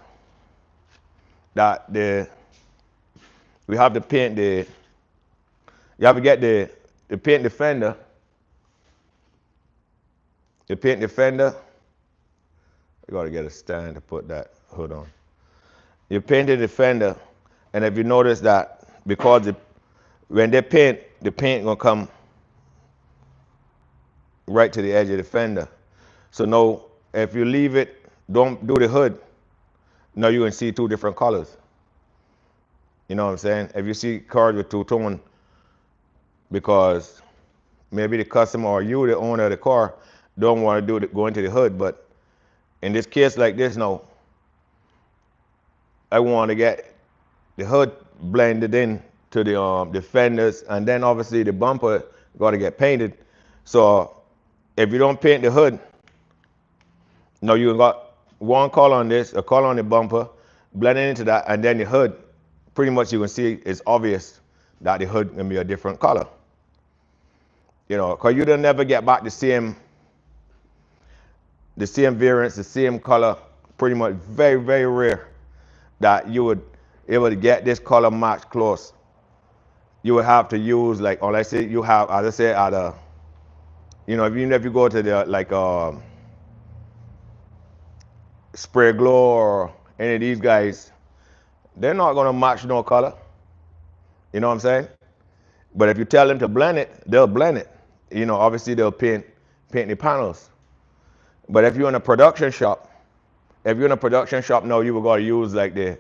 that we have to paint you have to get the paint the fender, you gotta get a stand to put that hood on. You painted the fender, and if you notice that, because when they paint, the paint gonna come right to the edge of the fender. So now, if you leave it, don't do the hood, now you can see two different colors. You know what I'm saying? If you see cars with two-tone, because maybe the customer or you, the owner of the car, don't want to go into the hood. But in this case like this now, I want to get the hood blended in to the fenders, and then obviously the bumper got to get painted. So if you don't paint the hood, now you got one color on this, a color on the bumper, blending into that, and then the hood, pretty much you can see it's obvious that the hood can be a different color. You know, because you don't never get back the same variants, the same color, pretty much very, very rare that you would able to get this color match close. You would have to use, like, or let's say you have, as I said, at a, you know, even if you go to the, like, Spray Glow or any of these guys, they're not gonna match no color. You know what I'm saying? But if you tell them to blend it, they'll blend it. You know, obviously they'll paint the panels. But if you're in a production shop, now you will gotta use like you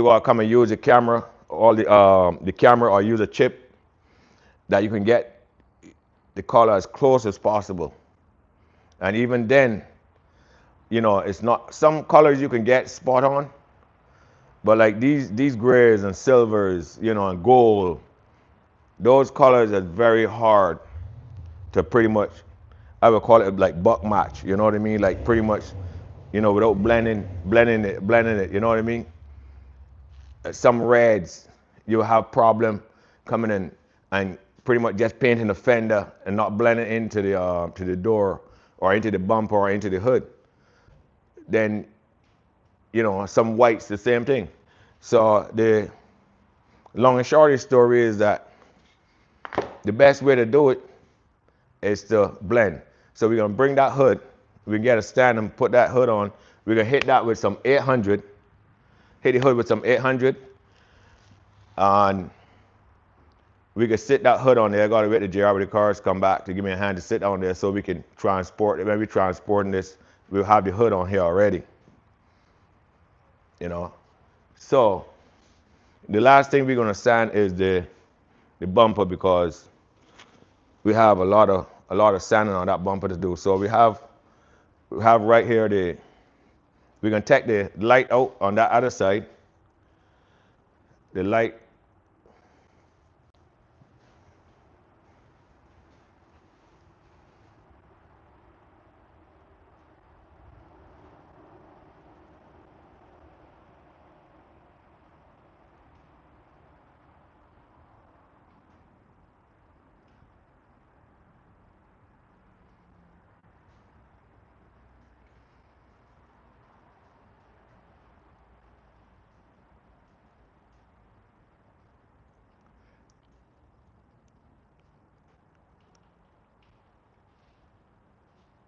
gotta come and use the camera, or the camera, or use a chip that you can get the color as close as possible. And even then, you know, it's not, some colors you can get spot on, but like these grays and silvers, you know, and gold, those colors are very hard to pretty much, I would call it like buck match, you know what I mean? Like pretty much, you know, without blending it, you know what I mean? Some reds, you'll have problem coming in and pretty much just painting the fender and not blending into the door or into the bumper or into the hood. Then, you know, some whites, the same thing. So the long and short of the story is that the best way to do it is to blend. So we're gonna bring that hood, we can get a stand and put that hood on. We're gonna hit that with some 800, hit the hood with some 800, and we can sit that hood on there. I gotta wait till JR with the cars come back to give me a hand to sit on there so we can transport it. When we're transporting this, we'll have the hood on here already. You know. So the last thing we're gonna sand is the bumper, because we have a lot of sanding on that bumper to do. So we have right here we're gonna take the light out on that other side. The light.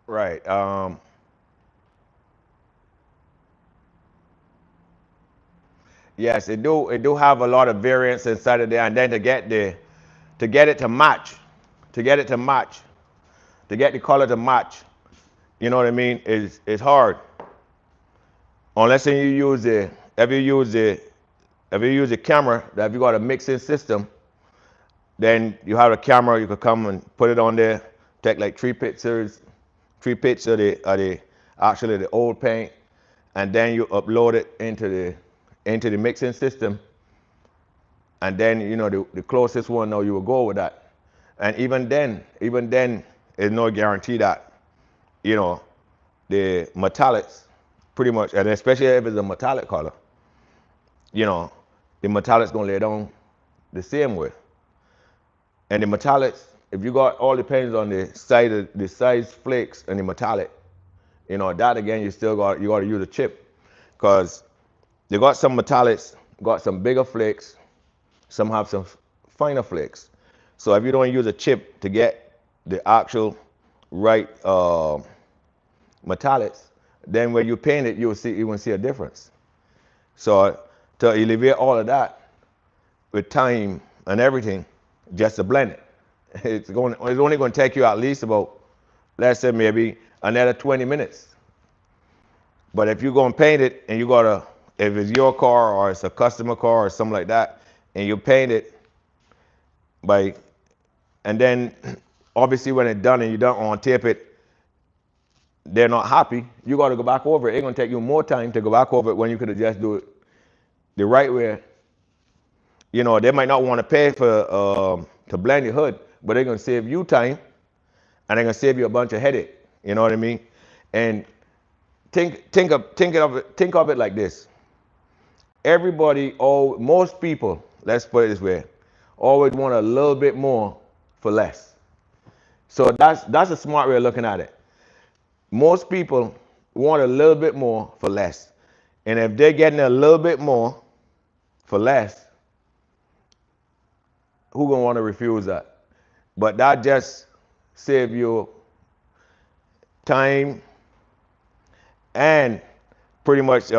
Right. Yes, it do have a lot of variance inside of there, and then to get it to match, to get the color to match, you know what I mean, is hard. Unless you use if you use the camera, that if you got a mixing system, then you have a camera, you could come and put it on there, take like 3 pictures of the old paint, and then you upload it into the mixing system, and then you know the closest one now you will go with that. And even then there's no guarantee that, you know, the metallics pretty much, and especially if it's a metallic color, you know, the metallics gonna lay down the same way. And the metallics, if you got all the paints on the size flakes and the metallic, you know, that again you got to use a chip, because they got some metallics, got some bigger flakes, some have some finer flakes. So if you don't use a chip to get the actual right metallics, then when you paint it, you will see a difference. So to alleviate all of that with time and everything, just to blend it, it's only going to take you at least about, let's say maybe another 20 minutes. But if you're going to paint it and if it's your car or it's a customer car or something like that, and you paint it and then obviously when it's done and you don't on tape it, they're not happy, you got to go back over it. It's going to take you more time to go back over it when you could have just do it the right way. You know, they might not want to pay for to blend the hood, but they're going to save you time, and they're going to save you a bunch of headache. You know what I mean? And think of it like this. Most people, let's put it this way, always want a little bit more for less. So that's a smart way of looking at it. Most people want a little bit more for less. And if they're getting a little bit more for less, who gonna want to refuse that? But that just save you time and pretty much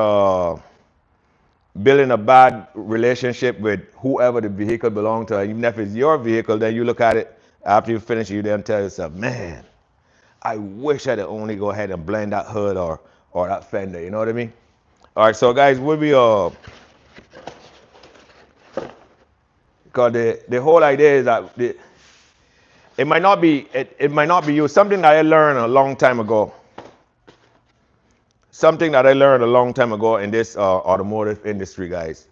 building a bad relationship with whoever the vehicle belongs to. Even if it's your vehicle, then you look at it after you finish, you then tell yourself, man, I wish I'd only go ahead and blend that hood or that fender, you know what I mean? All right, so guys, we'll be because the whole idea is that it might not be you. Something that I learned a long time ago. Something that I learned a long time ago in this automotive industry, guys.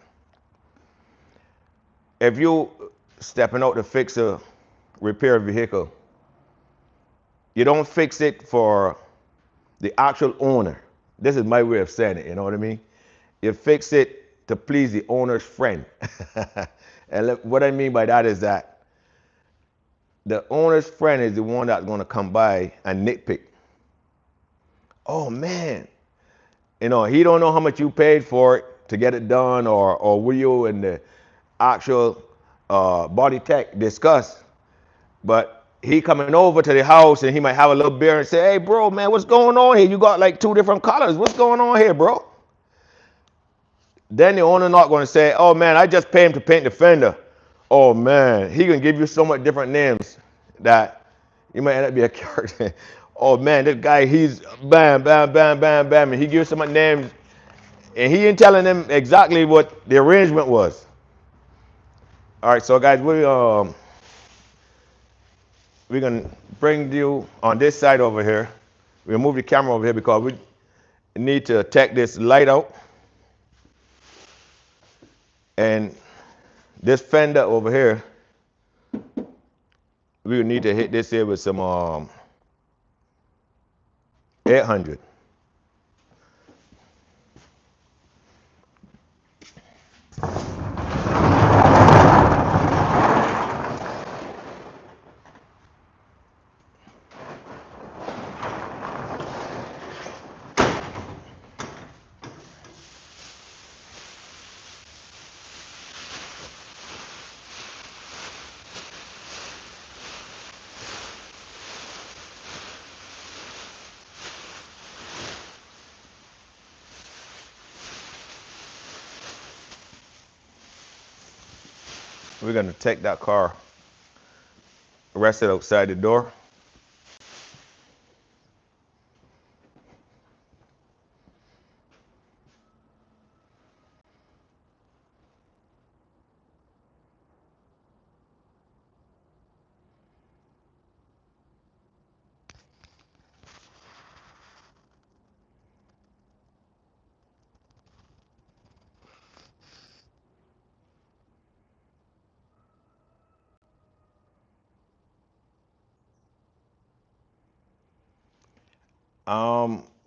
If you stepping out to fix a repair vehicle, you don't fix it for the actual owner. This is my way of saying it, you know what I mean? You fix it to please the owner's friend. And what I mean by that is that the owner's friend is the one that's going to come by and nitpick. Oh man, you know, he don't know how much you paid for it to get it done, or will you and the actual body tech discuss But he coming over to the house and he might have a little beer and say, hey, bro, man, what's going on here? You got like 2 different colors. What's going on here, bro? Then the owner not going to say, oh, man, I just paid him to paint the fender. Oh, man, he can give you so much different names that you might end up being a character. Oh, man, this guy, he's bam, bam, bam, bam, bam. And he gives so much names. And he ain't telling them exactly what the arrangement was. All right, so guys, we're gonna bring you on this side over here. We'll move the camera over here because we need to take this light out. And this fender over here, we need to hit this here with some 800. We're gonna take that car, rest it outside the door.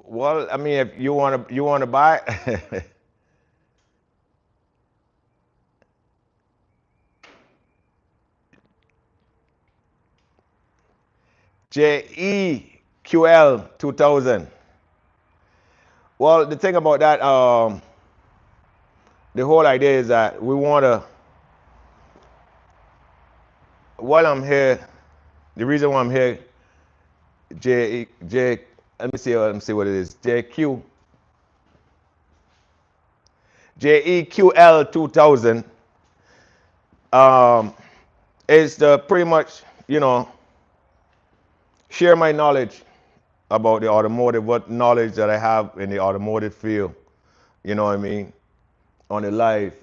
Well, I mean, if you wanna buy it, JEQL 2000. Well, the thing about that, the whole idea is that we wanna, while I'm here, the reason why I'm here, let me see what it is, JEQL 2000, is to pretty much, share my knowledge about the automotive, what knowledge that I have in the automotive field, you know what I mean, on the live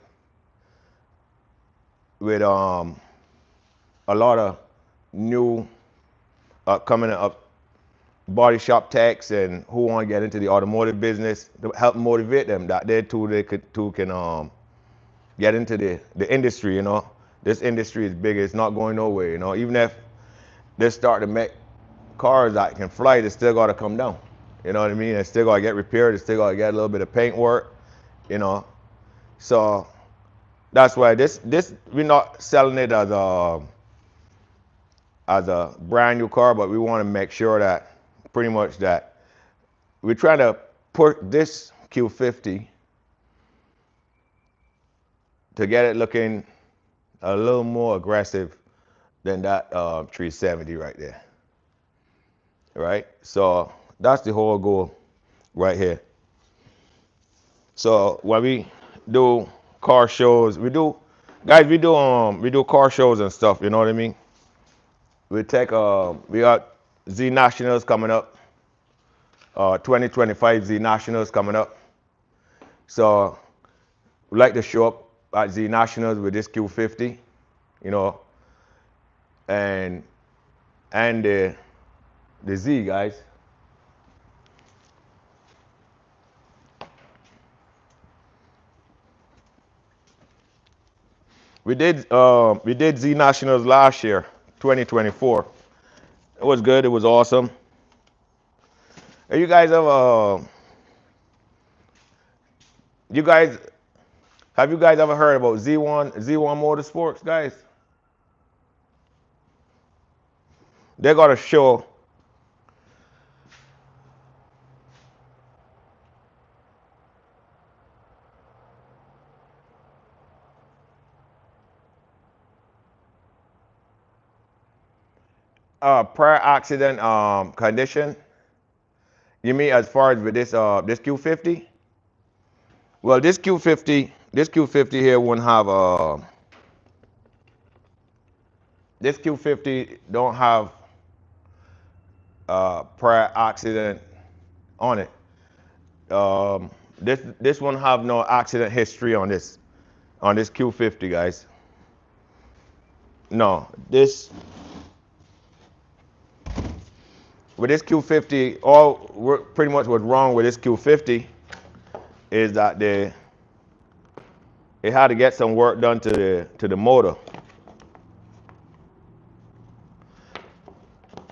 with a lot of new coming up body shop techs and who want to get into the automotive business to help motivate them that they too can get into the industry, This industry is big, it's not going nowhere, Even if they start to make cars that can fly, they still got to come down. You know what I mean? They still got to get repaired, they still got to get a little bit of paint work, So that's why this we're not selling it as a brand new car, but we want to make sure that pretty much that we're trying to put this Q50 to get it looking a little more aggressive than that 370 right there. Right? So that's the whole goal right here. So when we do car shows, we do car shows and stuff, you know what I mean? We got Z Nationals coming up, 2025 Z Nationals coming up. So we like to show up at Z Nationals with this Q50, and the Z guys. We did Z Nationals last year, 2024. It was good. It was awesome. Have you guys ever have you guys ever heard about Z1 Motorsports, guys? They got a show. Prior accident condition. You mean as far as with this this Q50? Well, this Q50 here wouldn't have this Q50 don't have prior accident on it. This one have no accident history on this Q50, guys. No, this with this Q50, pretty much what's wrong with this Q50 is that it had to get some work done to the motor.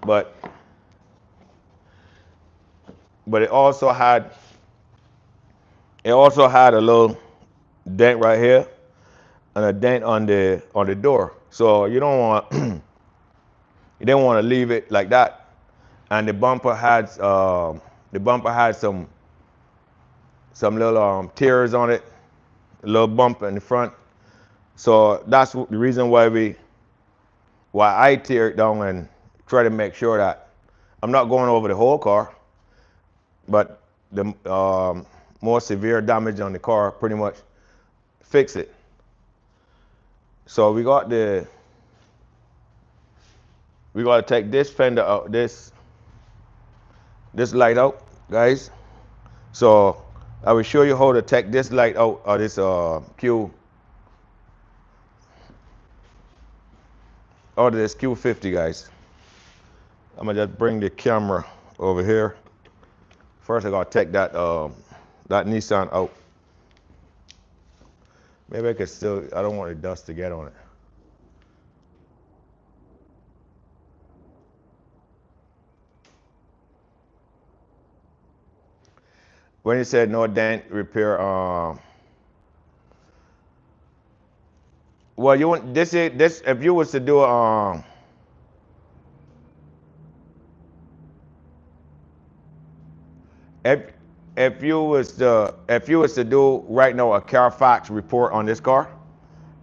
But it also had a little dent right here and a dent on the door. So you don't want you didn't want to leave it like that. And the bumper had some little tears on it, a little bump in the front. So that's the reason why I tear it down and try to make sure that I'm not going over the whole car, but the more severe damage on the car, pretty much fix it. So we got to take this fender out, this light out, guys. So I will show you how to take this light out of this Q50, guys. I'm gonna just bring the camera over here. First, I gotta take that Nissan out. Maybe I could still. I don't want the dust to get on it. When you said no dent repair, well, you want this if you was to do if you was to do right now a Carfax report on this car,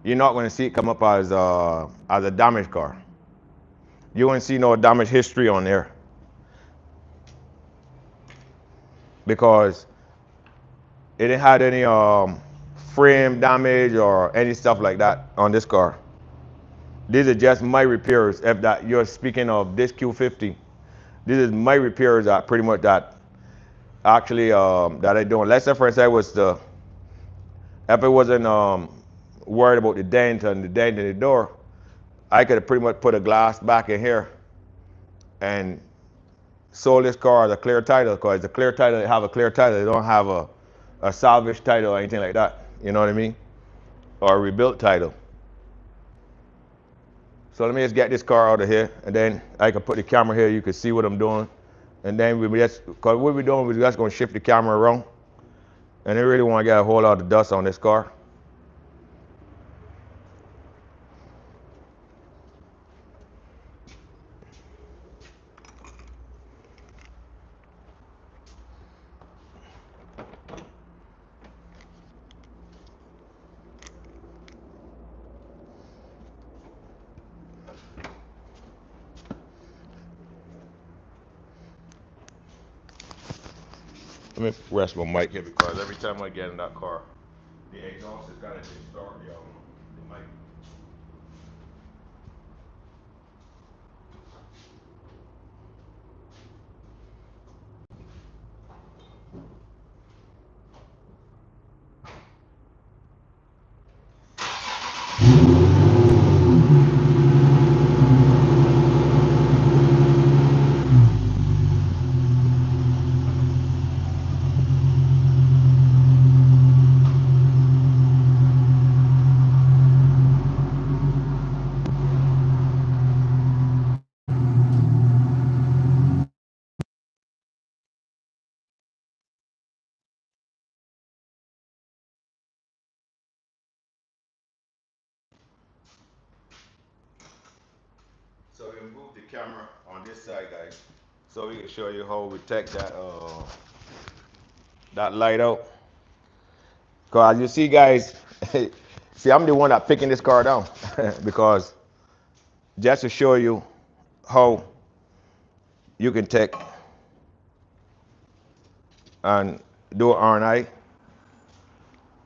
you're not going to see it come up as a damaged car. You won't see no damage history on there because it didn't have any frame damage or any stuff like that on this car. These are just my repairs. If that you're speaking of this Q50, this is my repairs that pretty much that actually that I doing. Let's say for instance if I wasn't worried about the dent in the door, I could have pretty much put a glass back in here and sold this car as a clear title, because the clear title, they have a clear title. They don't have a salvage title or anything like that. You know what I mean? Or a rebuilt title. So let me just get this car out of here, and then I can put the camera here. You can see what I'm doing. And then because what we're doing, we're just going to shift the camera around. And I really want to get a whole lot of dust on this car. Let me rest my mic here because every time I get in that car, the exhaust is kind of distort the mic. So we move the camera on this side, guys, so we can show you how we take that light out. Cause as you see, guys, see, I'm the one that picking this car down because just to show you how you can take and do an RNA.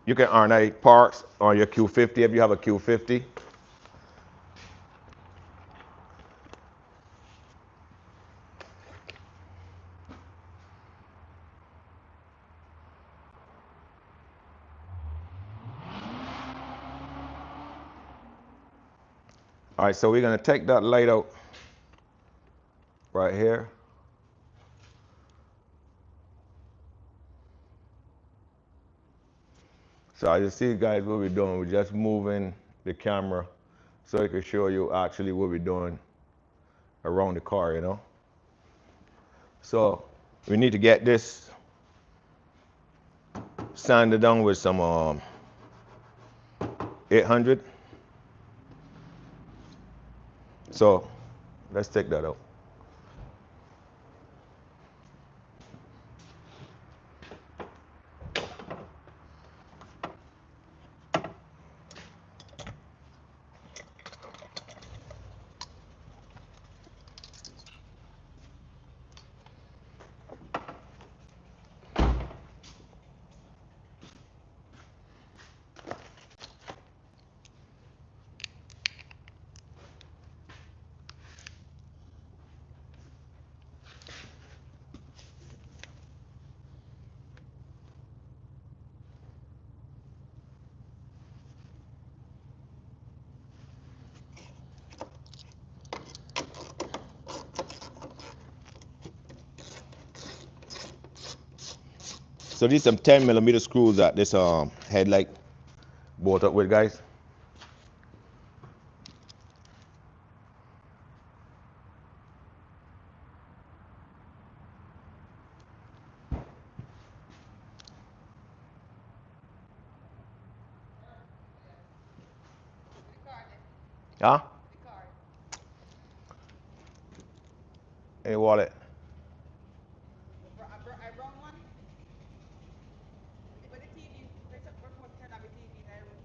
You can RNA parts on your Q50 if you have a Q50. All right, so we're gonna take that light out right here. So as you see, guys, what we're doing, we're just moving the camera so it can show you actually what we're doing around the car, you know. So we need to get this sanded down with some 800. So let's take that out. So these some 10mm screws that this headlight bolt up with, guys. Huh? Any wallet? I brought one. But the TV, there's a remote to turn off the TV in our room.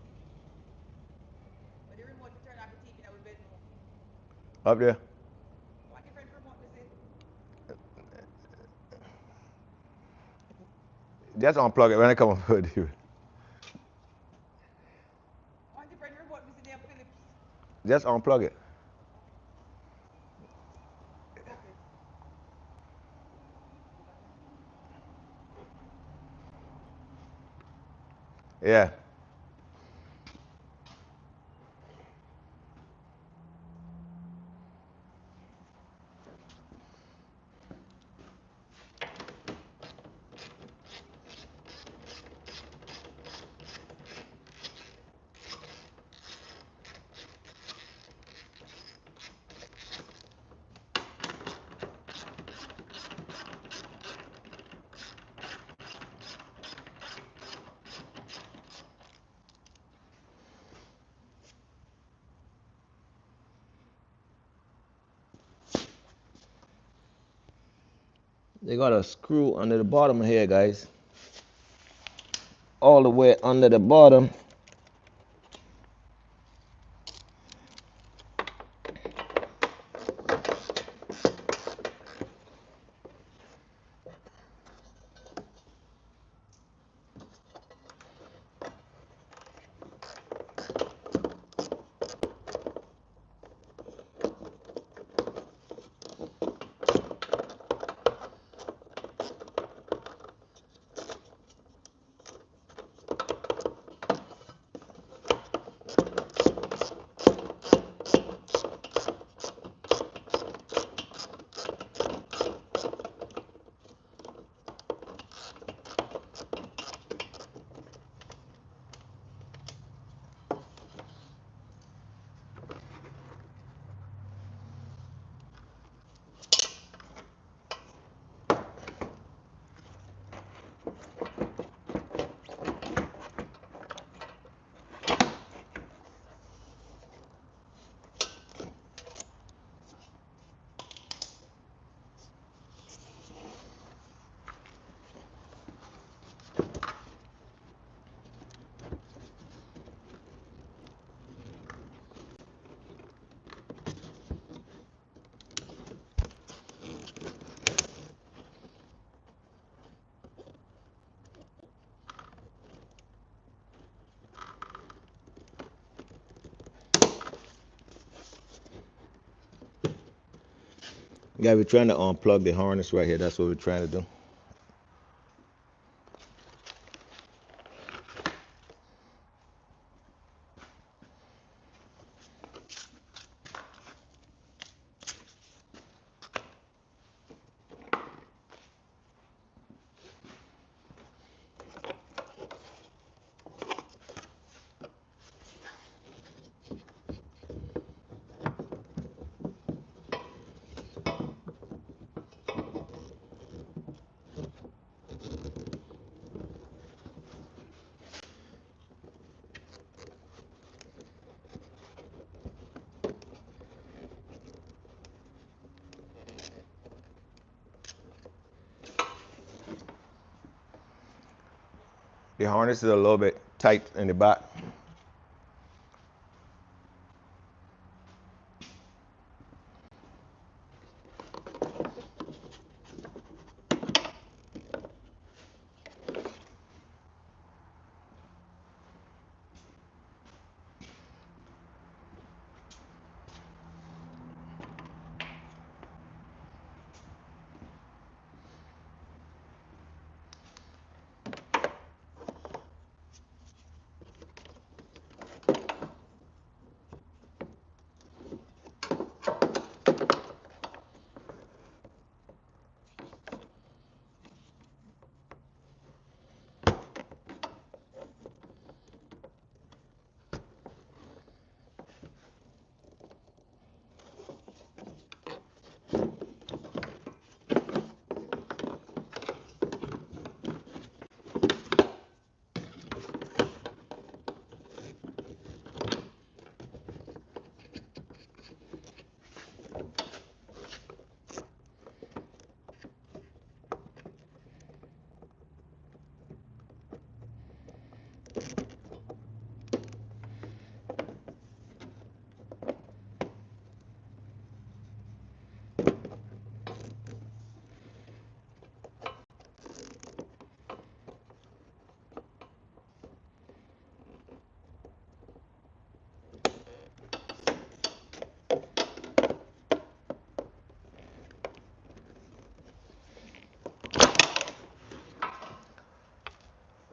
But the remote to turn off the TV in our bedroom. Up there. What different remote is it? Just unplug it when I come up with you. What different remote is it there, Philips? Just unplug it. Okay. Yeah. They got a screw under the bottom here, guys. All the way under the bottom. Guys, we're trying to unplug the harness right here. That's what we're trying to do. The harness is a little bit tight in the back.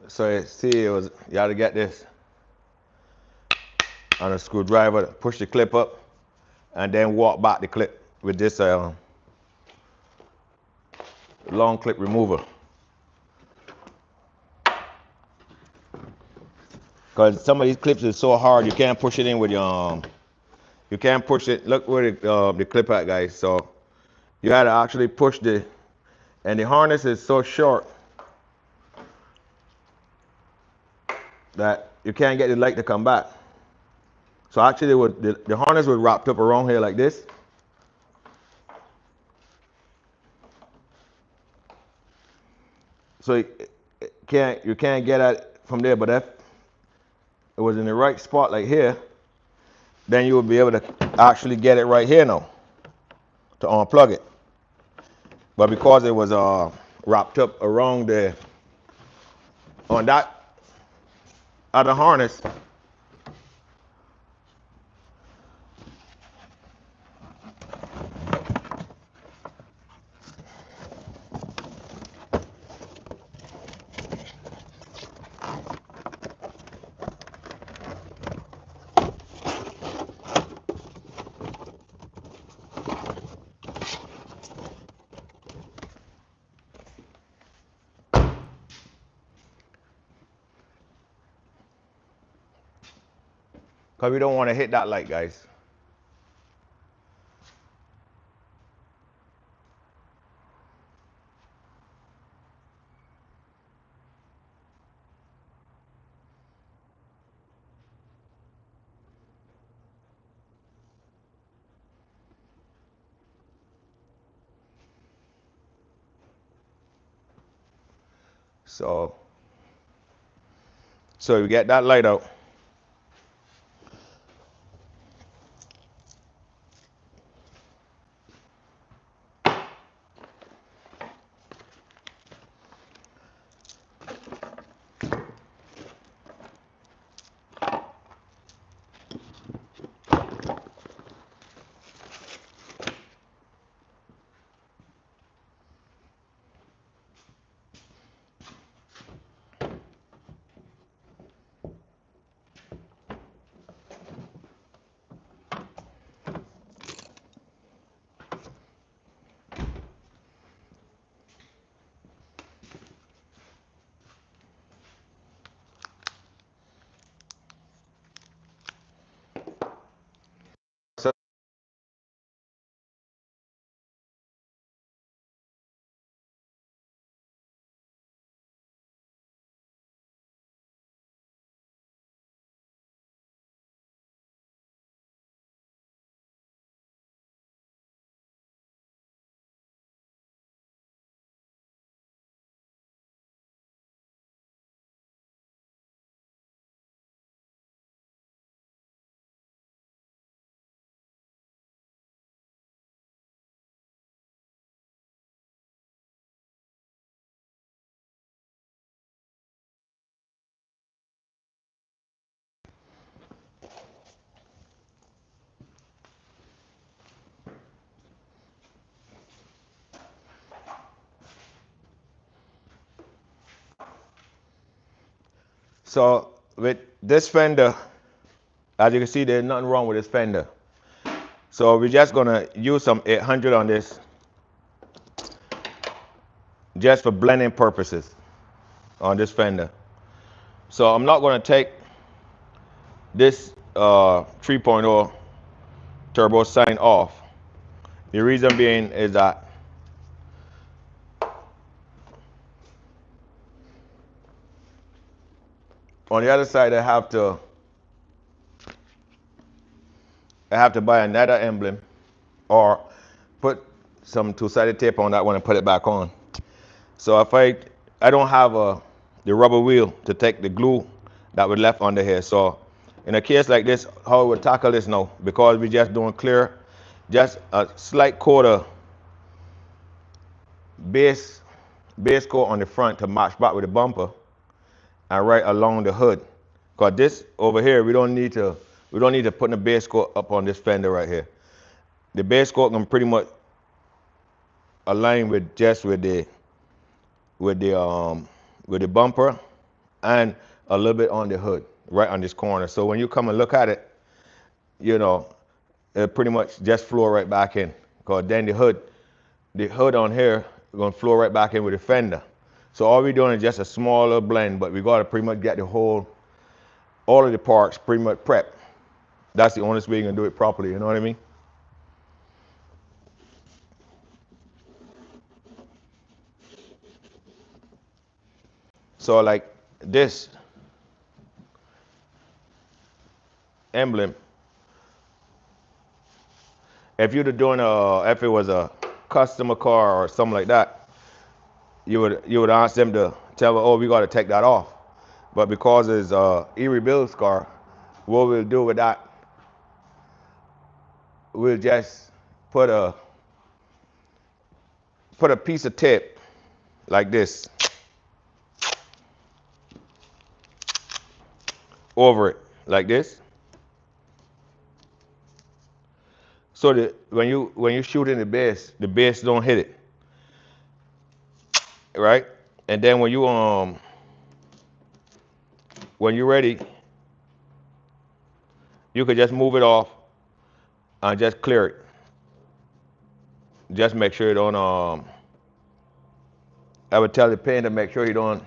So see, you gotta get this on a screwdriver, push the clip up, and then walk back the clip with this long clip remover. Because some of these clips is so hard, you can't push it in with your you can't push it. Look where the clip at, guys. So you had to actually push and the harness is so short that you can't get the light to come back. So actually, the harness was wrapped up around here like this. So you can't get at it from there. But if it was in the right spot like here, then you would be able to actually get it right here now to unplug it. But because it was wrapped up around on that other harness, because we don't want to hit that light, guys. So you get that light out. So with this fender, as you can see, there's nothing wrong with this fender. So we're just gonna use some 800 on this, just for blending purposes on this fender. So I'm not gonna take this 3.0 turbo sign off. The reason being is that on the other side I have to buy another emblem or put some two-sided tape on that one and put it back on. So if I don't have the rubber wheel to take the glue that was left under here. So in a case like this, how we would tackle this now, because we're just doing clear, just a slight coat of base coat on the front to match back with the bumper and right along the hood. Because this over here, we don't need to put a base coat up on this fender right here. The base coat can pretty much align with just with the bumper and a little bit on the hood, right on this corner. So when you come and look at it, you know, it pretty much just flow right back in. Because then the hood on here is gonna flow right back in with the fender. So all we're doing is just a smaller blend, but we gotta pretty much get all of the parts pretty much prepped. That's the only way you can do it properly, you know what I mean? So like this emblem, if you're doing if it was a customer car or something like that, you would ask them to tell, oh, we got to take that off. But because it's erebuilds car, what we'll do with that, we'll just put a piece of tape like this over it, like this. So that when you shoot in the base don't hit it, right? And then when you're ready, you could just move it off and just clear it. Just make sure you don't I would tell the painter make sure you don't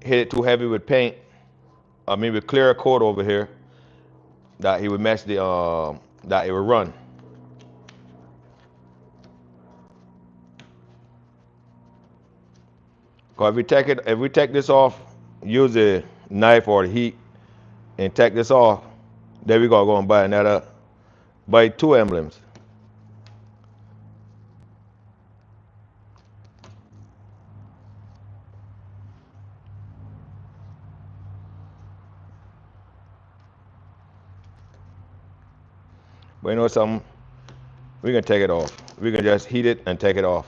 hit it too heavy with paint. I mean with clear coat over here that he would mess that it would run. Cause if we take this off, use the knife or the heat and take this off, then we gotta go and buy two emblems. But you know something? We can take it off. We can just heat it and take it off.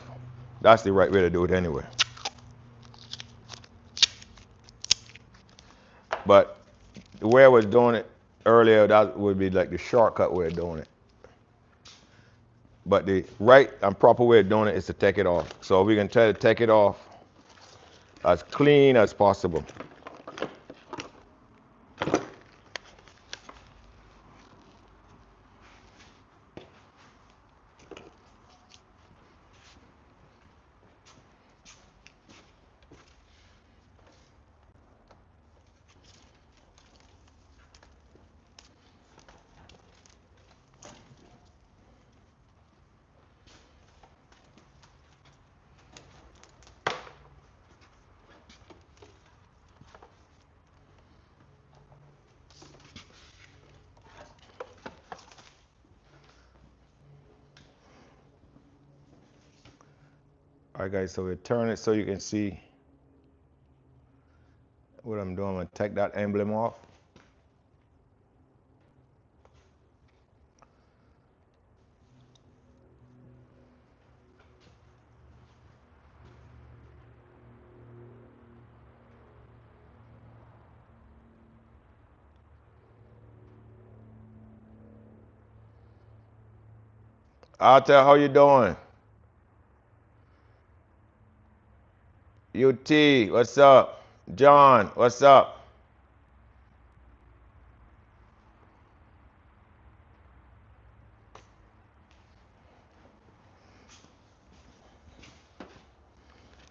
That's the right way to do it anyway. But the way I was doing it earlier, that would be like the shortcut way of doing it. But the right and proper way of doing it is to take it off. So we can try to take it off as clean as possible. All right, guys, so we turn it so you can see what I'm doing. I'm gonna take that emblem off. Arthur, how you doing? UT, what's up? John, what's up?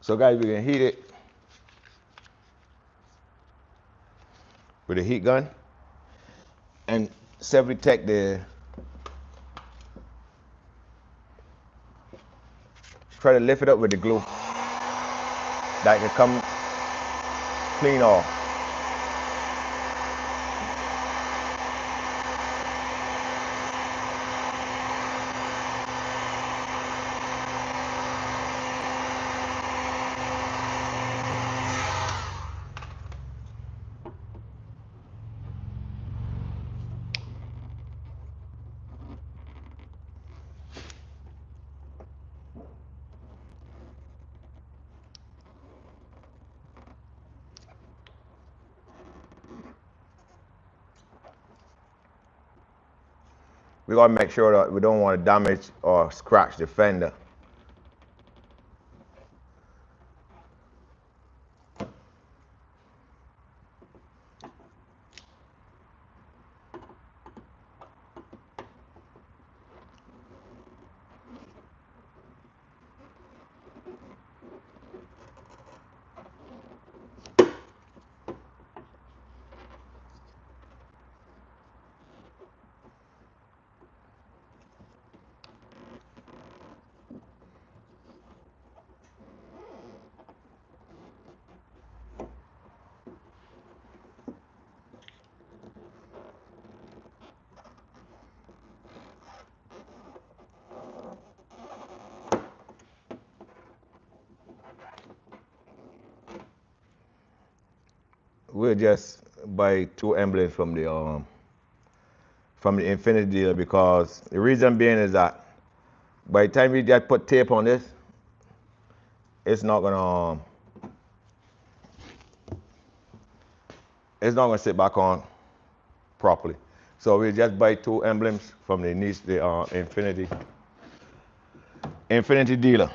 So guys, we can heat it with a heat gun and safely take try to lift it up with the glue that can come clean off. We gotta make sure that we don't want to damage or scratch the fender. We'll just buy 2 emblems from the Infinity dealer, because the reason being is that by the time we just put tape on this, it's not gonna sit back on properly. So we just buy 2 emblems from the Infinity dealer.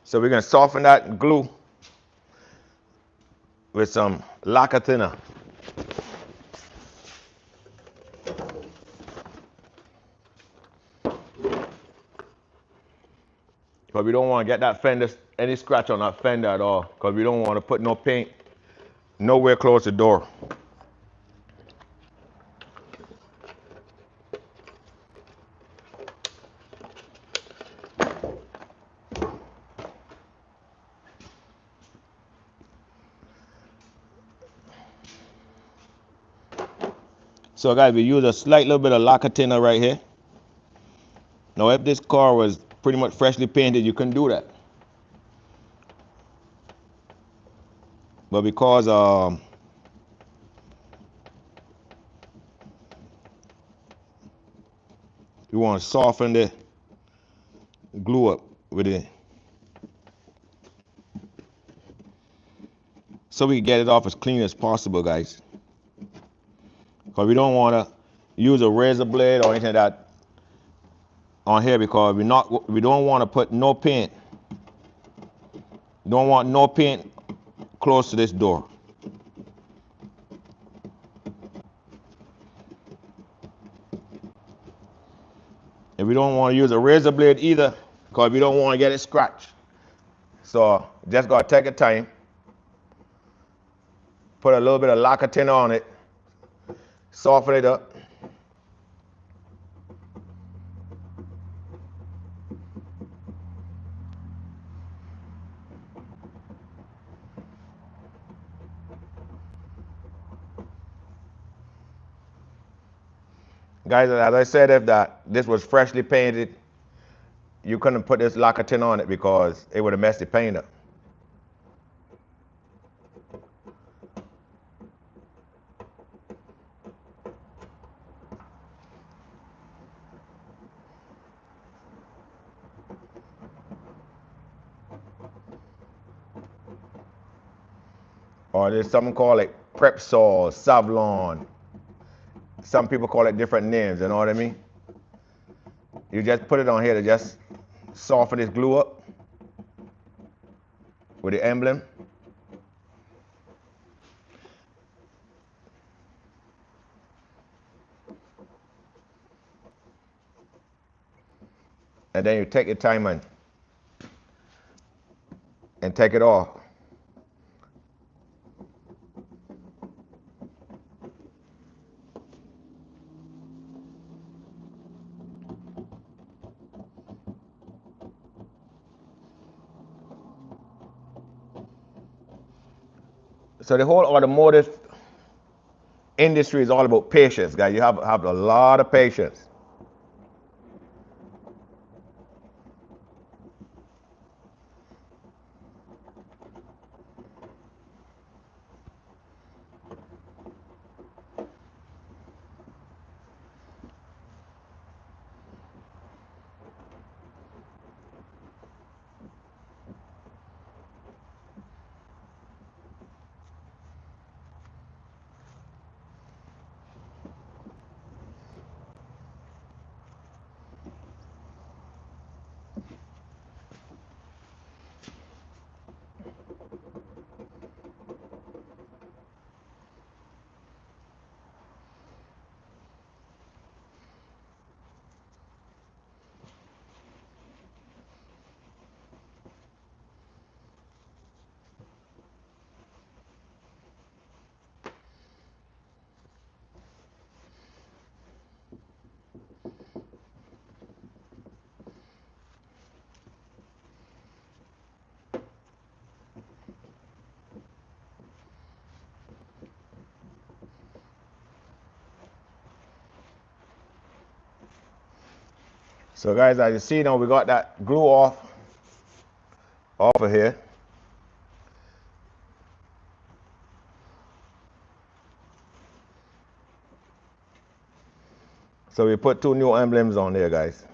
So we're gonna soften that glue with some lacquer thinner. Because we don't want to get that fender, any scratch on that fender at all. Because we don't want to put no paint nowhere close to the door. So guys, we use a slight little bit of lacquer thinner right here. Now if this car was pretty much freshly painted, you couldn't do that. But because we want to soften the glue up with it, so we can get it off as clean as possible, guys. Because we don't want to use a razor blade or anything like that on here, because we don't want to put no paint. Don't want no paint close to this door. And we don't want to use a razor blade either, because we don't want to get it scratched. So just gotta take your time, put a little bit of lacquer thinner on it, soften it up. Guys, as I said, if this was freshly painted, you couldn't put this lacquer tint on it because it would have messed the paint up. or there's something called like Prepsol, Savlon. Some people call it different names, you know what I mean? You just put it on here to just soften this glue up with the emblem. And then you take your time and take it off. So the whole automotive industry is all about patience, guys. You have a lot of patience. So guys, as you see now, we got that glue off of here. So we put 2 new emblems on there, guys.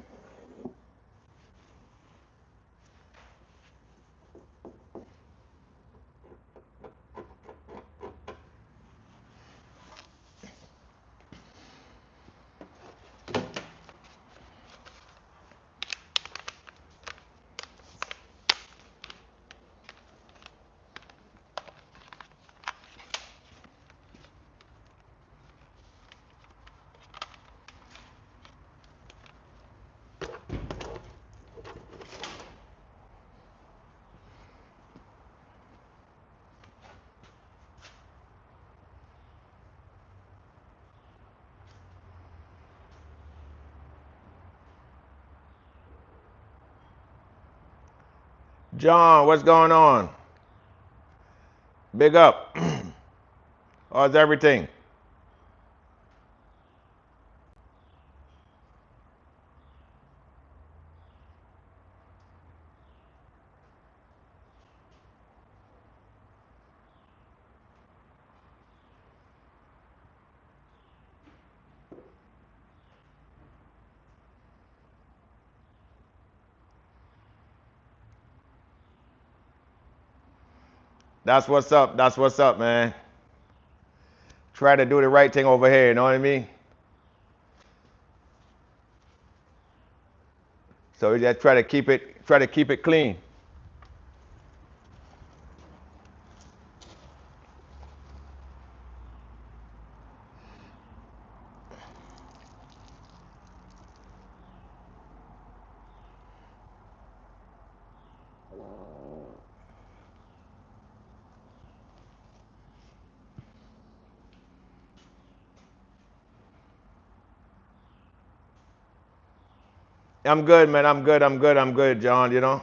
John, what's going on? Big up. How's everything? That's what's up. That's what's up, man. Try to do the right thing over here, you know what I mean? So we just try to keep it clean. I'm good, man. I'm good, John, you know?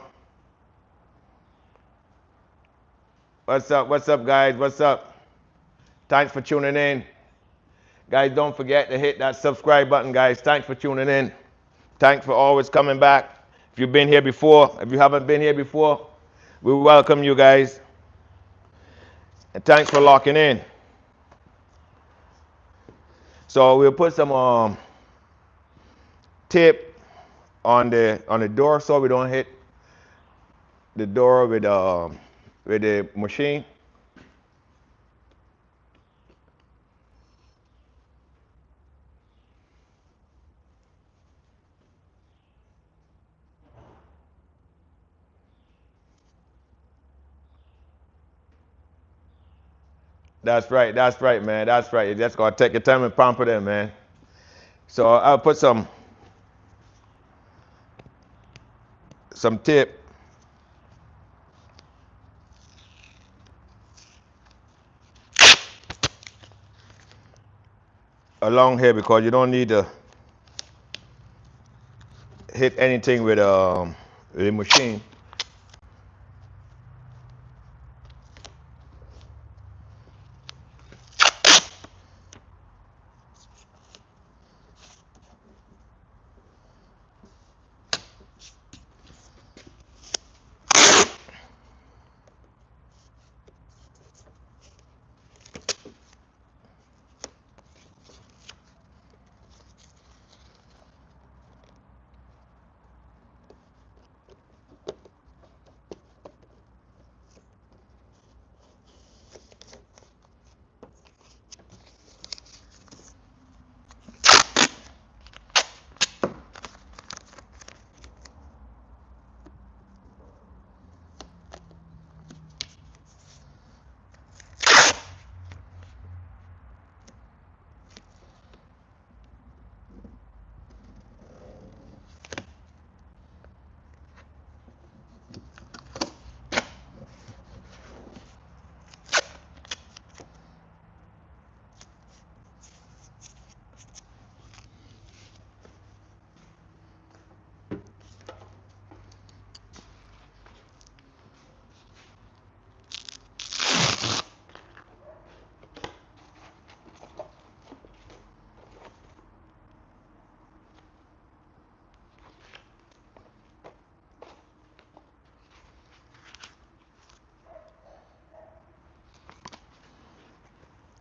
What's up, guys? What's up? Thanks for tuning in. Guys, don't forget to hit that subscribe button, guys. Thanks for tuning in. Thanks for always coming back. If you've been here before, if you haven't been here before, we welcome you guys. And thanks for locking in. So we'll put some tape on the door so we don't hit the door with the machine. That's right, man. That's right. You just gotta take your time and pamper them, man. So I'll put some tape along here because you don't need to hit anything with the machine.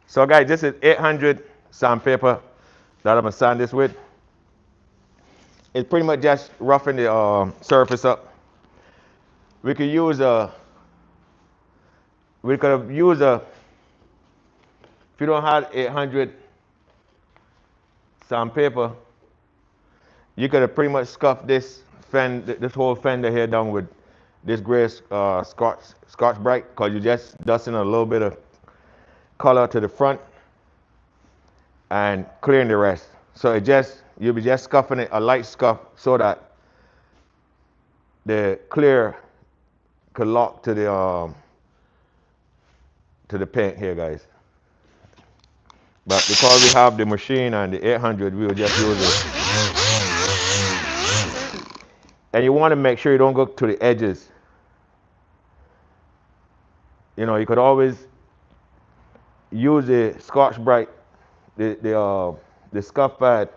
So guys, this is 800 sandpaper that I'm gonna sand this with. It's pretty much just roughing the surface up. We could use if you don't have 800 sandpaper, you could have pretty much scuffed this whole fender here down with this gray Scotch Brite, because you're just dusting a little bit of color to the front and clearing the rest. So you'll be just scuffing it, a light scuff, so that the clear could lock to the paint here, guys. But because we have the machine and the 800, we will just use it. And you want to make sure you don't go to the edges. You know, you could always use the Scotch Brite, the scuff pad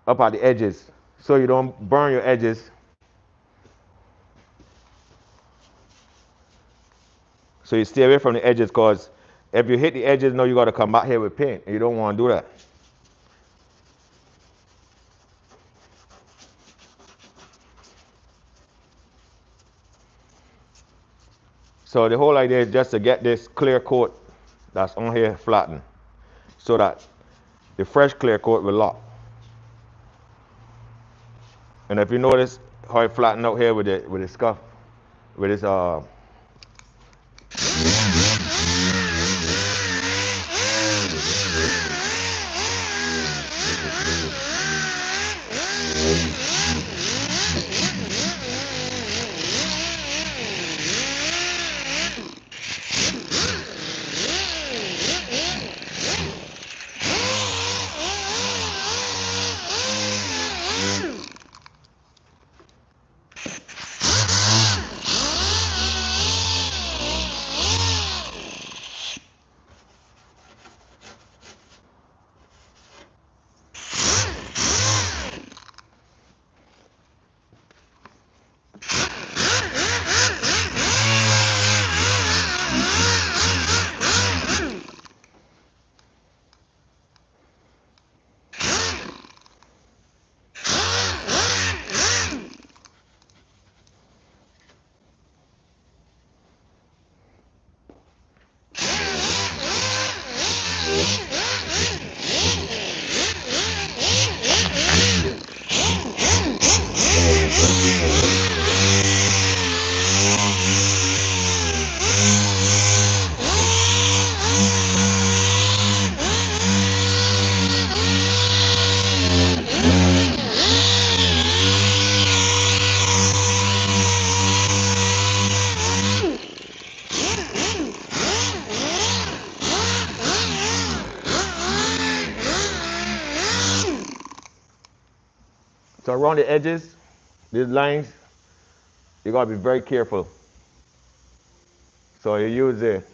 up at the edges, so you don't burn your edges. So you stay away from the edges, because if you hit the edges, now you got to come back here with paint, and you don't want to do that. So the whole idea is just to get this clear coat that's on here flattened, so that the fresh clear coat will lock. And if you notice how it flattened out here with the scuff, with this So around the edges, these lines, you gotta be very careful. So you use it.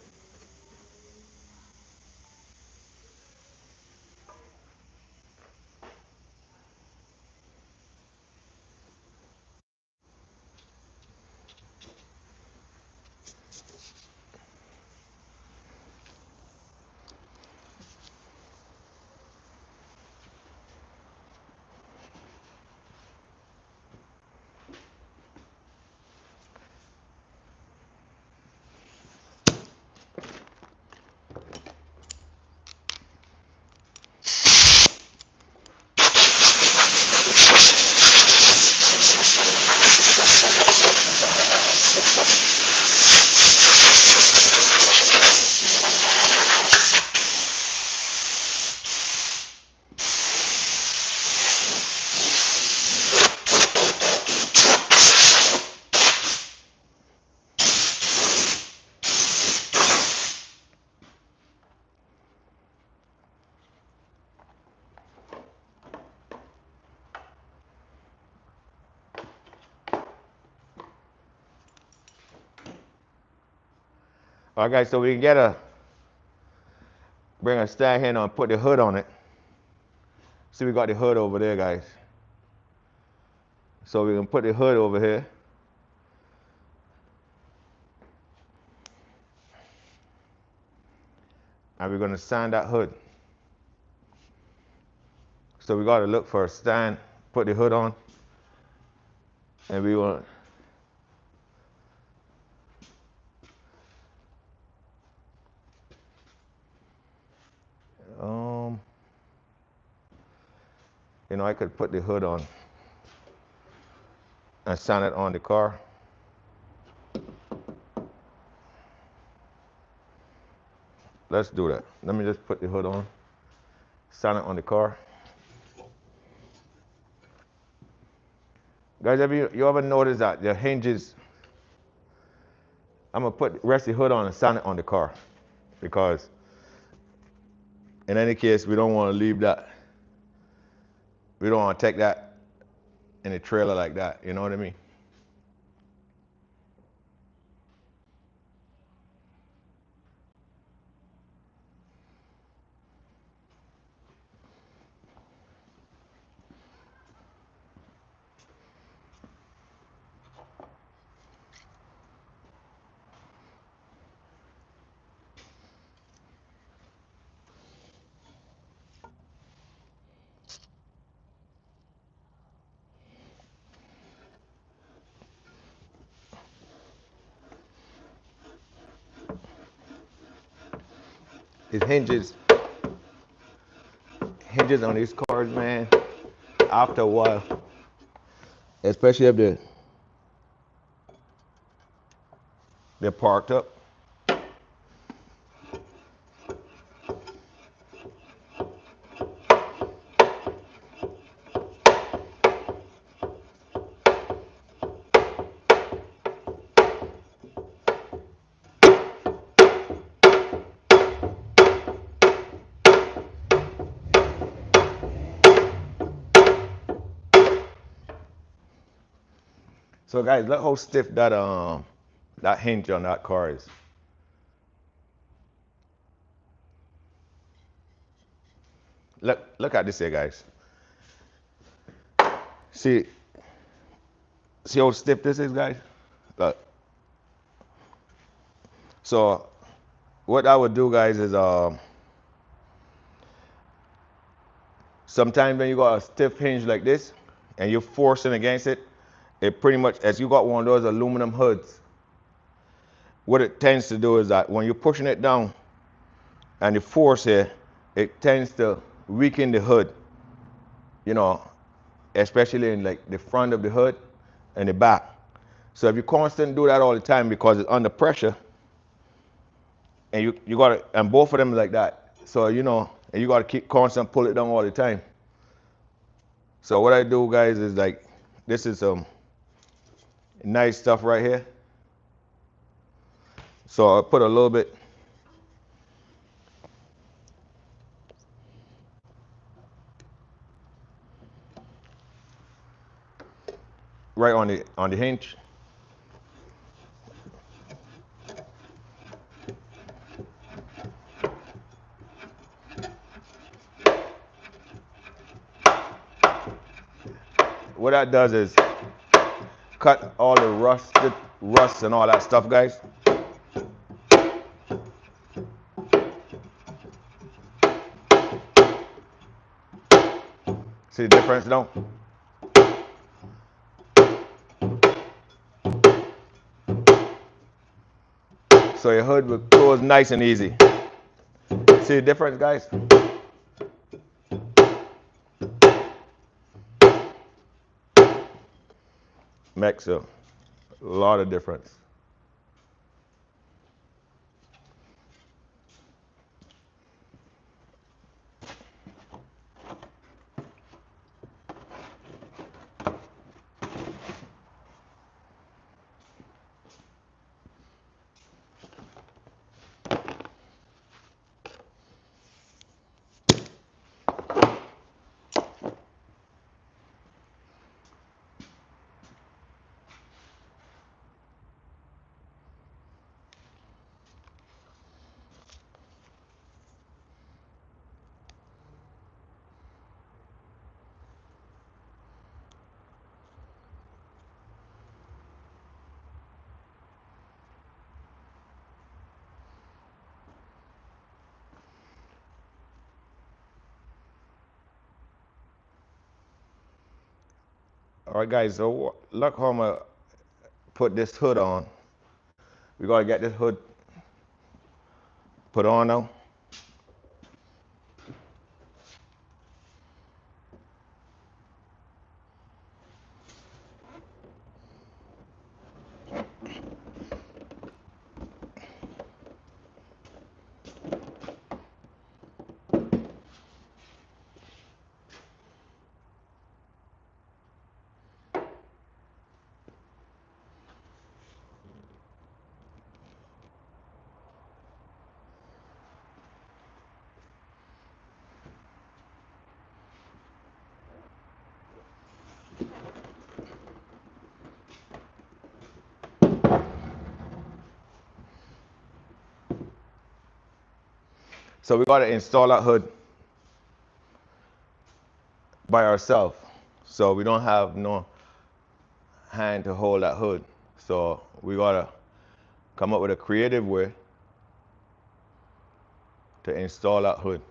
All right, guys, so we can bring a stand here and put the hood on it. See, we got the hood over there, guys. So we can put the hood over here. And we're gonna sand that hood. So we gotta look for a stand, put the hood on, and we want. I could put the hood on and sand it on the car. Let's do that. Let me just put the hood on, sand it on the car. Guys, you ever notice that the hinges, I'm gonna rest the hood on and sand it on the car, because in any case, we don't wanna leave that. We don't wanna take that in a trailer like that, you know what I mean? These hinges on these cars, man, after a while, especially if they're parked up. So guys, look how stiff that hinge on that car is. Look at this here, guys. See how stiff this is, guys? Look. So what I would do, guys, is sometimes when you got a stiff hinge like this and you're forcing against it, it pretty much, as you got one of those aluminum hoods, what it tends to do is that when you're pushing it down and you force here, it tends to weaken the hood, especially in like the front of the hood and the back. So if you constantly do that all the time because it's under pressure, and you gotta, and both of them like that. So and you gotta keep constant pull it down all the time. So what I do, guys, is like, this is some nice stuff right here. So I put a little bit. right on the hinge. What that does is cut all the rust and all that stuff, guys. See the difference now? So your hood will close nice and easy. See the difference, guys? Makes a lot of difference. All right, guys, so look how I'm gonna put this hood on. We gotta get this hood put on now. So we gotta install that hood by ourselves. So we don't have no hand to hold that hood. So we gotta come up with a creative way to install that hood.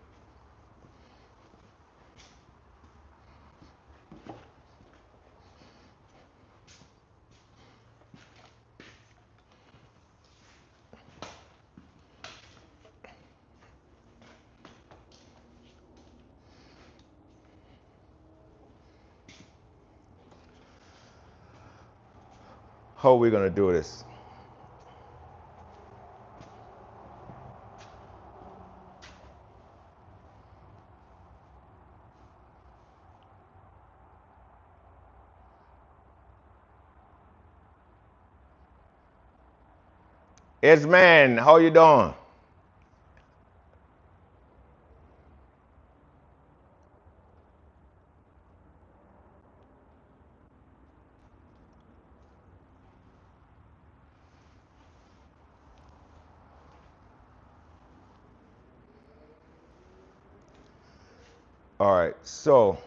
How are we gonna do this? It's man, how you doing? All right, so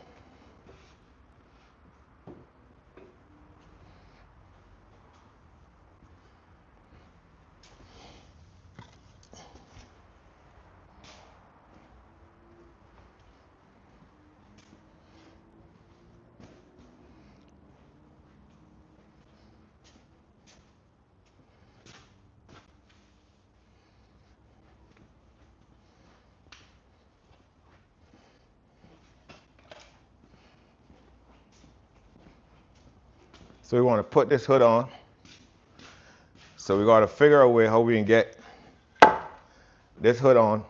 we want to put this hood on. So we got to figure out a way how we can get this hood on.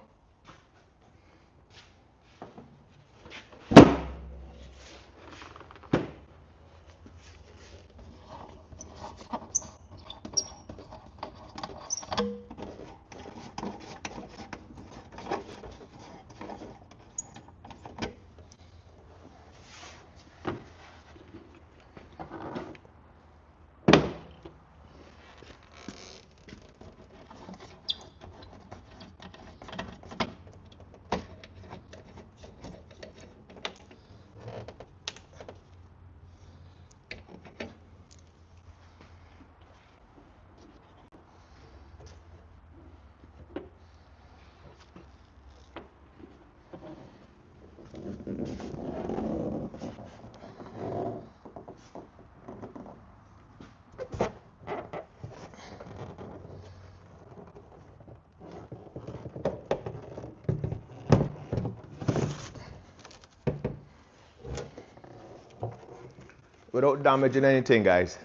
without damaging anything, guys.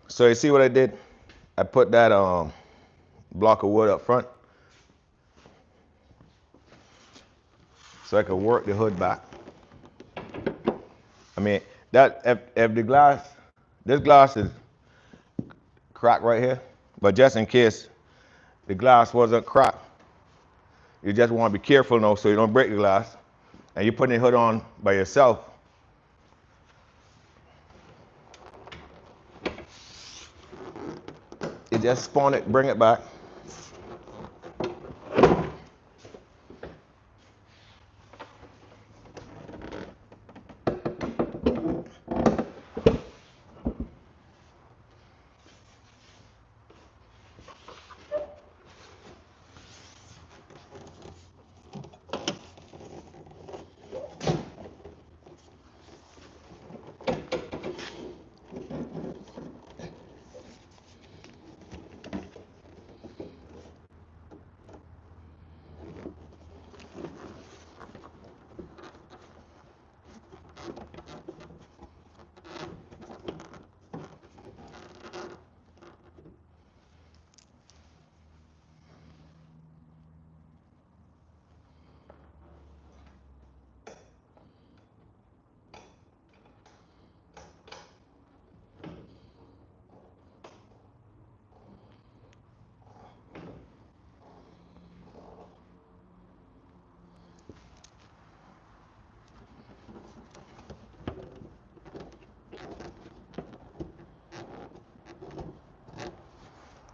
So you see what I did? I put that block of wood up front so I can work the hood back. I mean, that if the glass, this glass is cracked right here, but just in case the glass wasn't cracked, you just want to be careful now so you don't break the glass. And you're putting the hood on by yourself. You just spawn it, bring it back.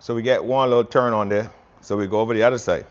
So we get one little turn on there. So we go over the other side.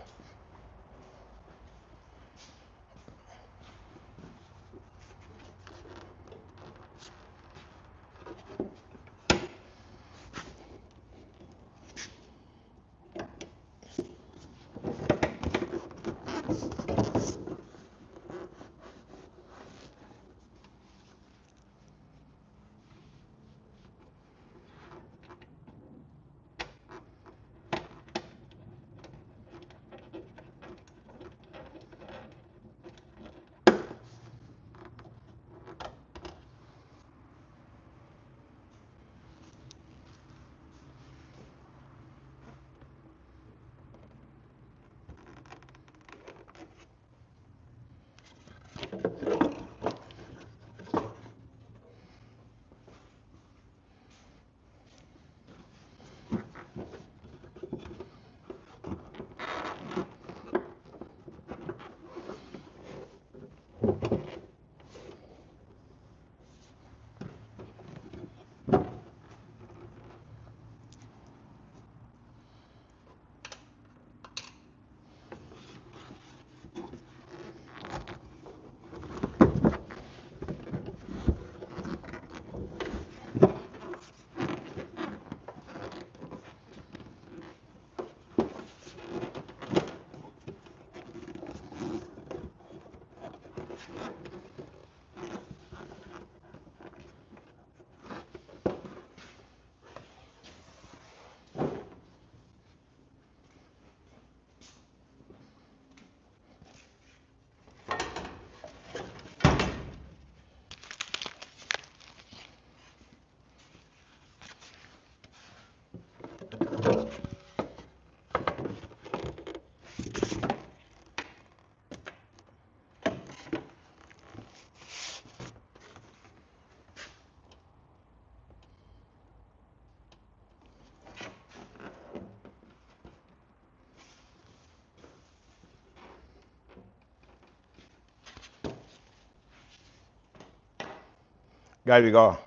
Guys, we go.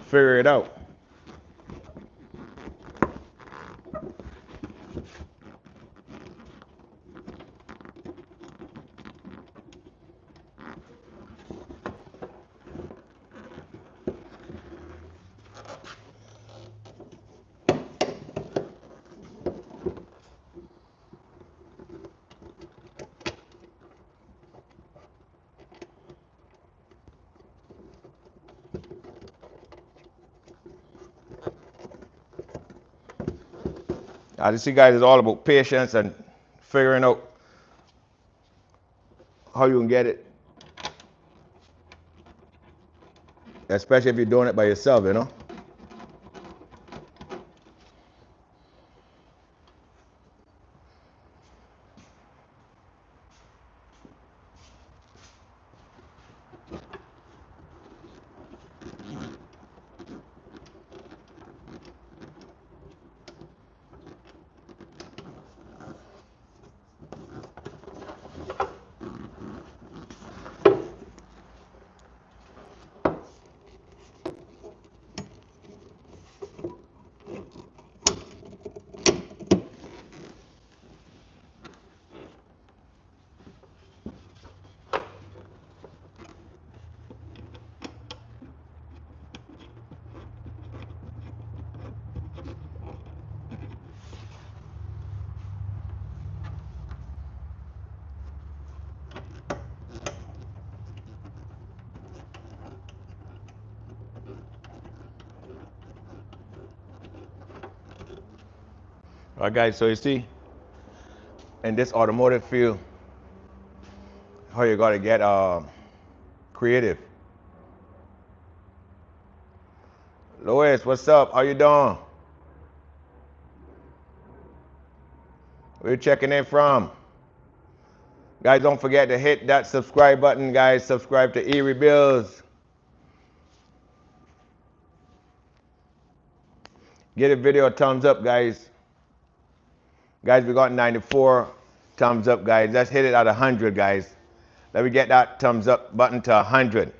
Figure it out. I just see, guys, it's all about patience and figuring out how you can get it especially if you're doing it by yourself, you know. All right, guys, so you see, in this automotive field, how you gotta get creative. Lois, what's up? How you doing? Where you checking in from? Guys, don't forget to hit that subscribe button, guys. Subscribe to erebuilds. Give the video a thumbs up, guys. Guys, we got 94 thumbs up, guys. Let's hit it at 100, guys. Let me get that thumbs up button to 100.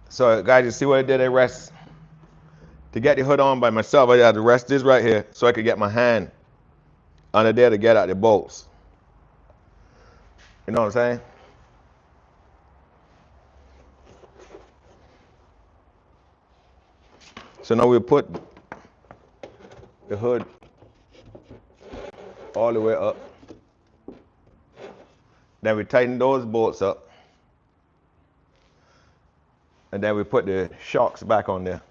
So, guys, you see what I did? I rest. To get the hood on by myself, I had to rest this right here so I could get my hand under there to get out the bolts. You know what I'm saying? So now we put the hood all the way up. Then we tighten those bolts up. And then we put the shocks back on there.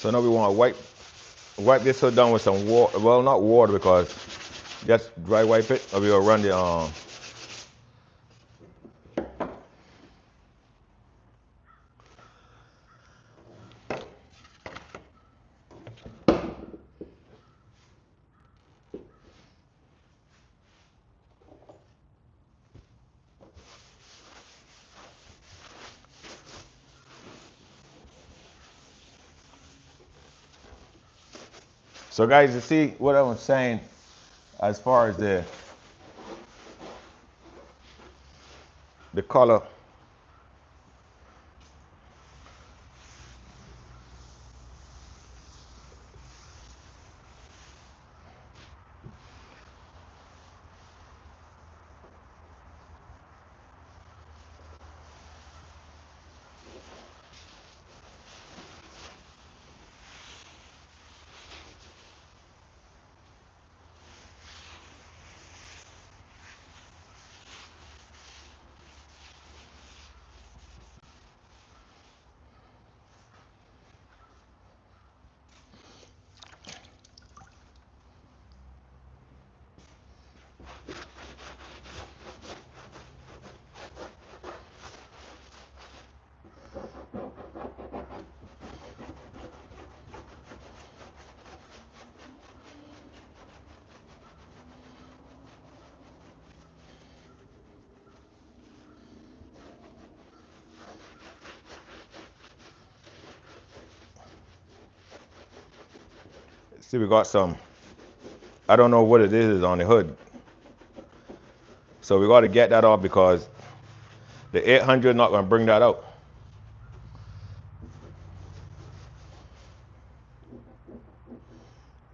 So now we want to wipe this hood down with some water. Well, not water because just dry wipe it, or we will run the So guys, you see what I was saying as far as the color. See, we got some, I don't know what it is on the hood. So we got to get that off because the 800 not going to bring that out.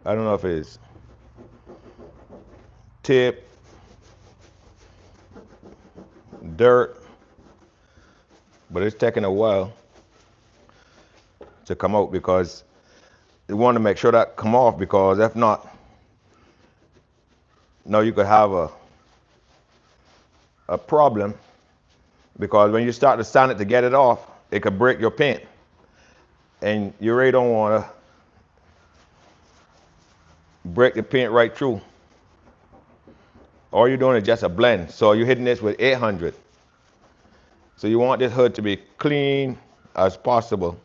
I don't know if it's tip, dirt, but it's taking a while to come out because they want to make sure that come off, because if not, no, you could have a problem, because when you start to sand it to get it off, it could break your paint, and you really don't want to break the paint right through. All you're doing is just a blend, so you're hitting this with 800. So you want this hood to be clean as possible.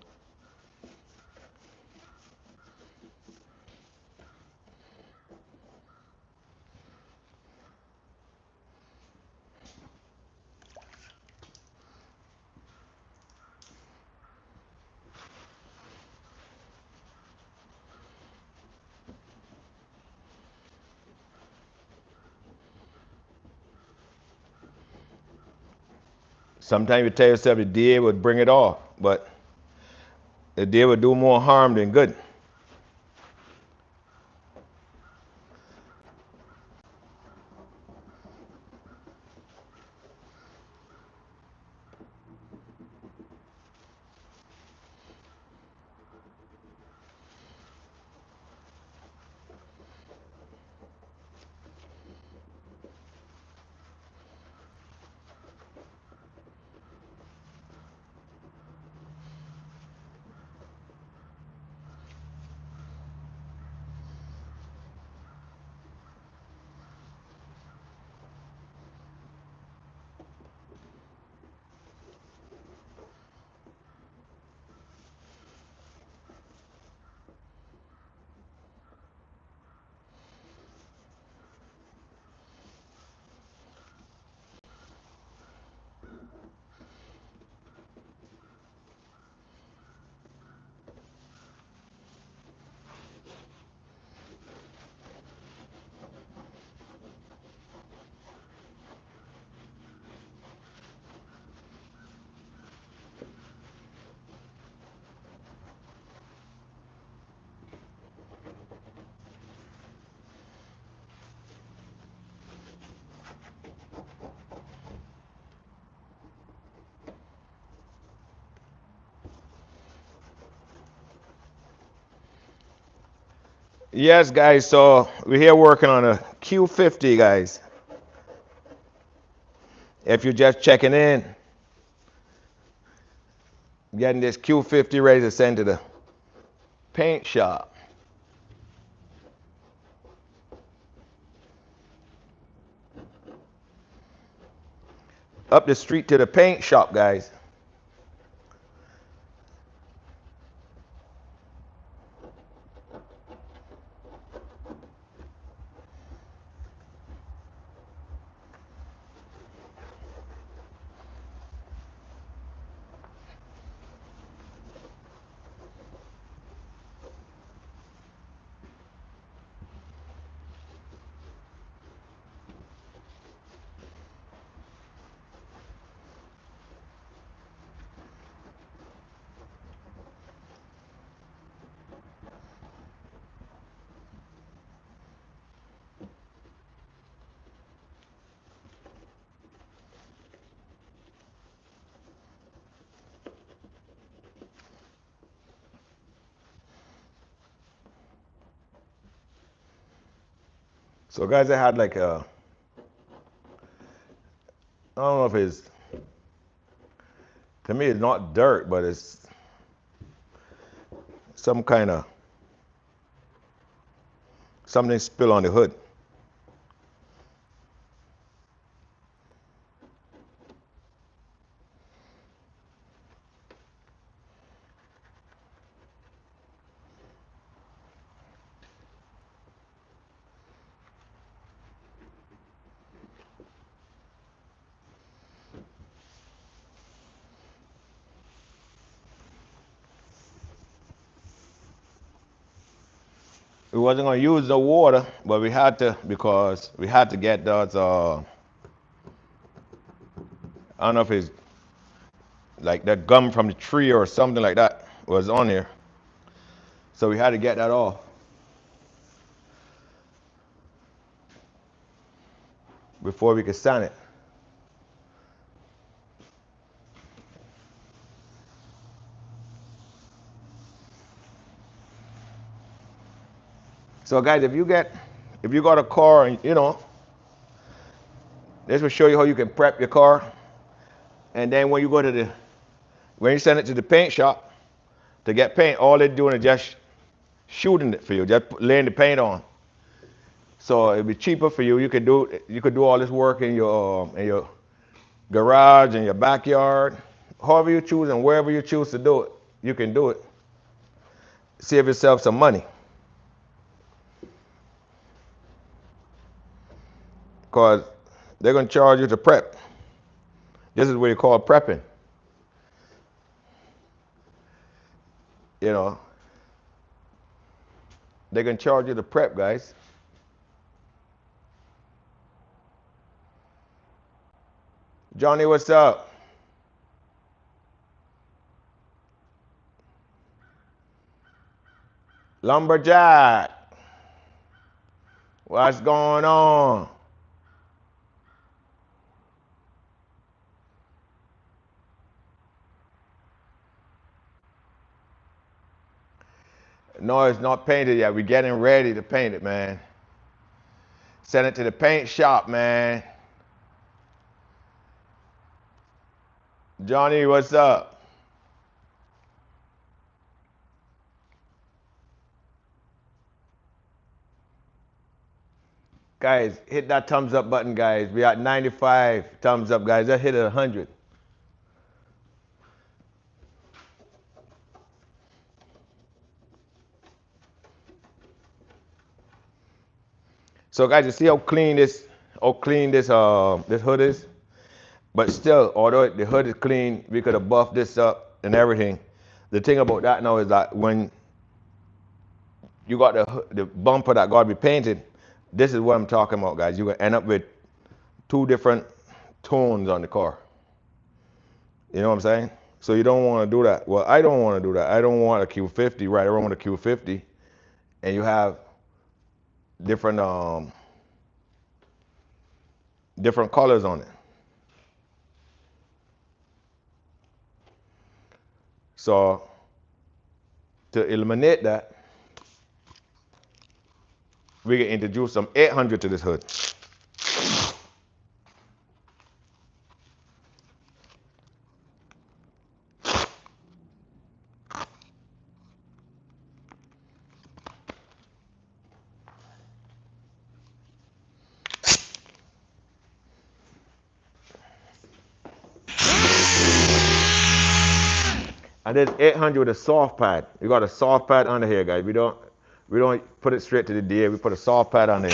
Sometimes you tell yourself the DA would bring it off, but the DA would do more harm than good. Yes, guys, so we're here working on a Q50, guys. If you're just checking in, getting this Q50 ready to send to the paint shop. Up the street to the paint shop, guys. So guys, I had like a, I don't know if it's, to me it's not dirt, but it's some kind of, something spill on the hood. We wasn't gonna use the water, but we had to because we had to get those. I don't know if it's like that gum from the tree or something like that was on here, so we had to get that off before we could sand it. So guys, if you got a car and this will show you how you can prep your car, and then when you send it to the paint shop to get paint, all they're doing is just shooting it for you, just laying the paint on. So it'd be cheaper for you. You could do all this work in your garage, in your backyard, however you choose and wherever you choose to do it, you can do it. Save yourself some money. Because they're going to charge you to prep. This is what you call prepping. You know, they're going to charge you to prep, guys. Johnny, what's up? Lumberjack, what's going on? No, it's not painted yet. We're getting ready to paint it, man. Send it to the paint shop, man. Johnny, what's up? Guys, hit that thumbs up button, guys. We at 95 thumbs up, guys. Let's hit it 100. So guys, you see how clean this this hood is? But still, although the hood is clean, we could have buffed this up and everything. The thing about that now is that when you got the bumper that got to be painted, this is what I'm talking about, guys. You're gonna end up with two different tones on the car. You know what I'm saying? So you don't want to do that. Well, I don't want to do that. I don't want a Q50 right around with a Q50, and you have different different colors on it. So to eliminate that, we can introduce some 800 to this hood. And there's 800 with a soft pad. We got a soft pad under here, guys. We don't put it straight to the DA. We put a soft pad on there.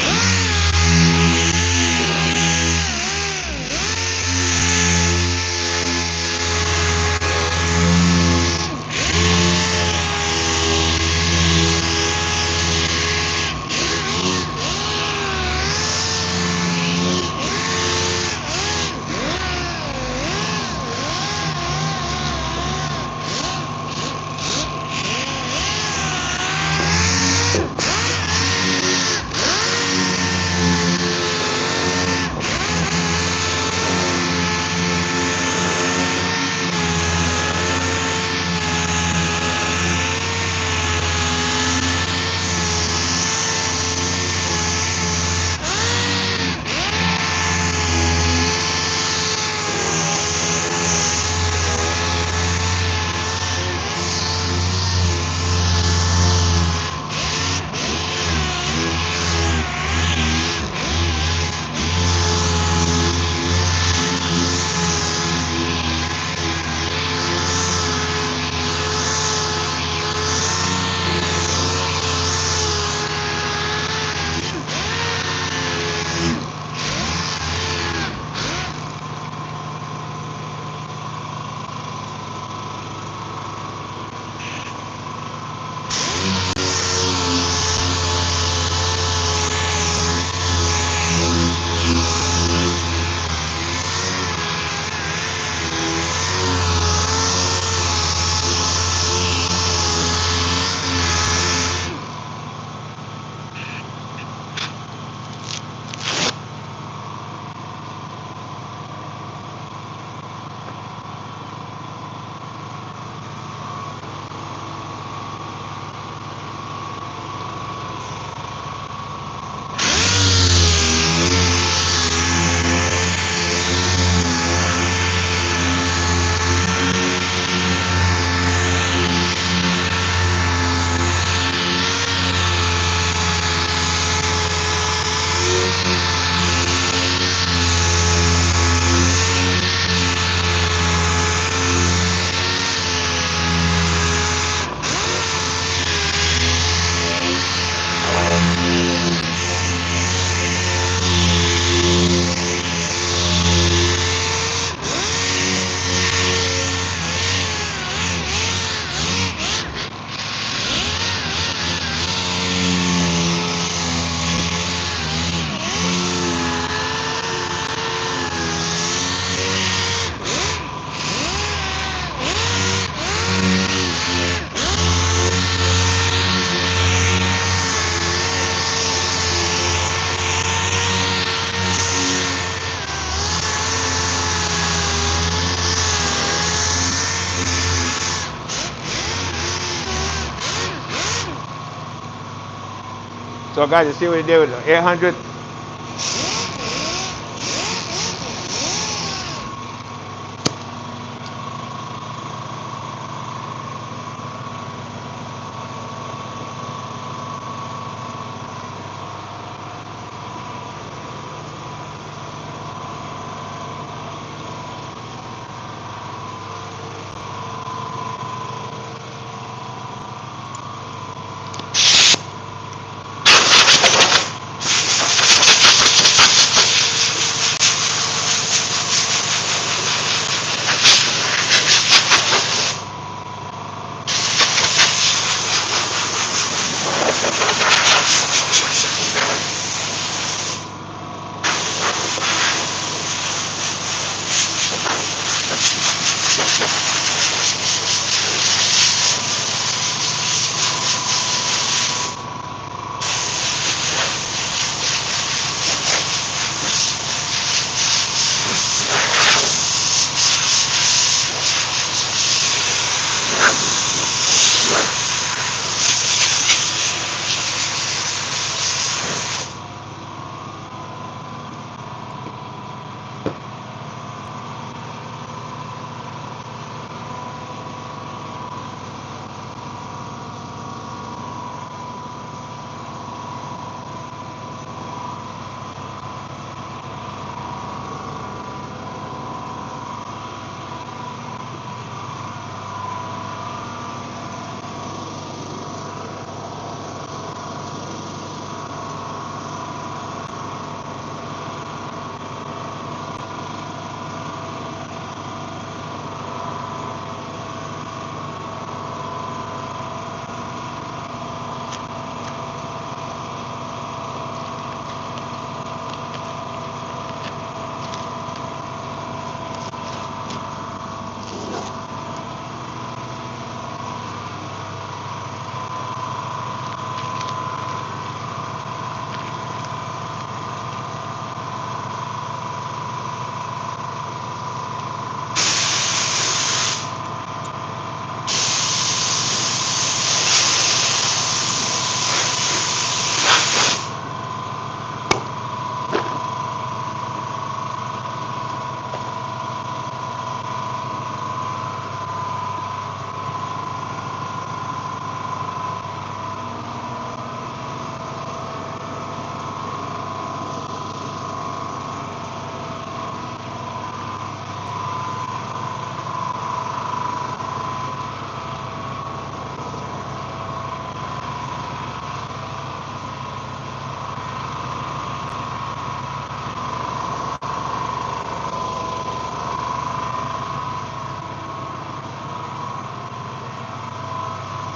So guys, you see what he did with the 800?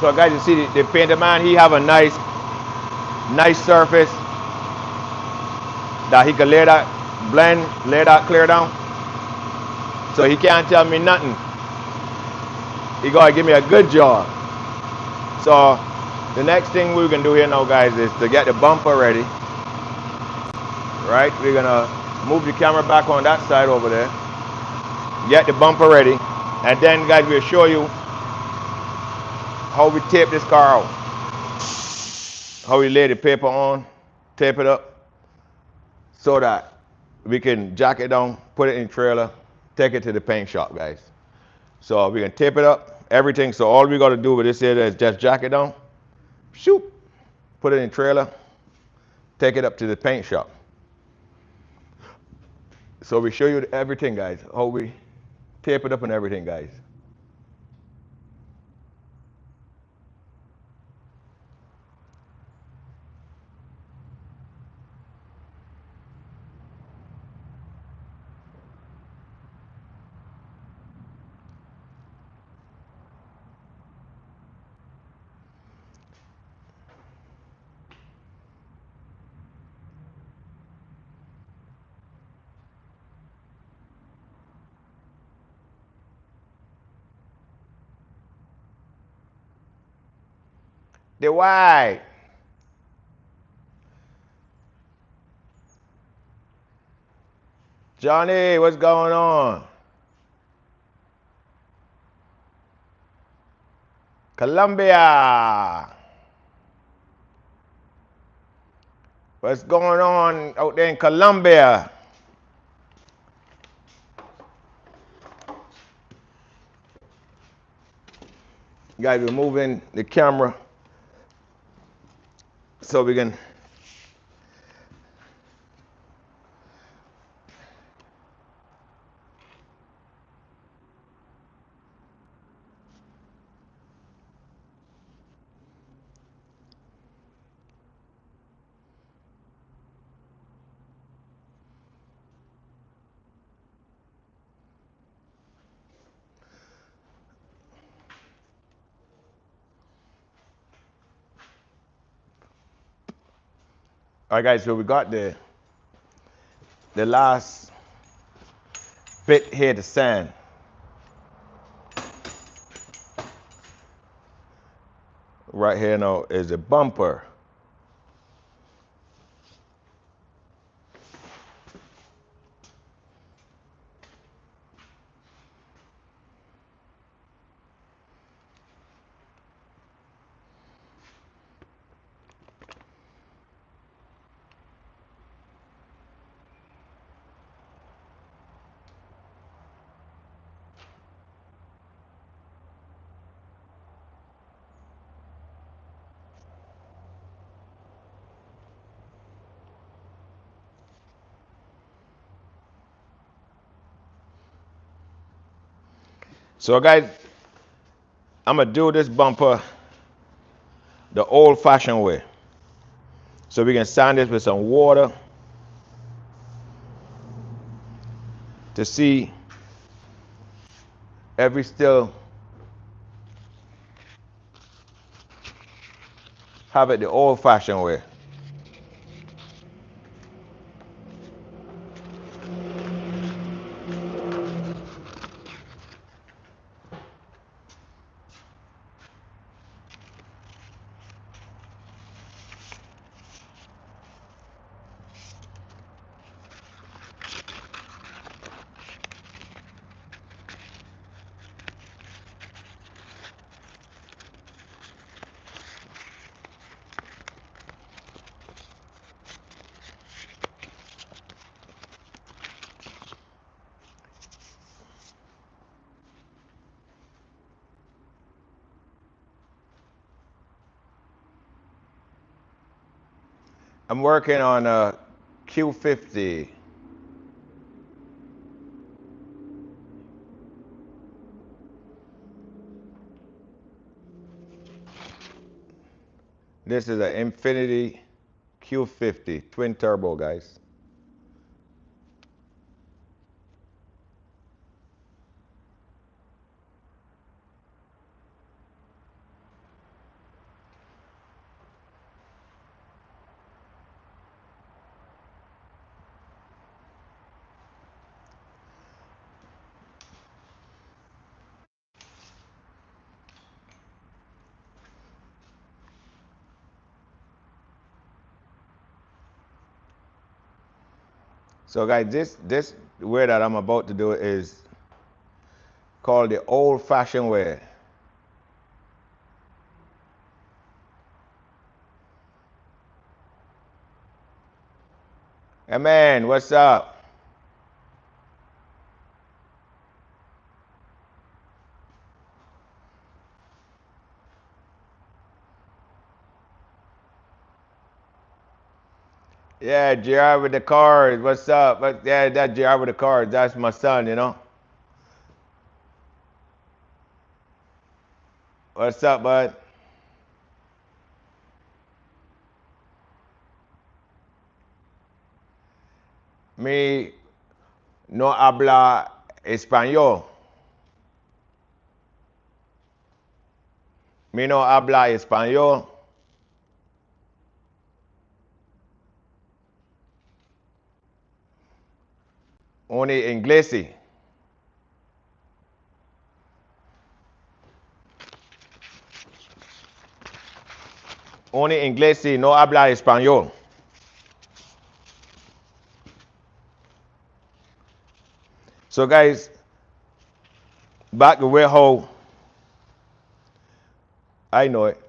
So guys, you see the painter man, he have a nice surface that he can lay that blend, lay that clear down. So he can't tell me nothing. He gotta give me a good job. So the next thing we're gonna do here now, guys, is to get the bumper ready. Right? We're gonna move the camera back on that side over there. Get the bumper ready. And then guys, we'll show you how we tape this car out. How we lay the paper on, tape it up, so that we can jack it down, put it in the trailer, take it to the paint shop, guys. So we can tape it up, everything. So all we gotta do with this here is just jack it down, shoot, put it in the trailer, take it up to the paint shop. So we show you everything, guys, how we tape it up and everything, guys. The white. Johnny, what's going on? Colombia. What's going on out there in Colombia? Guys, we're moving the camera so we can. All right, guys, so we got the last bit here to sand. Right here now is a bumper. So guys, I'm gonna do this bumper the old-fashioned way. So we can sand this with some water to see if we still have it the old-fashioned way. I'm working on a Q50. This is an Infinity Q50 twin turbo, guys. So guys, this way that I'm about to do is called the old-fashioned way. Hey man, what's up? Yeah, JR with the cars. What's up? Yeah, that JR with the cars. That's my son, you know. What's up, bud? Me no habla español. Me no habla español. Only inglés. Only inglés, no habla español. So guys, back to where how I know it,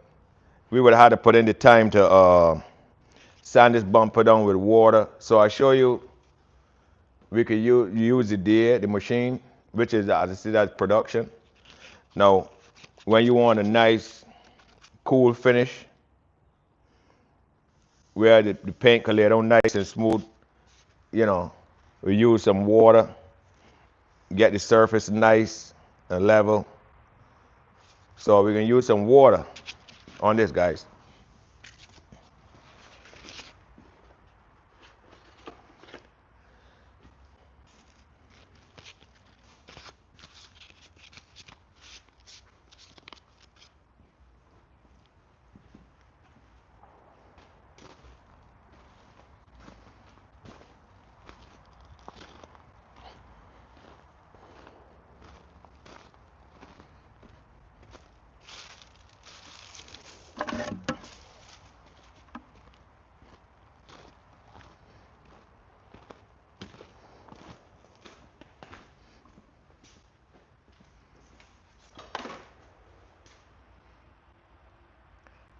we would have had to put in the time to sand this bumper down with water. So I show you, we could use it there, the machine, which is, as I see, that's production. Now, when you want a nice, cool finish, where the paint can lay down nice and smooth, you know, we use some water, get the surface nice and level. So we can use some water on this, guys.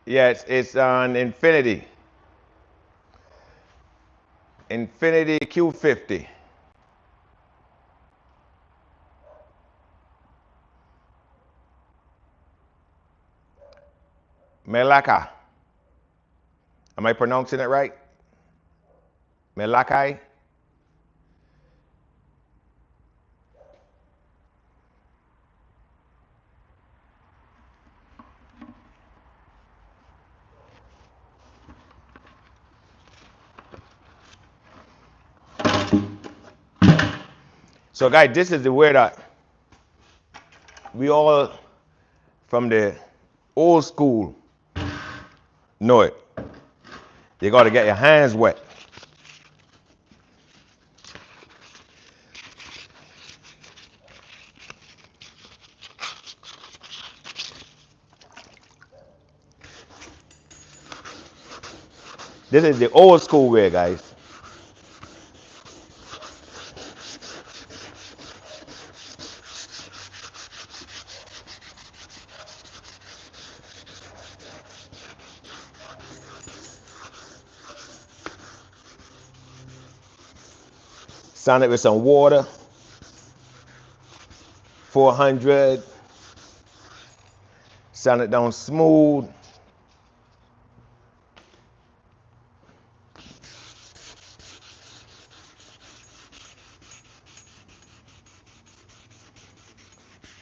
Yes, it's on Infinity. Infinity Q50. Melaka. Am I pronouncing it right? Melakai? So guys, this is the way that we all from the old school know it. You gotta get your hands wet. This is the old school way, guys. Sand it with some water, 400. Sand it down smooth.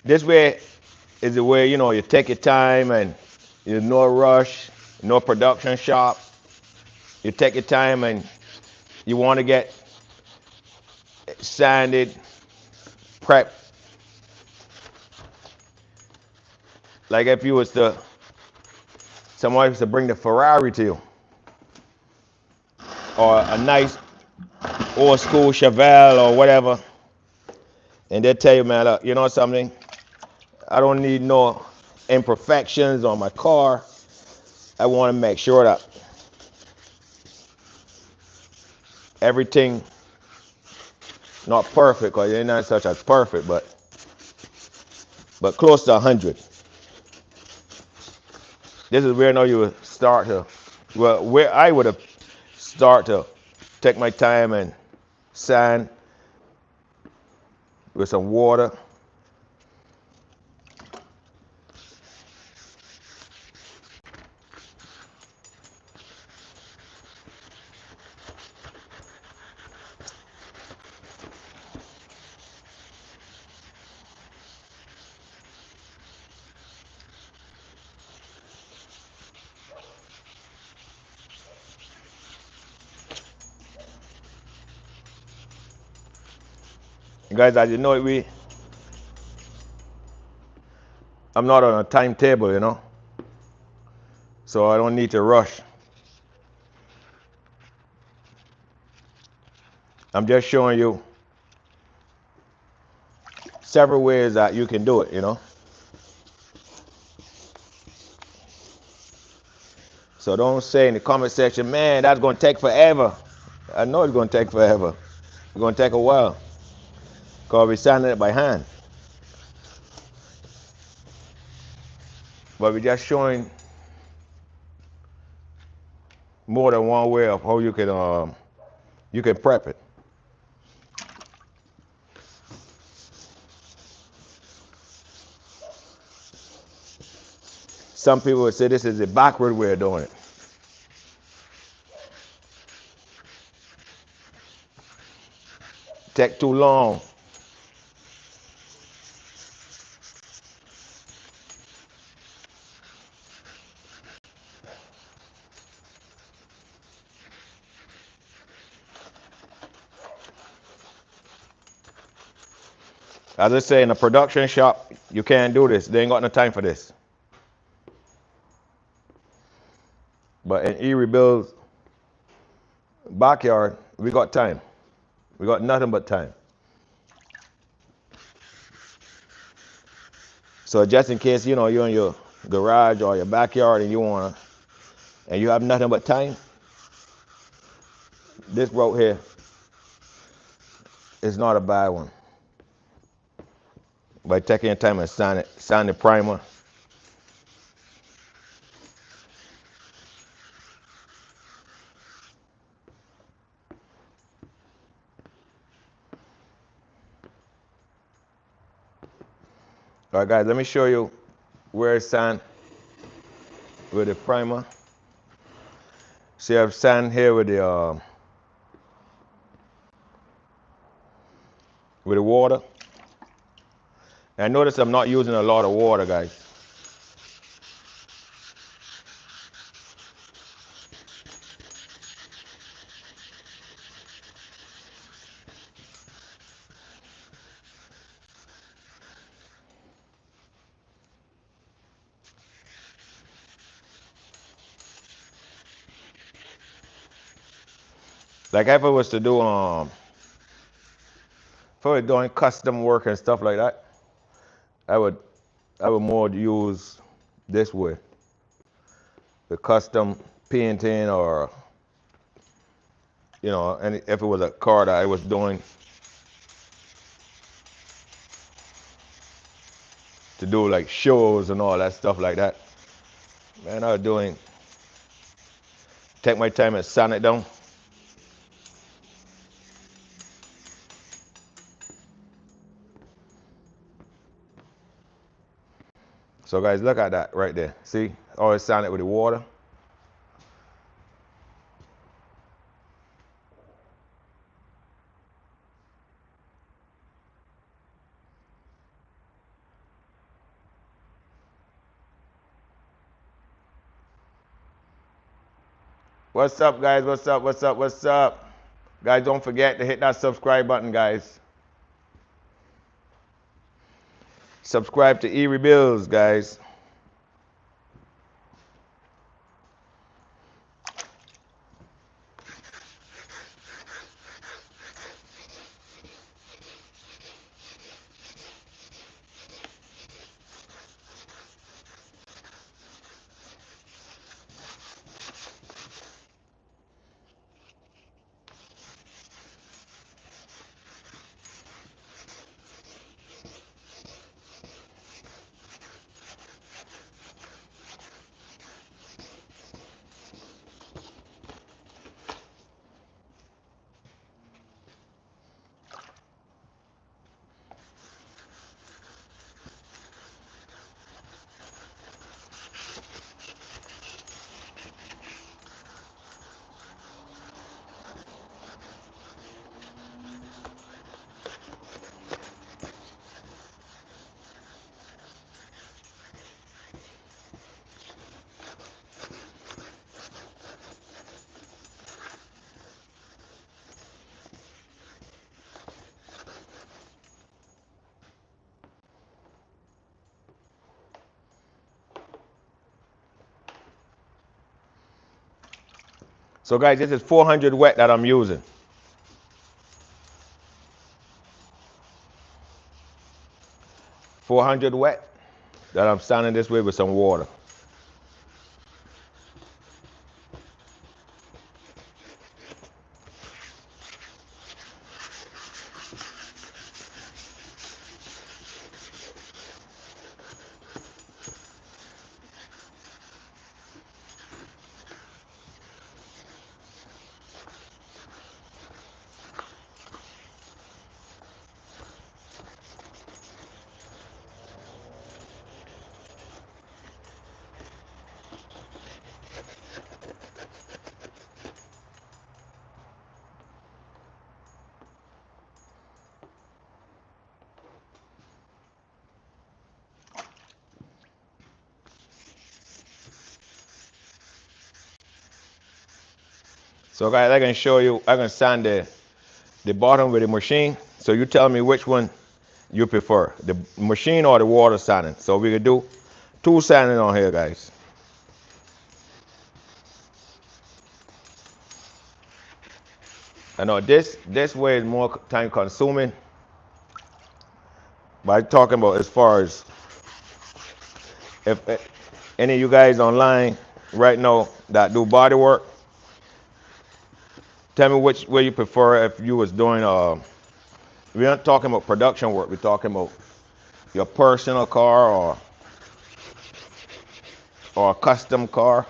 This way is the way, you know, you take your time and there's no rush, no production shop. You take your time and you want to get sanded, prepped. Like if you was to, someone was to bring the Ferrari to you, or a nice old school Chevelle or whatever, and they tell you, man, look, you know something? I don't need no imperfections on my car. I want to make sure that everything Not perfect, because you're not such as perfect, but close to 100. This is where now you would start to, well, where I would have start to take my time and sand with some water. Guys, as you know, I'm not on a timetable, you know, so I don't need to rush. I'm just showing you several ways that you can do it, you know. So don't say in the comment section, man, that's going to take forever. I know it's going to take forever. It's going to take a while because we're sanding it by hand. But we're just showing more than one way of how you can prep it. Some people would say this is the backward way of doing it. Take too long. As I say, in a production shop, you can't do this. They ain't got no time for this. But in erebuilds backyard, we got time. We got nothing but time. So just in case, you know, you're in your garage or your backyard and you have nothing but time, this route here is not a bad one. By taking your time and sand the primer. All right, guys, let me show you where it's sand with the primer. See, I've sand here with the water. And notice I'm not using a lot of water, guys. Like if I was to do if I was doing custom work and stuff like that, I would more use this way. The custom painting, or you know, and if it was a car that I was doing to do like shows and all that stuff like that, man, I was take my time and sand it down. So guys, look at that right there. See, always sand it with the water. What's up, guys? What's up? What's up? What's up? Guys, don't forget to hit that subscribe button, guys. Subscribe to erebuilds, guys. So guys, this is 400 wet that I'm using. 400 wet that I'm sanding this way with some water. So guys, I can show you, I can sand the bottom with the machine. So you tell me which one you prefer, the machine or the water sanding. So we can do 2 sanding on here, guys. I know this way is more time consuming, but I'm talking about as far as if any of you guys online right now that do body work, tell me which way you prefer if you was doing we're not talking about production work, we're talking about your personal car or a custom car.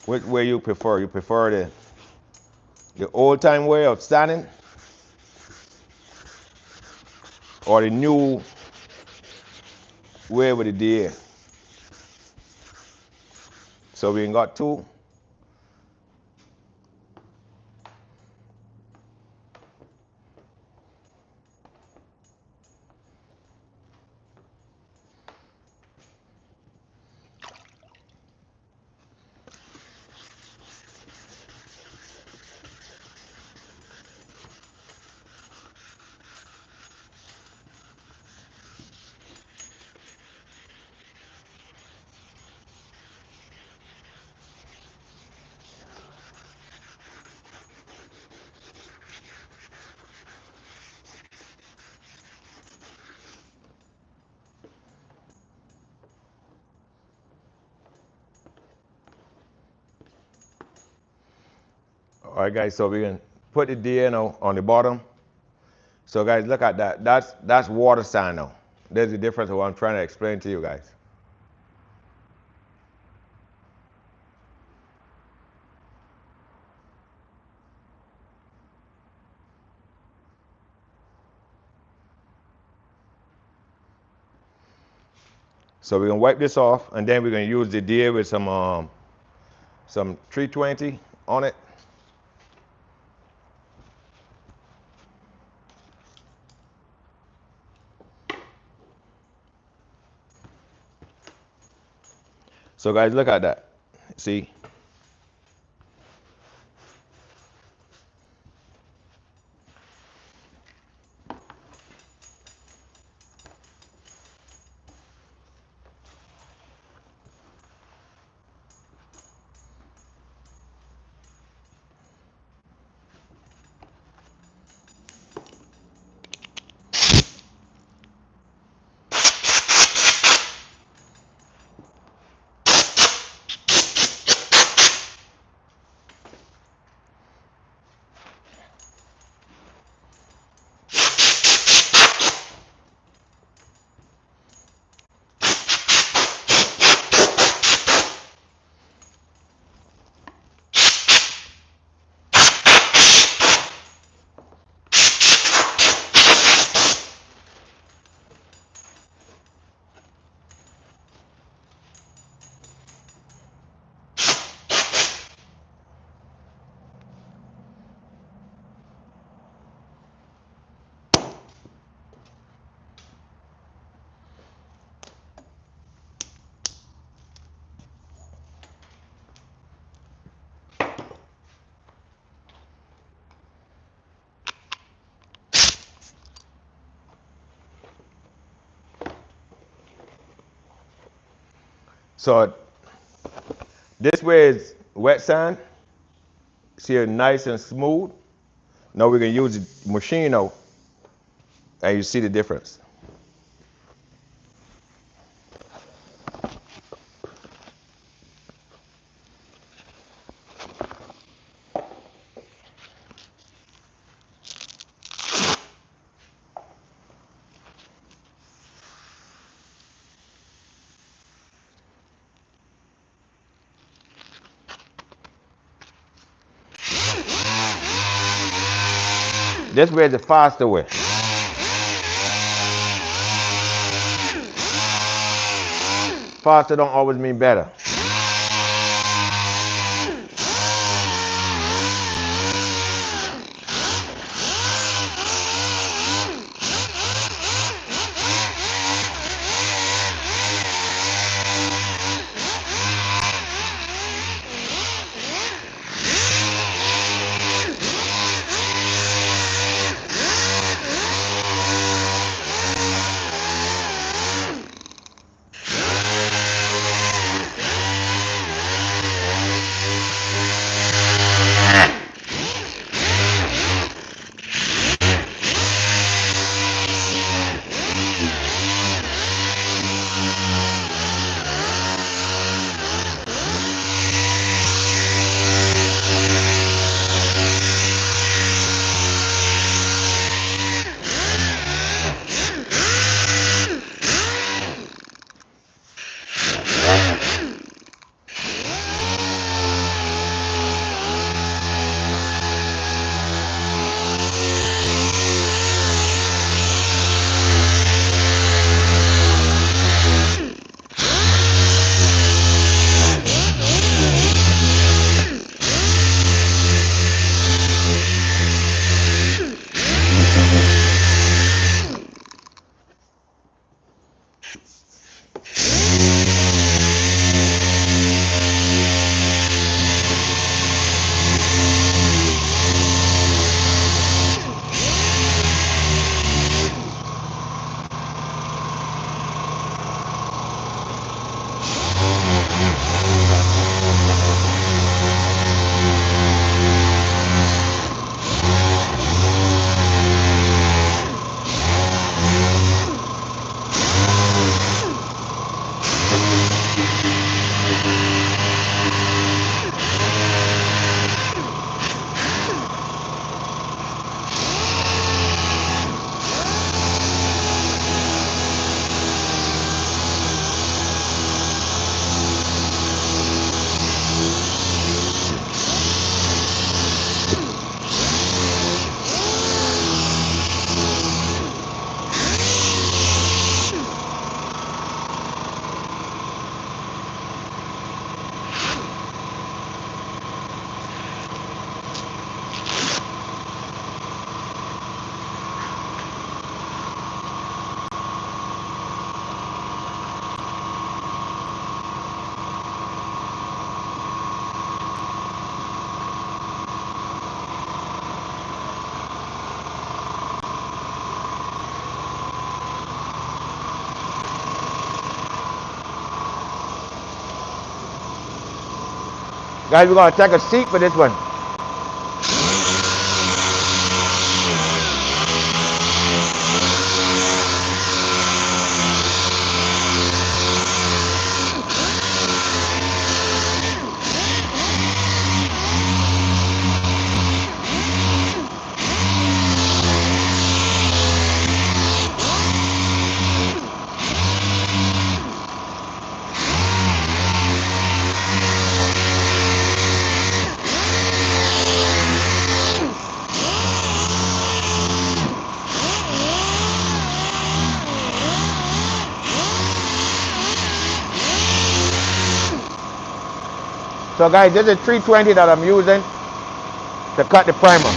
Which way you prefer? You prefer the old time way of sanding or the new way with the DA? So we got 2. All right, guys, so we can put the DA now on the bottom. So guys, look at that. That's water sand now. There's the difference of what I'm trying to explain to you guys. So we're gonna wipe this off, and then we're gonna use the DA with some 320 on it. So guys, look at that. See? So this way is wet sand. See it nice and smooth. Now we can use the machine now, and you see the difference. This way is the faster way. Faster don't always mean better. Guys, we're gonna take a seat for this one. So guys, this is 320 that I'm using to cut the primer.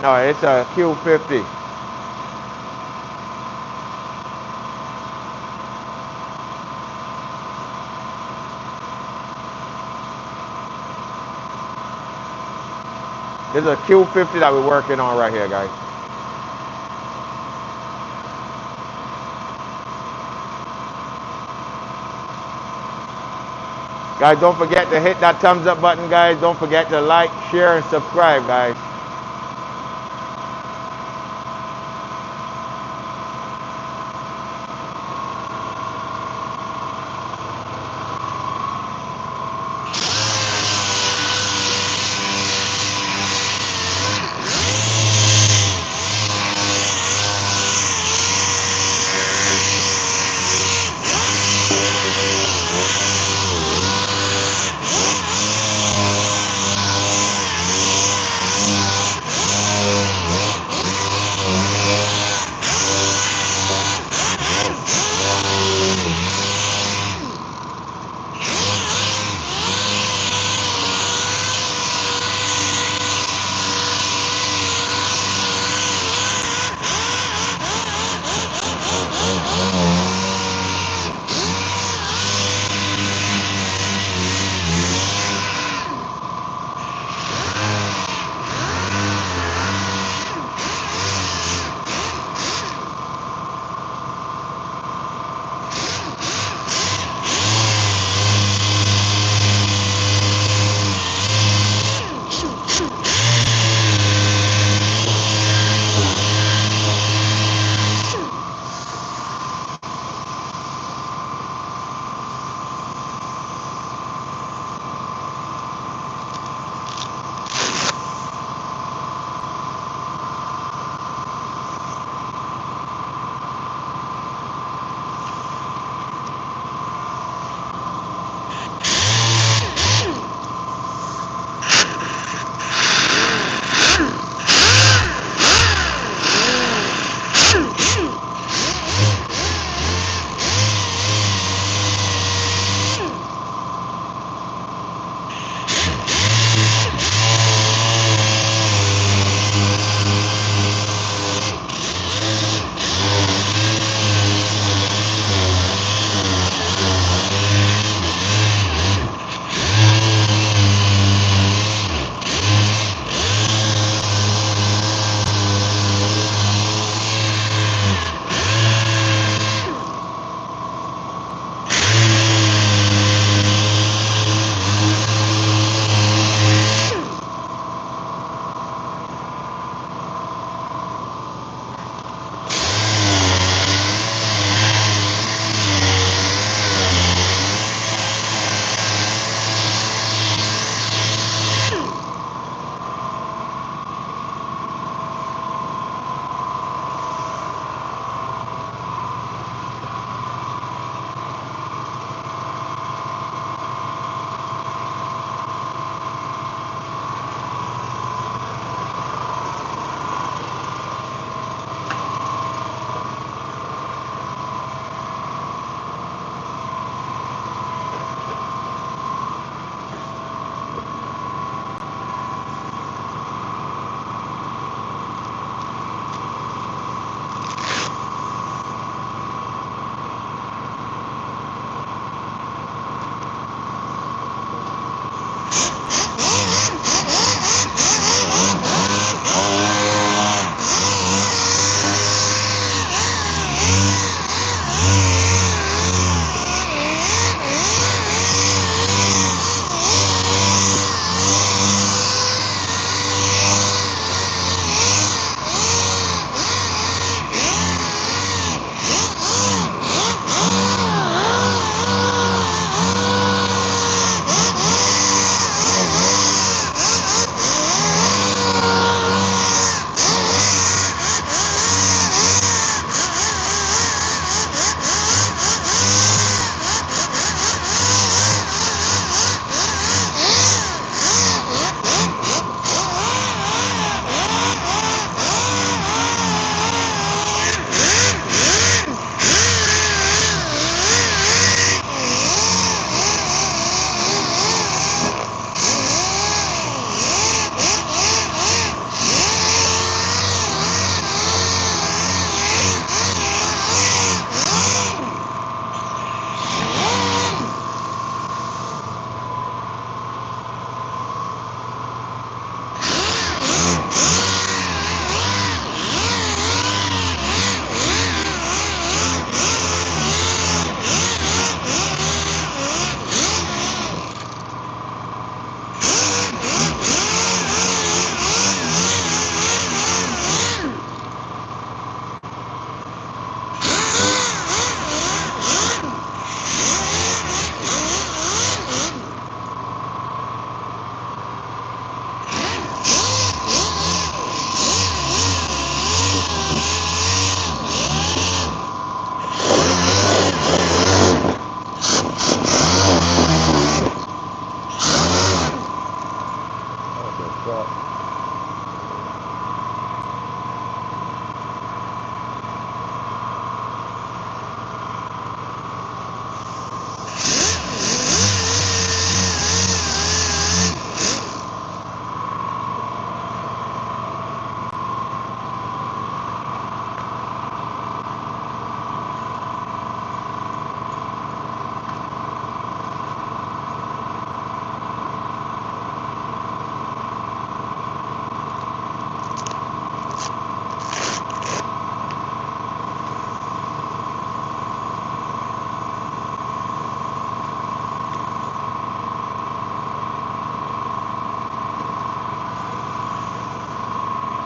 No, it's a Q50. This is a Q50 that we're working on right here, guys. Guys, don't forget to hit that thumbs up button, guys. Don't forget to like, share, and subscribe, guys.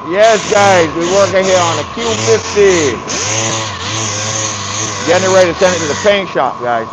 Yes, guys, we're working here on a Q50. Getting ready to send it to the paint shop, guys.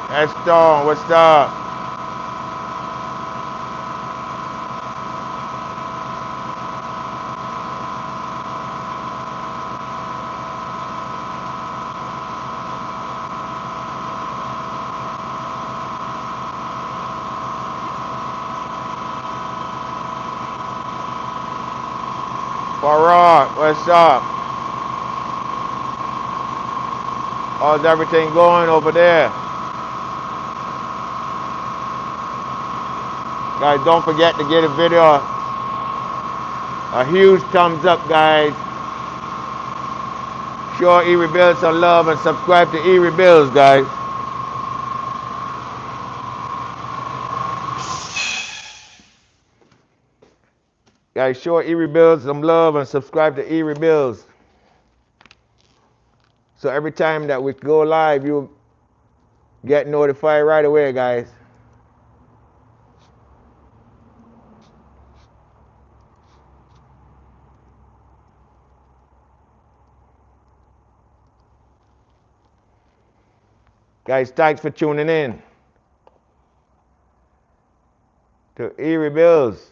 That's Stone, what's up? Farah, what's up? How's everything going over there? Guys, don't forget to give the video a huge thumbs up, guys. Show erebuilds some love and subscribe to erebuilds, guys. Guys, show erebuilds some love and subscribe to erebuilds. So every time that we go live, you get notified right away, guys. Guys, thanks for tuning in to erebuilds.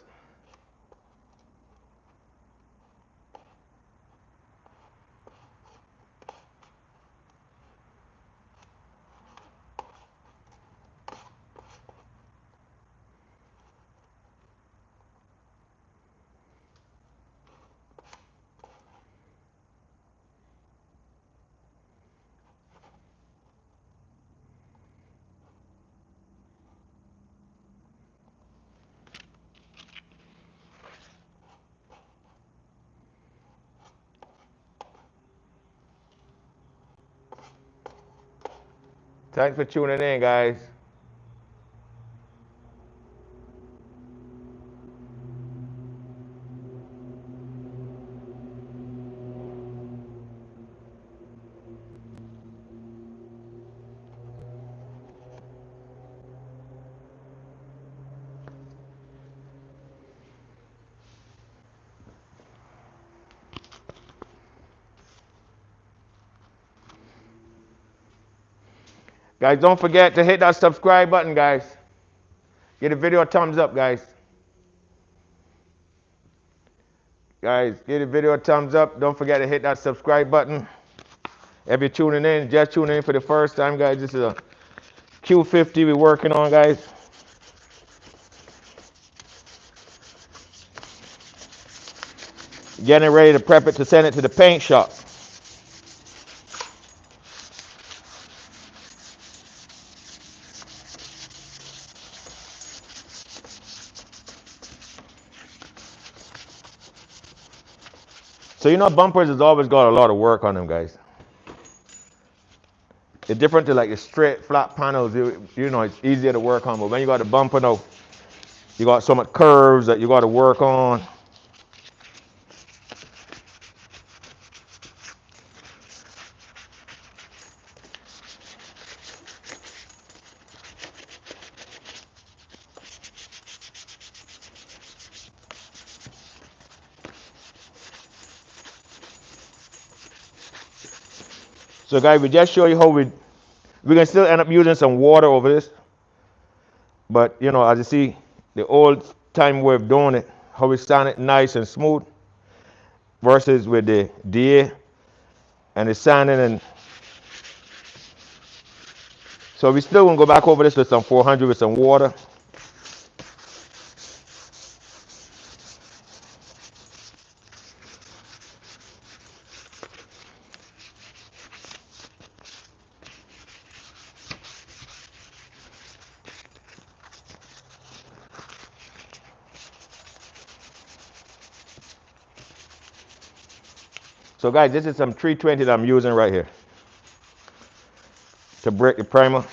Thanks for tuning in, guys. Guys, don't forget to hit that subscribe button, guys. Give the video a thumbs up, guys. Guys, give the video a thumbs up. Don't forget to hit that subscribe button. If you're tuning in, just tuning in for the first time, guys, this is a Q50 we're working on, guys. Getting ready to prep it to send it to the paint shop. So you know, bumpers has always got a lot of work on them, guys. It's different to like the straight flat panels. You know, it's easier to work on, but when you got a bumper now, you got so much curves that you got to work on. So guys, we just show you how we can still end up using some water over this. But you know, as you see, the old time way of doing it, how we sand it nice and smooth versus with the DA and the sanding. And so we still gonna go back over this with some 400 with some water. So guys, this is some 320 that I'm using right here to break the primer.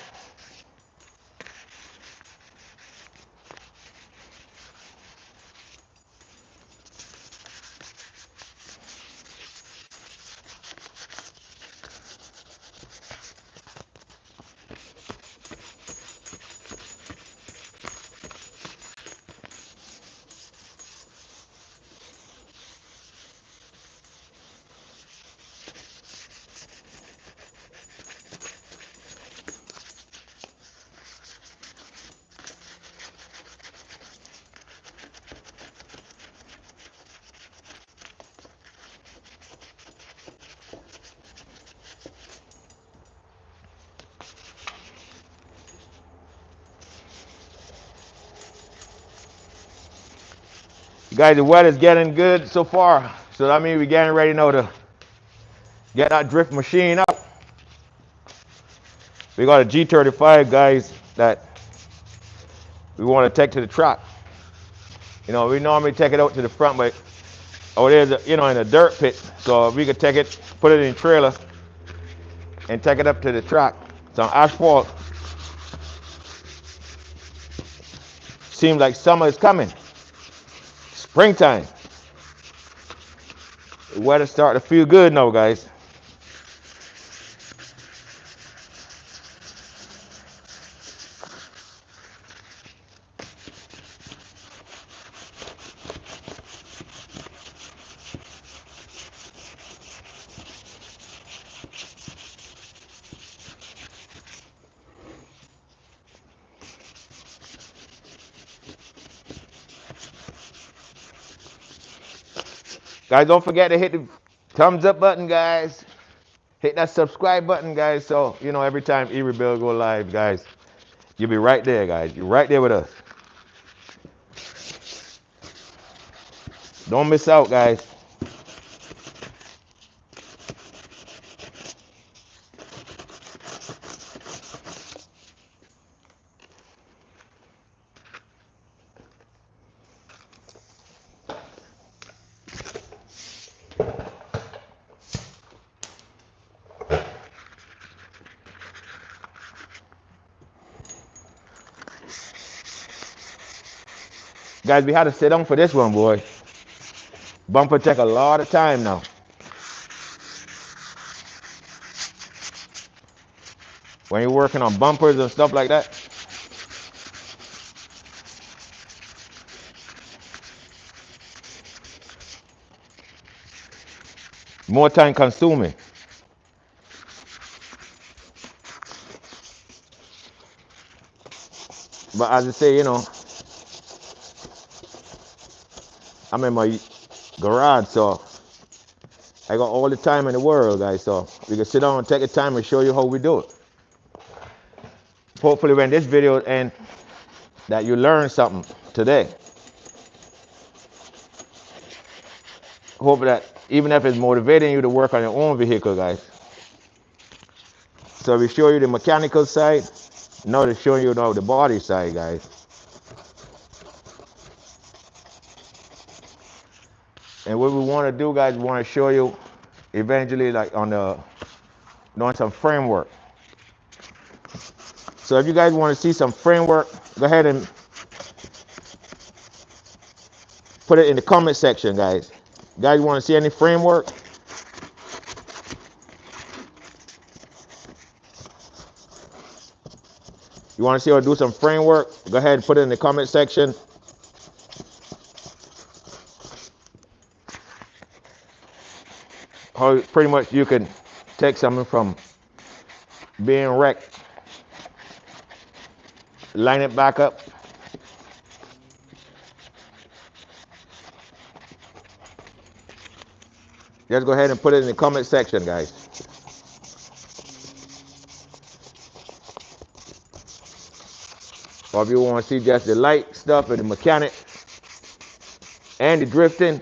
Guys, the weather's getting good so far. So that means we're getting ready now to get that drift machine out. We got a G35, guys, that we want to take to the track. You know, we normally take it out to the front, but there's you know, in a dirt pit. So we could take it, put it in a trailer, and take it up to the track. Some asphalt. Seems like summer is coming. Springtime. The weather's starting to feel good now, guys. Guys, don't forget to hit the thumbs up button, guys. Hit that subscribe button, guys. So, you know, every time erebuild go live, guys, you'll be right there, guys. You're right there with us. Don't miss out, guys. Guys, we had to sit down for this one, boy. Bumper take a lot of time now. When you're working on bumpers and stuff like that. More time consuming. But as I say, you know, I'm in my garage, so I got all the time in the world, guys. So we can sit down and take the time and show you how we do it. Hopefully when this video ends, that you learn something today. Hope that even if it's motivating you to work on your own vehicle, guys. So we show you the mechanical side. Now to show you now the body side, guys. And what we want to do, guys, we want to show you eventually like on doing some framework. So if you guys want to see some framework, go ahead and put it in the comment section, guys. Guys, want to see any framework? You want to see how to do some framework? Go ahead and put it in the comment section. How pretty much you can take something from being wrecked, line it back up. Just go ahead and put it in the comment section, guys. Or if you want to see just the light stuff and the mechanic and the drifting,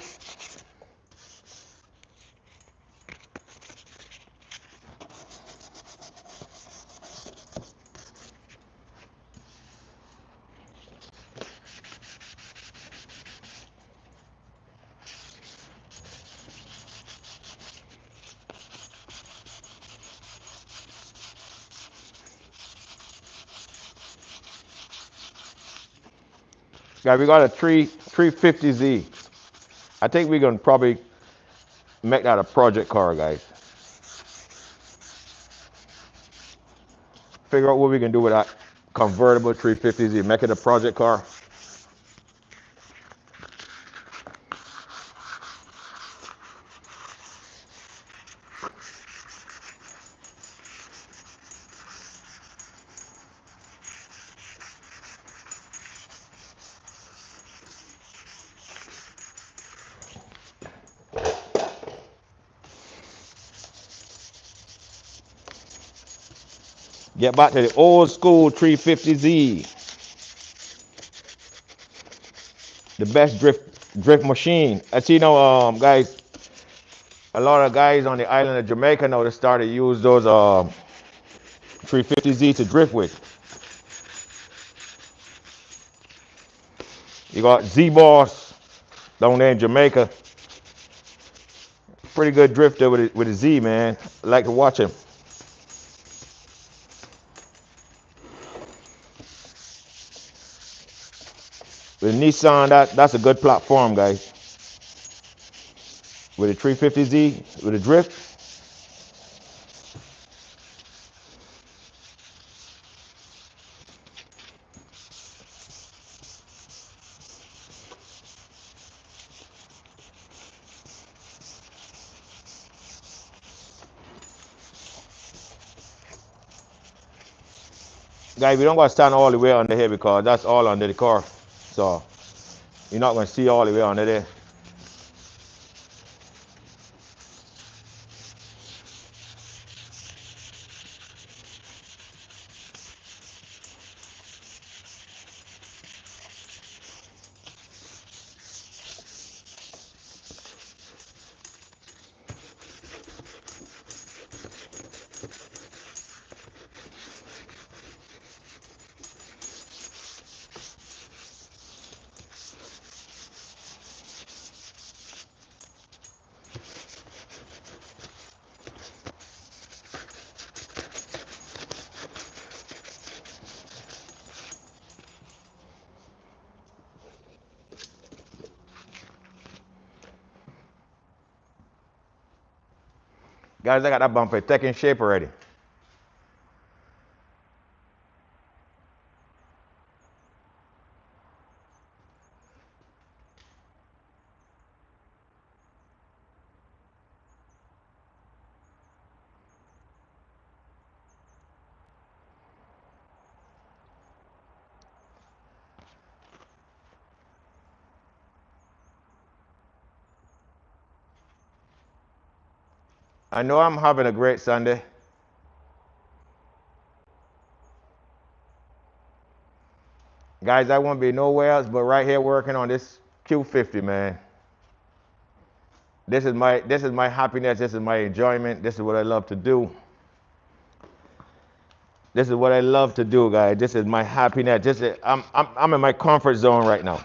guys, we got a 350Z. I think we're gonna probably make that a project car, guys. Figure out what we can do with that convertible 350Z. Make it a project car. Get back to the old school 350Z. The best drift machine. I see now, guys, a lot of guys on the island of Jamaica now they started to use those 350Z to drift with. You got Z-Boss down there in Jamaica. Pretty good drifter with a Z, man. I like to watch him. With Nissan, that's a good platform, guys. With a 350Z, with a drift. Guys, we don't got to stand all the way under here because that's all under the car. So you're not going to see all the way under there. Guys, I got that bumper taking shape already. I know I'm having a great Sunday. Guys, I won't be nowhere else but right here working on this Q50, man. This is my happiness, this is my enjoyment, this is what I love to do. This is what I love to do, guys. This is my happiness. I'm in my comfort zone right now.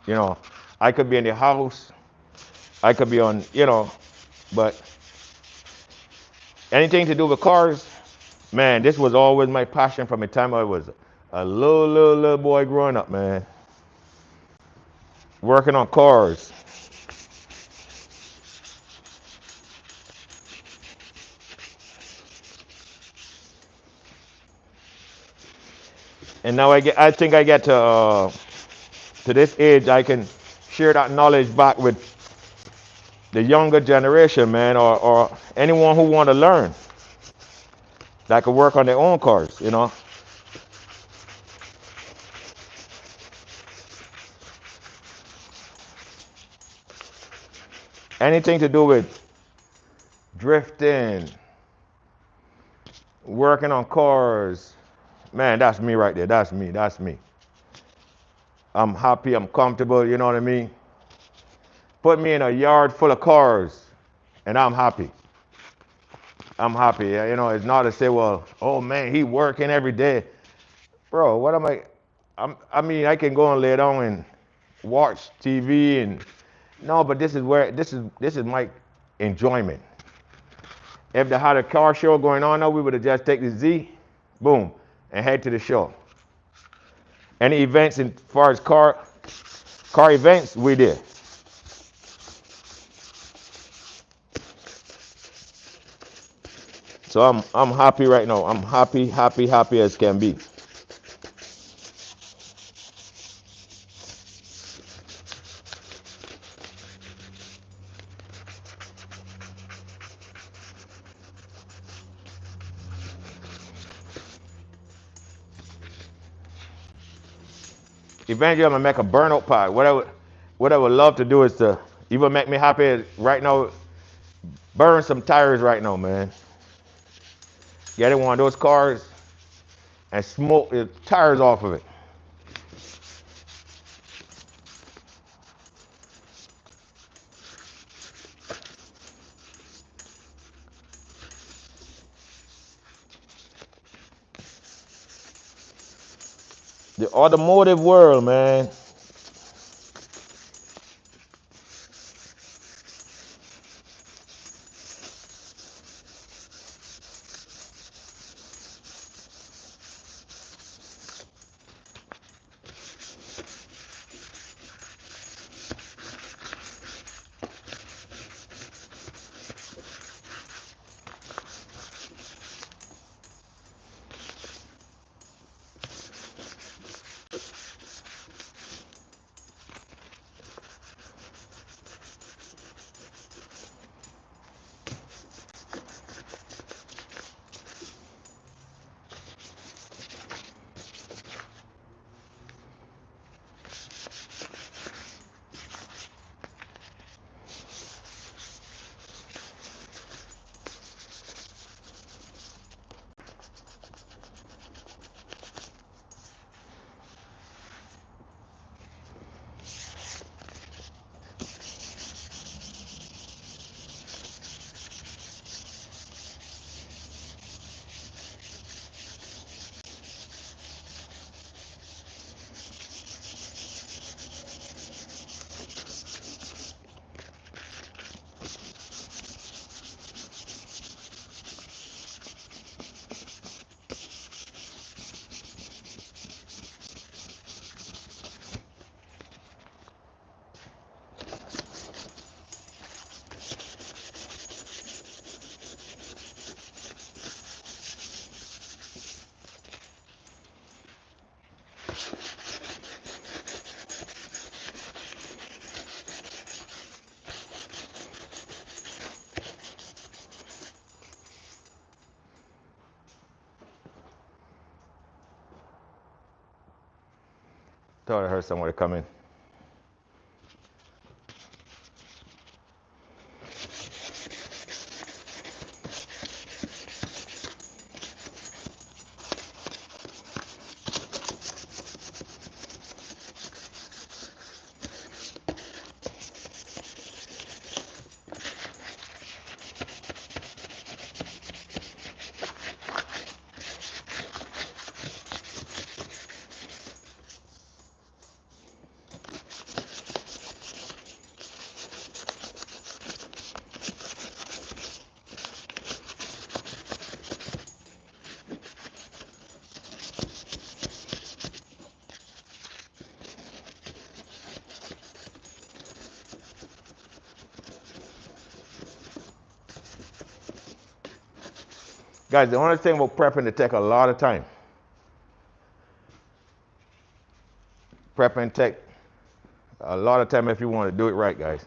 You know, I could be in the house, I could be on, but anything to do with cars, man, this was always my passion from the time I was a little boy growing up, man. Working on cars. And now I think I get to this age, I can share that knowledge back with the younger generation, man, or anyone who want to learn that could work on their own cars. Anything to do with drifting, working on cars, man, that's me right there. That's me. That's me. I'm happy. I'm comfortable. You know what I mean? Put me in a yard full of cars, and I'm happy. I'm happy. It's not to say, well, oh man, he working every day, bro. What am I? I mean, I can go and lay down and watch TV and no, but this is my enjoyment. If they had a car show going on now, we would have just take the Z, boom, and head to the show. Any events as far as car events, we did. So I'm happy right now. I'm happy as can be. Eventually, I'm gonna make a burnout pot. What I would love to do is to even make me happy right now. Burn some tires right now, man. Get in one of those cars and smoke the tires off of it. The automotive world, man. Thought I heard somebody coming. Guys, the only thing about prepping, it take a lot of time. Prepping take a lot of time if you want to do it right, guys.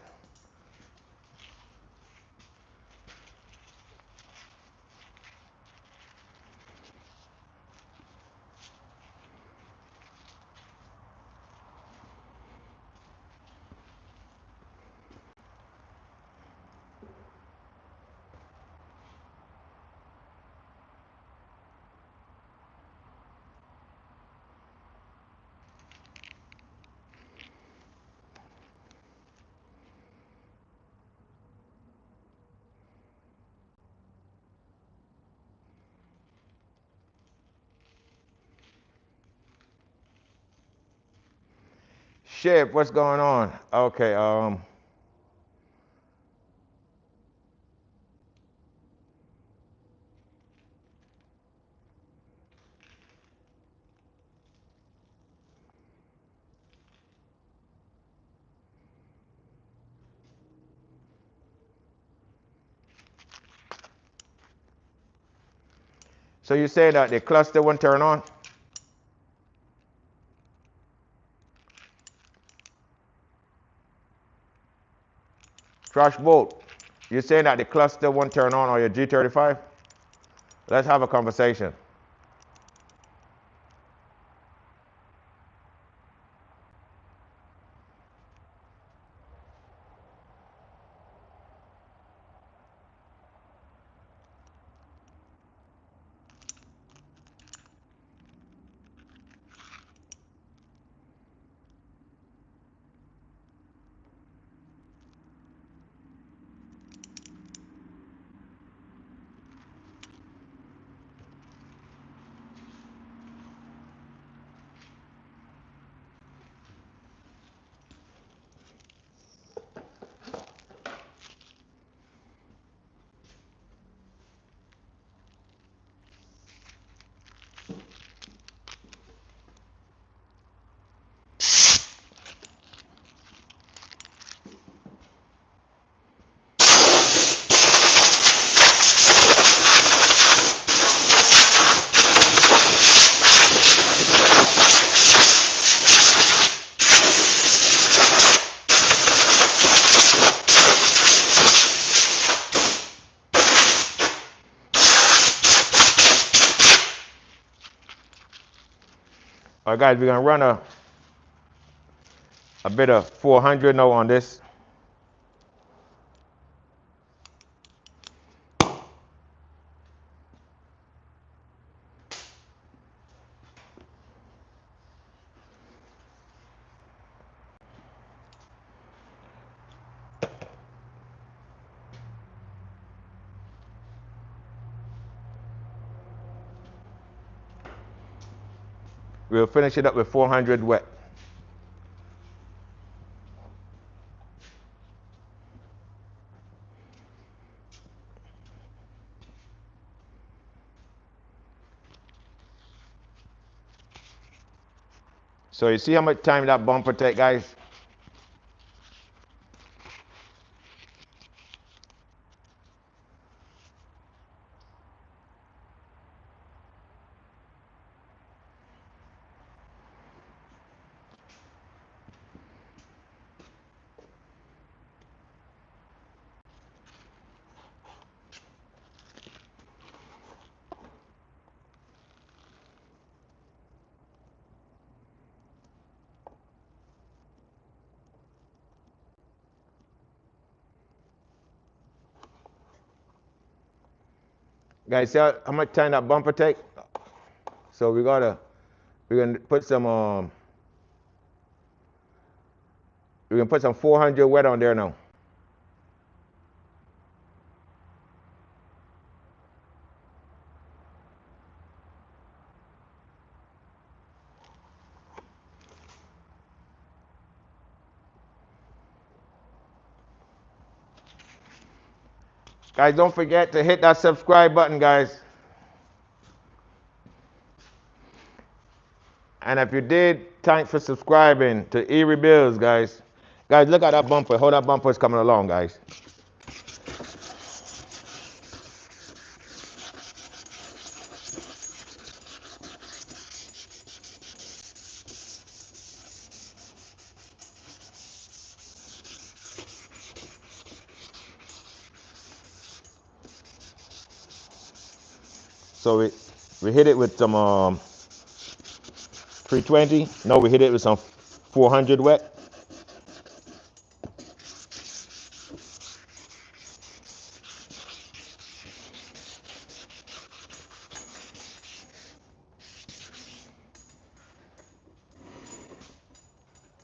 Chef, what's going on? Okay, so you say that the cluster won't turn on? Crash bolt. You saying that the cluster won't turn on or your G35? Let's have a conversation. All right, guys, we're gonna run a bit of 400 now on this. We'll finish it up with 400 wet. So you see how much time that bumper take, guys? Guys, see how much time that bumper take? So we're gonna put some we're gonna put some 400 wet on there now. Guys, don't forget to hit that subscribe button, guys. And if you did, thanks for subscribing to erebuilds, guys. Guys, look at that bumper. How that bumper is coming along, guys. So we hit it with some 320. No, we hit it with some 400 wet.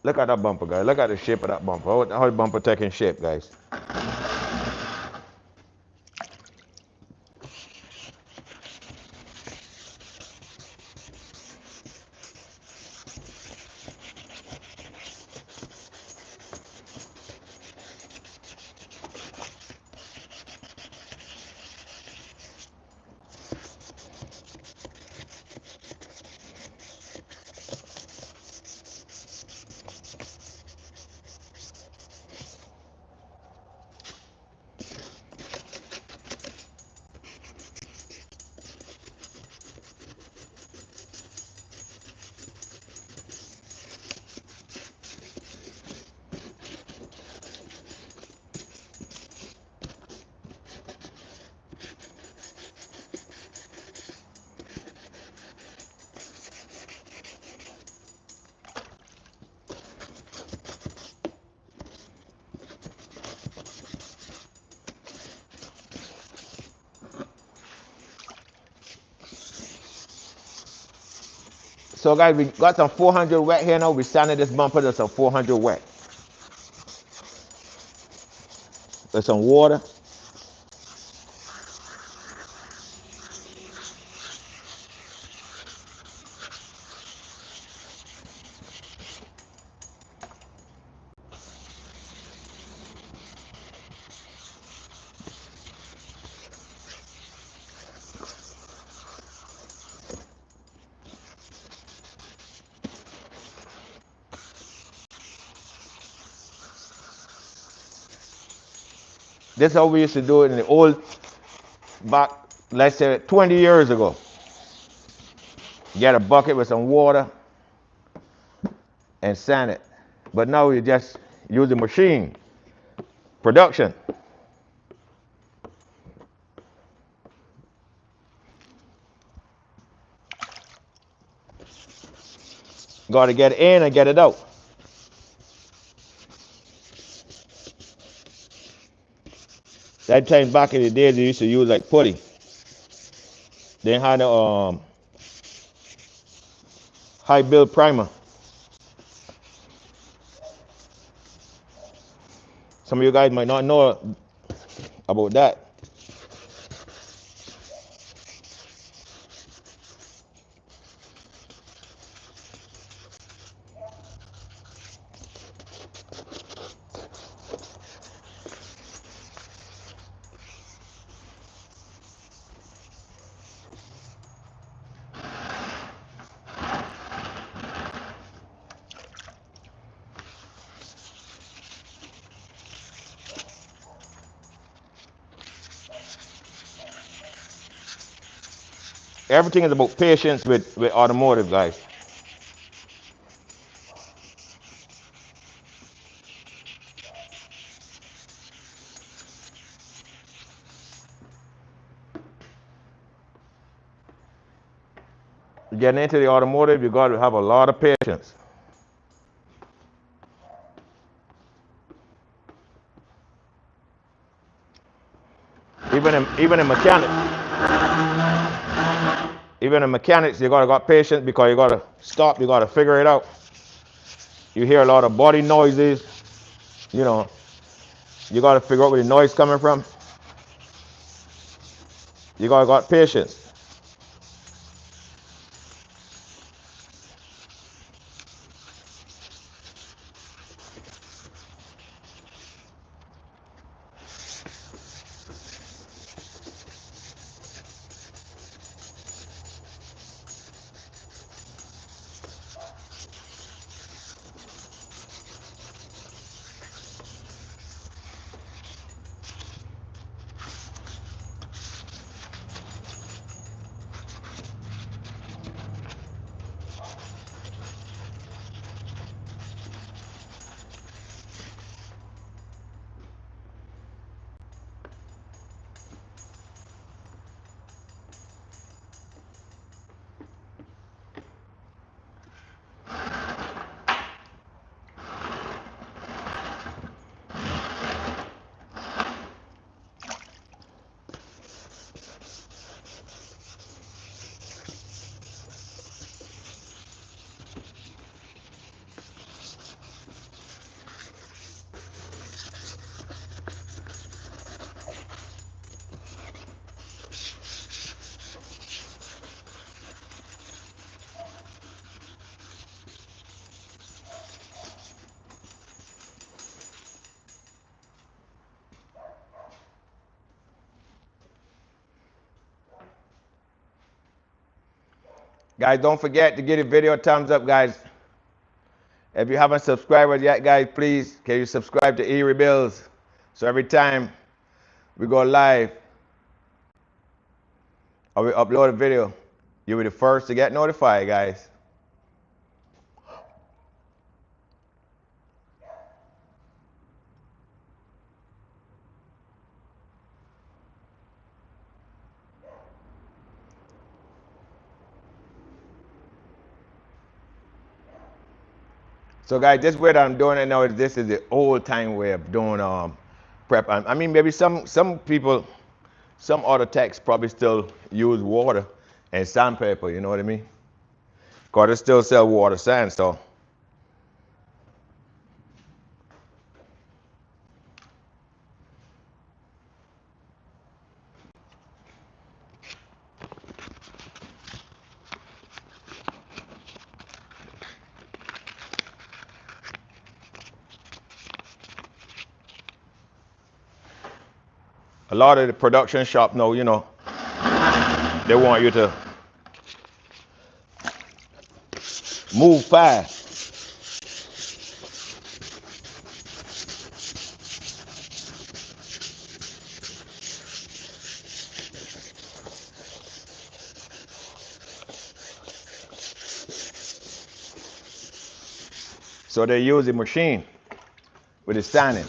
Look at that bumper, guys. Look at the shape of that bumper. How the bumper taking shape, guys. So guys, we got some 400 wet here now. We sanded this bumper to some 400 wet. With some water. This is how we used to do it in the old, back, let's say 20 years ago. Get a bucket with some water and sand it. But now you just use the machine. Production. Got to get it in and get it out. That time back in the day, they used to use like putty. They had a high build primer. Some of you guys might not know about that. Everything is about patience with automotive, guys. Getting into the automotive, you got to have a lot of patience. Even in mechanics, you gotta got patience because you gotta stop, you gotta figure it out. You hear a lot of body noises, you know, you gotta figure out where the noise coming from. You gotta got patience. Guys, don't forget to give the video a thumbs up, guys. If you haven't subscribed yet, guys, please, can you subscribe to erebuilds? So every time we go live or we upload a video, you'll be the first to get notified, guys. So guys, this way that I'm doing it now, this is the old time way of doing prep. I mean, maybe some people, some other techs probably still use water and sandpaper, you know what I mean? Because they still sell water sand, so. A lot of the production shop know, you know, they want you to move fast. So they use the machine with the sanding.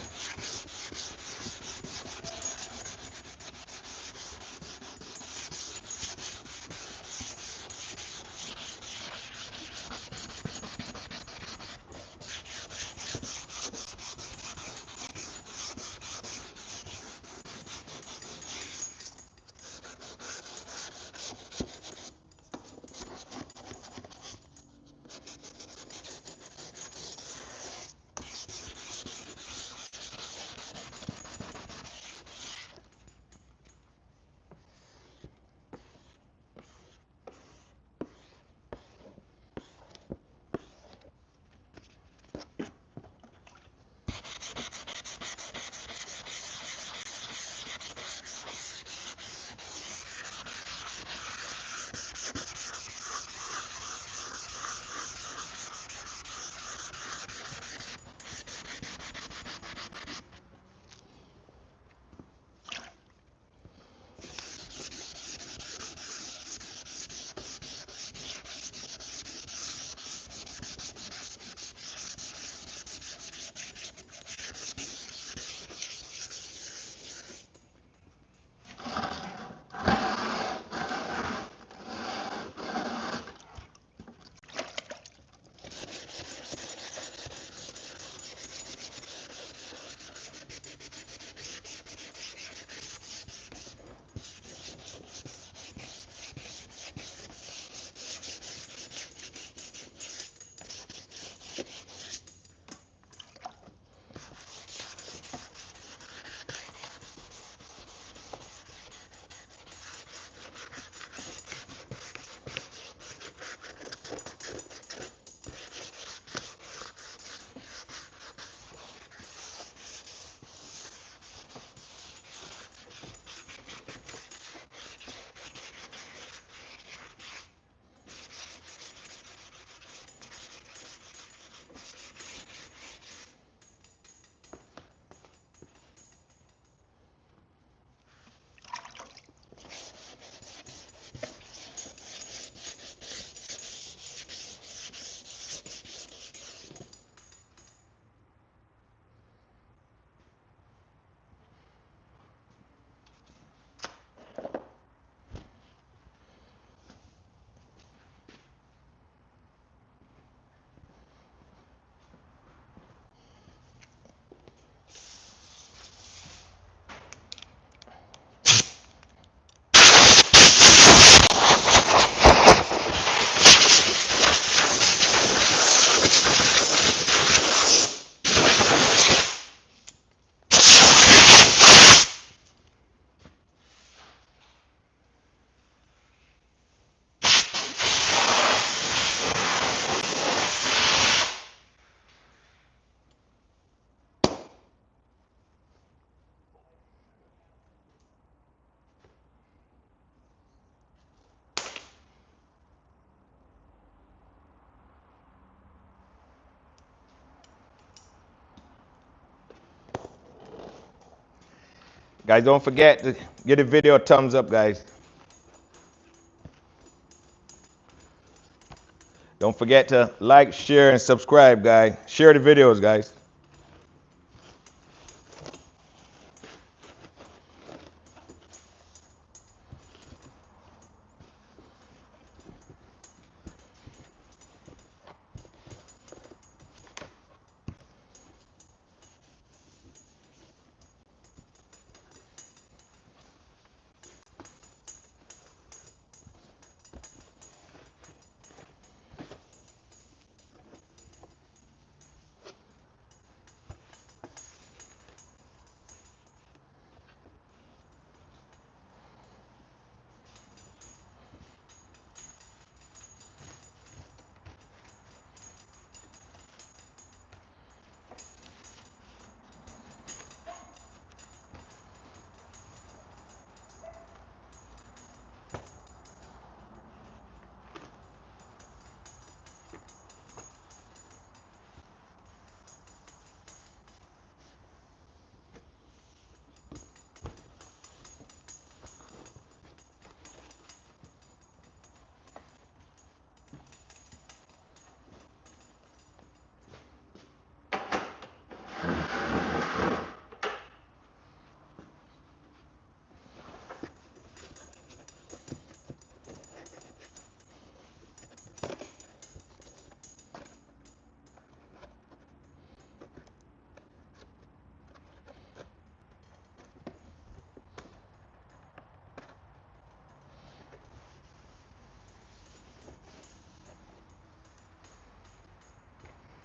Guys, don't forget to give the video a thumbs up, guys. Don't forget to like, share, and subscribe, guys. Share the videos, guys.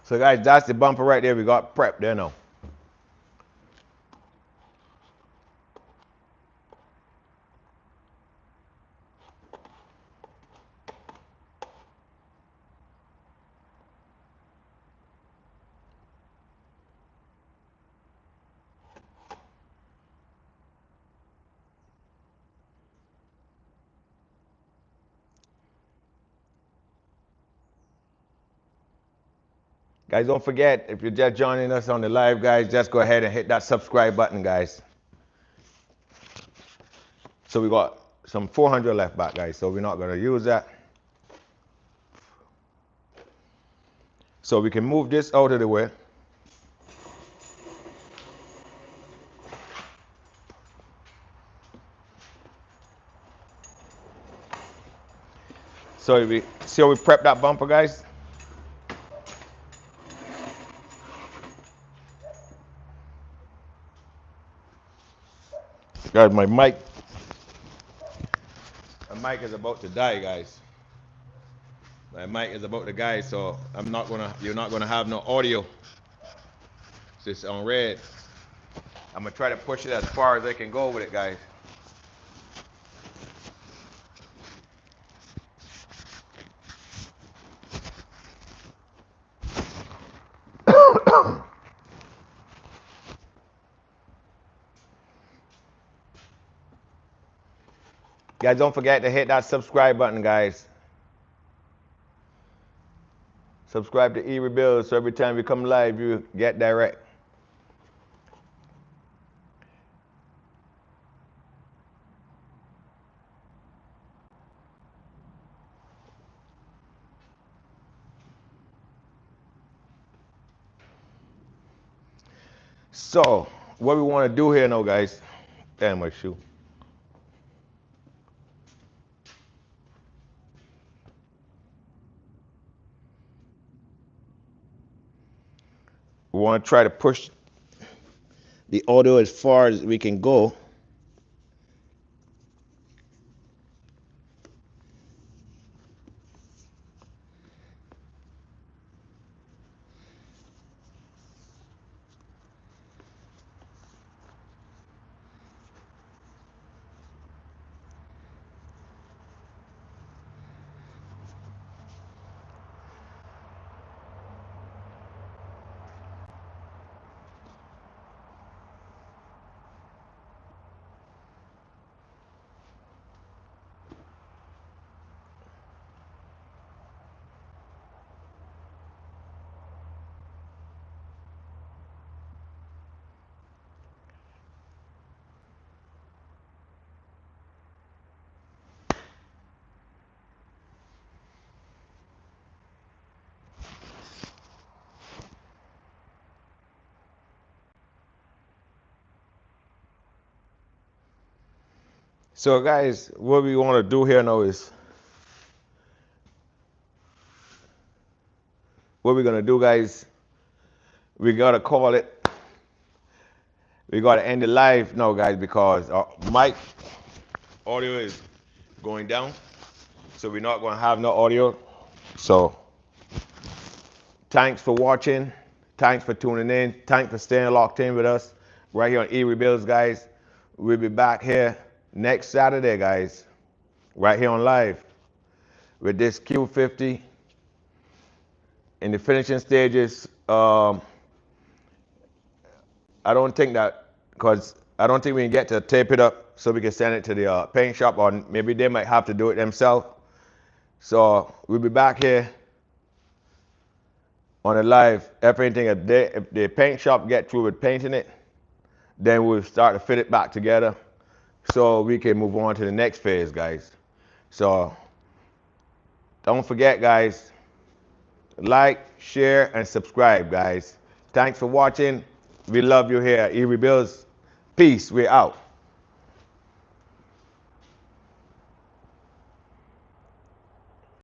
So guys, that's the bumper right there. We got prepped there now. Guys, don't forget, if you're just joining us on the live, guys, just go ahead and hit that subscribe button, guys. So we got some 400 left back, guys, so we're not going to use that. So we can move this out of the way. So we see how we prep that bumper, guys. Guys, my mic is about to die, guys. My mic is about to die, so you're not gonna have no audio. It's on red. I'm gonna try to push it as far as I can go with it, guys. Guys, don't forget to hit that subscribe button, guys. Subscribe to erebuilds so every time we come live, you get direct. So, what we want to do here now, guys. Damn, my shoe. We want to try to push the audio as far as we can go. So guys, what we want to do here now is, what we're gonna do, guys, we gotta call it, we gotta end the live now, guys, because our mic audio is going down. So we're not gonna have no audio. So thanks for watching. Thanks for tuning in. Thanks for staying locked in with us right here on erebuilds, guys. We'll be back here next Saturday, guys, right here on live with this Q50 in the finishing stages. I don't think that, because I don't think we can get to tape it up so we can send it to the paint shop, or maybe they might have to do it themselves. So we'll be back here on the live. Everything, if the paint shop get through with painting it, then we'll start to fit it back together so we can move on to the next phase, guys. So don't forget, guys, like, share, and subscribe, guys. Thanks for watching. We love you here at erebuilds. Peace. We're out.